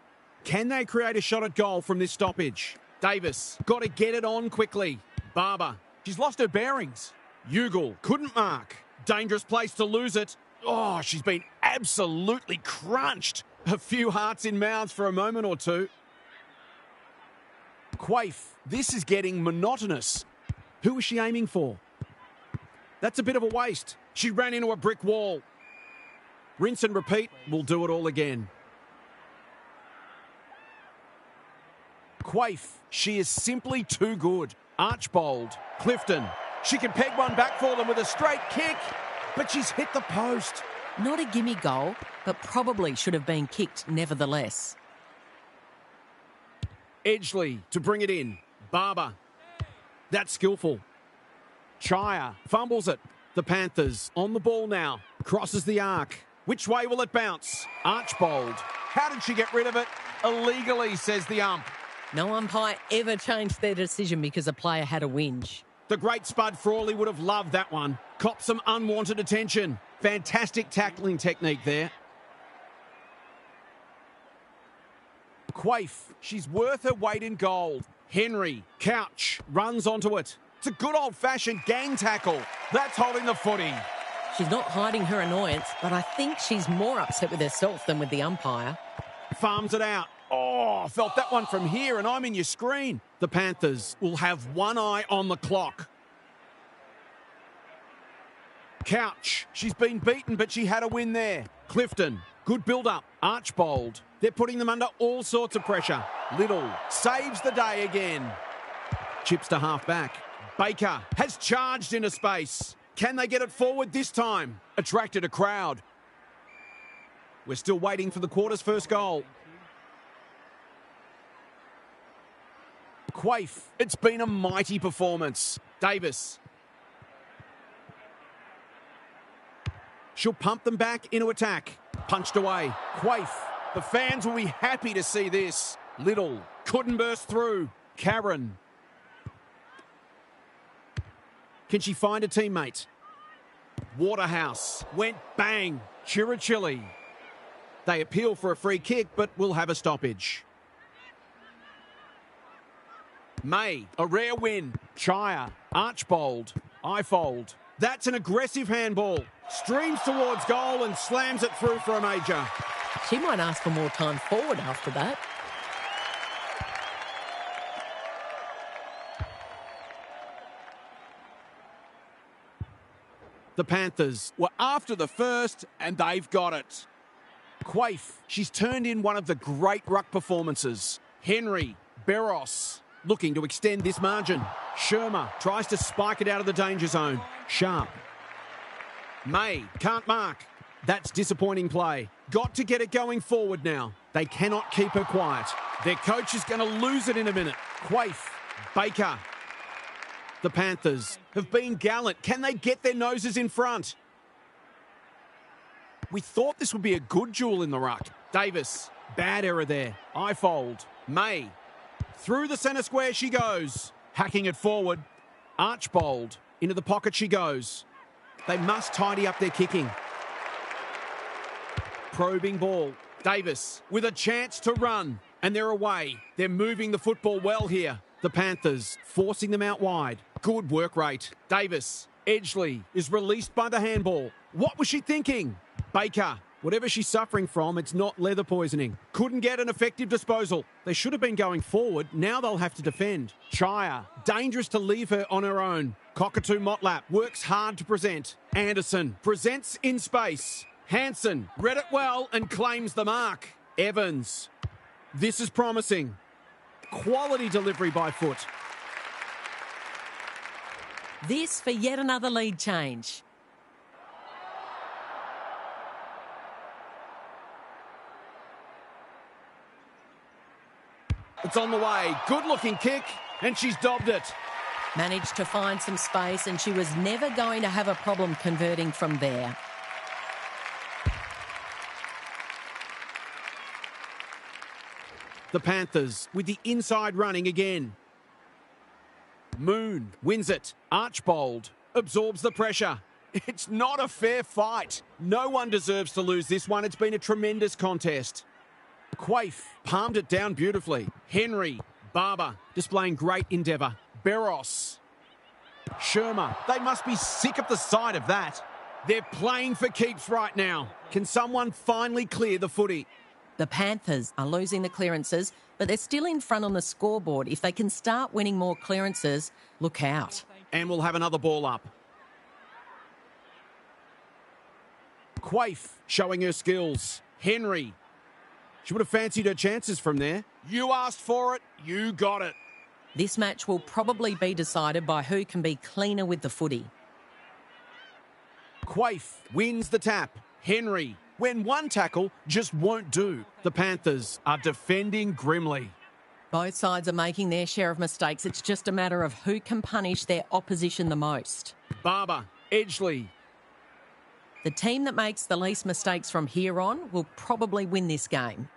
Can they create a shot at goal from this stoppage? Davis, got to get it on quickly. Barber, she's lost her bearings. Ugle, couldn't mark. Dangerous place to lose it. Oh, she's been absolutely crunched. A few hearts in mouths for a moment or two. Quaife, this is getting monotonous. Who was she aiming for? That's a bit of a waste. She ran into a brick wall. Rinse and repeat, we'll do it all again. Quaife, she is simply too good. Archbold, Clifton, she can peg one back for them with a straight kick, but she's hit the post. Not a gimme goal, but probably should have been kicked nevertheless. Edgley to bring it in. Barber, that's skillful. Chaya fumbles it. The Panthers on the ball now. Crosses the arc. Which way will it bounce? Archbold. How did she get rid of it? Illegally, says the ump. No umpire ever changed their decision because a player had a whinge. The great Spud Frawley would have loved that one. Copped some unwanted attention. Fantastic tackling technique there. Quaife, she's worth her weight in gold. Henry, Couch, runs onto it. It's a good old-fashioned gang tackle. That's holding the footy. She's not hiding her annoyance, but I think she's more upset with herself than with the umpire. Farms it out. Oh, I felt that one from here, and I'm in your screen. The Panthers will have one eye on the clock. Couch, she's been beaten, but she had a win there. Clifton, good build-up. Archbold, they're putting them under all sorts of pressure. Little saves the day again. Chips to half-back. Baker has charged into space. Can they get it forward this time? Attracted a crowd. We're still waiting for the quarter's first goal. Quaife, it's been a mighty performance. Davis. She'll pump them back into attack. Punched away. Quaife, the fans will be happy to see this. Little couldn't burst through. Karen. Can she find a teammate? Waterhouse went bang. Chirichilli. They appeal for a free kick, but will have a stoppage. May, a rare win. Chaya, Archbold, Ifold. That's an aggressive handball. Streams towards goal and slams it through for a major. She might ask for more time forward after that. The Panthers were after the first, and they've got it. Quaife, she's turned in one of the great ruck performances. Henry, Barros, looking to extend this margin. Shermer tries to spike it out of the danger zone. Sharp. May can't mark. That's disappointing play. Got to get it going forward now. They cannot keep her quiet. Their coach is going to lose it in a minute. Quaife. Baker. The Panthers have been gallant. Can they get their noses in front? We thought this would be a good duel in the ruck. Davis. Bad error there. Ifold. May. Through the centre square she goes. Hacking it forward. Archbold. Into the pocket she goes. They must tidy up their kicking. Probing ball. Davis with a chance to run. And they're away. They're moving the football well here. The Panthers forcing them out wide. Good work rate. Davis. Edgley is released by the handball. What was she thinking? Baker. Whatever she's suffering from, it's not leather poisoning. Couldn't get an effective disposal. They should have been going forward. Now they'll have to defend. Chaya. Dangerous to leave her on her own. Cockatoo Motlap works hard to present. Anderson presents in space. Hansen read it well and claims the mark. Evans. This is promising. Quality delivery by foot. This for yet another lead change. It's on the way. Good-looking kick, and she's dobbed it. Managed to find some space, and she was never going to have a problem converting from there. The Panthers with the inside running again. Moon wins it. Archbold absorbs the pressure. It's not a fair fight. No one deserves to lose this one. It's been a tremendous contest. Quaife palmed it down beautifully. Henry. Barber displaying great endeavour. Barros. Shermer. They must be sick of the sight of that. They're playing for keeps right now. Can someone finally clear the footy? The Panthers are losing the clearances, but they're still in front on the scoreboard. If they can start winning more clearances, look out. And we'll have another ball up. Quaife showing her skills. Henry. She would have fancied her chances from there. You asked for it, you got it. This match will probably be decided by who can be cleaner with the footy. Quaife wins the tap. Henry. When one tackle just won't do. The Panthers are defending grimly. Both sides are making their share of mistakes. It's just a matter of who can punish their opposition the most. Barber. Edgley. The team that makes the least mistakes from here on will probably win this game.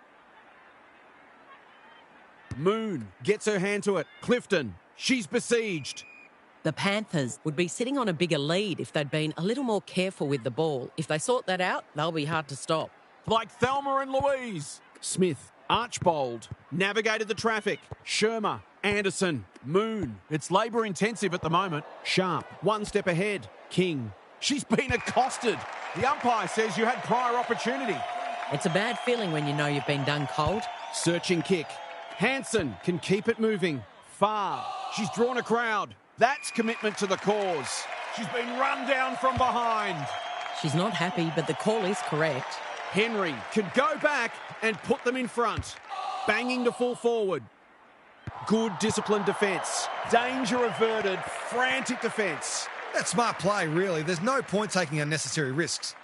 Moon gets her hand to it. Clifton. She's besieged. The Panthers would be sitting on a bigger lead if they'd been a little more careful with the ball. If they sort that out, they'll be hard to stop. Like Thelma and Louise. Smith. Archbold. Navigated the traffic. Shermer. Anderson. Moon. It's labour intensive at the moment. Sharp. One step ahead. King. She's been accosted. The umpire says you had prior opportunity. It's a bad feeling when you know you've been done cold. Searching kick. Hansen can keep it moving. Far. She's drawn a crowd. That's commitment to the cause. She's been run down from behind. She's not happy, but the call is correct. Henry can go back and put them in front. Banging to full forward. Good disciplined defence. Danger averted. Frantic defence. That's smart play, really. There's no point taking unnecessary risks.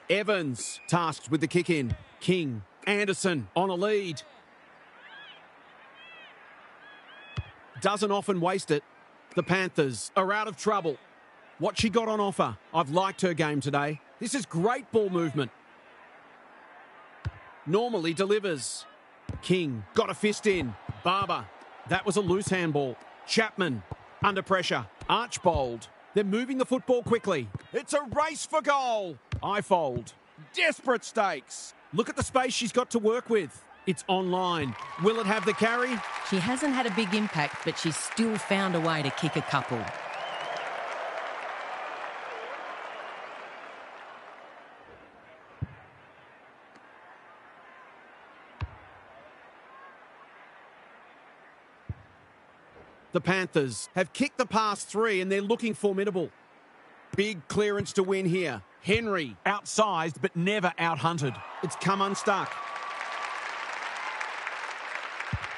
Evans tasked with the kick in. King. Anderson on a lead. Doesn't often waste it. The Panthers are out of trouble. What she got on offer. I've liked her game today. This is great ball movement. Normally delivers. King got a fist in. Barber. That was a loose handball. Chapman under pressure. Archbold. They're moving the football quickly. It's a race for goal. Ifold. Desperate stakes. Look at the space she's got to work with. It's online. Will it have the carry? She hasn't had a big impact, but she's still found a way to kick a couple. The Panthers have kicked the past three and they're looking formidable. Big clearance to win here. Henry, outsized but never out-hunted. It's come unstuck.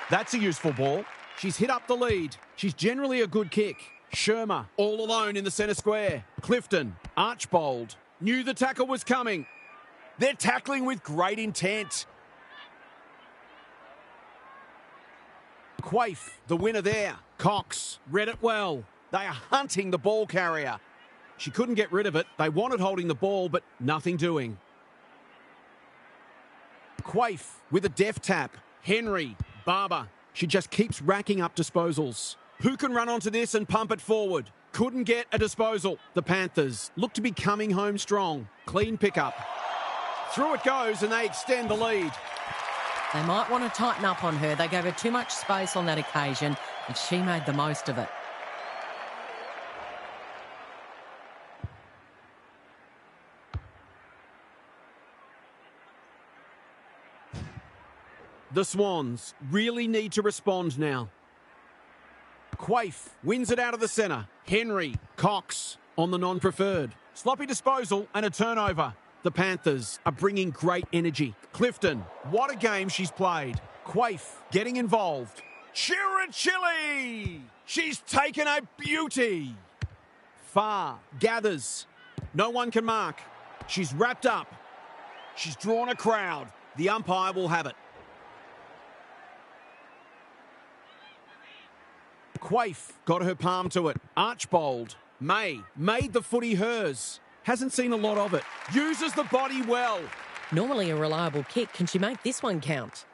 That's a useful ball. She's hit up the lead. She's generally a good kick. Shermer, all alone in the centre square. Clifton, Archbold, knew the tackle was coming. They're tackling with great intent. Quaife, the winner there. Cox, read it well. They are hunting the ball carrier. She couldn't get rid of it. They wanted holding the ball, but nothing doing. Quaife with a deft tap. Henry, Barber. She just keeps racking up disposals. Who can run onto this and pump it forward? Couldn't get a disposal. The Panthers look to be coming home strong. Clean pickup. Through it goes and they extend the lead. They might want to tighten up on her. They gave her too much space on that occasion, and she made the most of it. The Swans really need to respond now. Quaife wins it out of the centre. Henry, Cox on the non-preferred. Sloppy disposal and a turnover. The Panthers are bringing great energy. Clifton, what a game she's played. Quaife getting involved. Chirachilli! She's taken a beauty. Far gathers. No one can mark. She's wrapped up. She's drawn a crowd. The umpire will have it. Quaife got her palm to it. Archbold. May made the footy hers. Hasn't seen a lot of it. Uses the body well. Normally a reliable kick. Can she make this one count?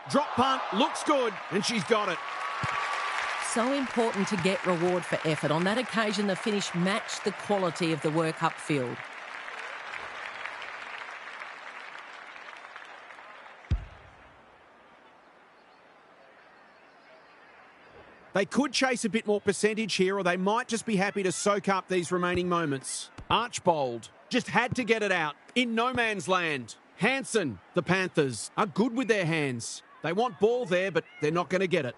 Drop punt. Looks good. And she's got it. So important to get reward for effort. On that occasion, the finish matched the quality of the work upfield. They could chase a bit more percentage here, or they might just be happy to soak up these remaining moments. Archbold just had to get it out in no man's land. Hansen, the Panthers, are good with their hands. They want ball there, but they're not going to get it.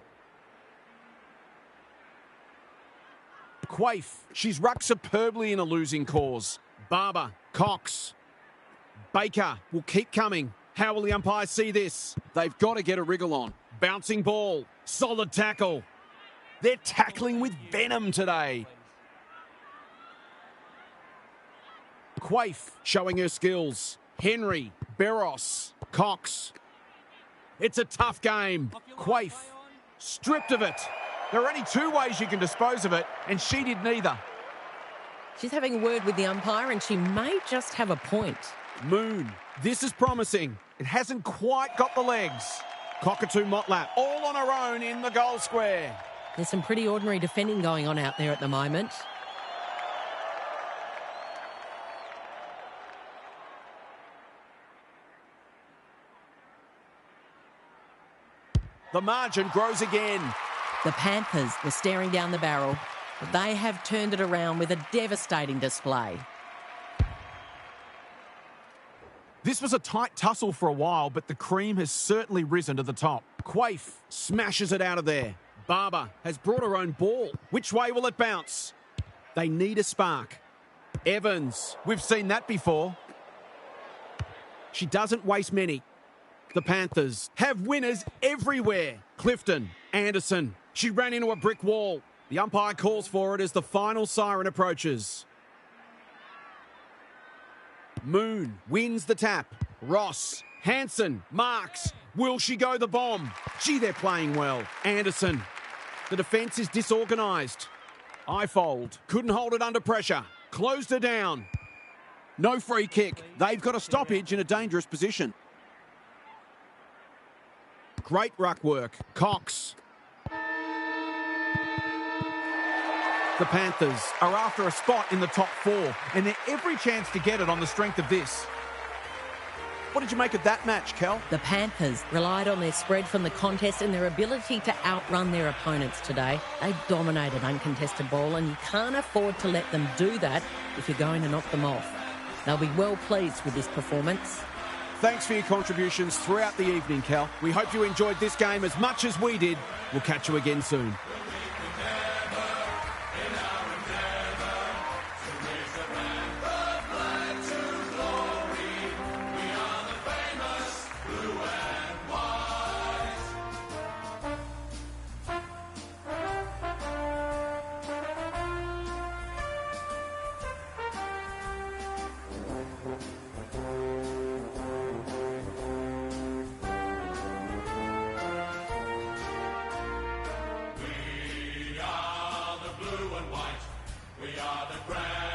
Quaife, she's rucked superbly in a losing cause. Barber, Cox. Baker will keep coming. How will the umpire see this? They've got to get a wriggle on. Bouncing ball, solid tackle. They're tackling with venom today. Quaife showing her skills. Henry, Barros, Cox. It's a tough game. Quaife stripped of it. There are only two ways you can dispose of it, and she did neither. She's having a word with the umpire, and she may just have a point. Moon, this is promising. It hasn't quite got the legs. Cockatoo Motlap, all on her own in the goal square. There's some pretty ordinary defending going on out there at the moment. The margin grows again. The Panthers were staring down the barrel, but they have turned it around with a devastating display. This was a tight tussle for a while, but the cream has certainly risen to the top. Quaife smashes it out of there. Barber has brought her own ball. Which way will it bounce? They need a spark. Evans, we've seen that before. She doesn't waste many. The Panthers have winners everywhere. Clifton, Anderson. She ran into a brick wall. The umpire calls for it as the final siren approaches. Moon wins the tap. Ross, Hansen, Marks. Will she go the bomb? Gee, they're playing well. Anderson. The defence is disorganised. Ifold couldn't hold it under pressure. Closed her down. No free kick. They've got a stoppage in a dangerous position. Great ruck work. Cox. The Panthers are after a spot in the top four, and they're every chance to get it on the strength of this. What did you make of that match, Kel? The Panthers relied on their spread from the contest and their ability to outrun their opponents today. They dominated uncontested ball, and you can't afford to let them do that if you're going to knock them off. They'll be well pleased with this performance. Thanks for your contributions throughout the evening, Kel. We hope you enjoyed this game as much as we did. We'll catch you again soon. We are the grand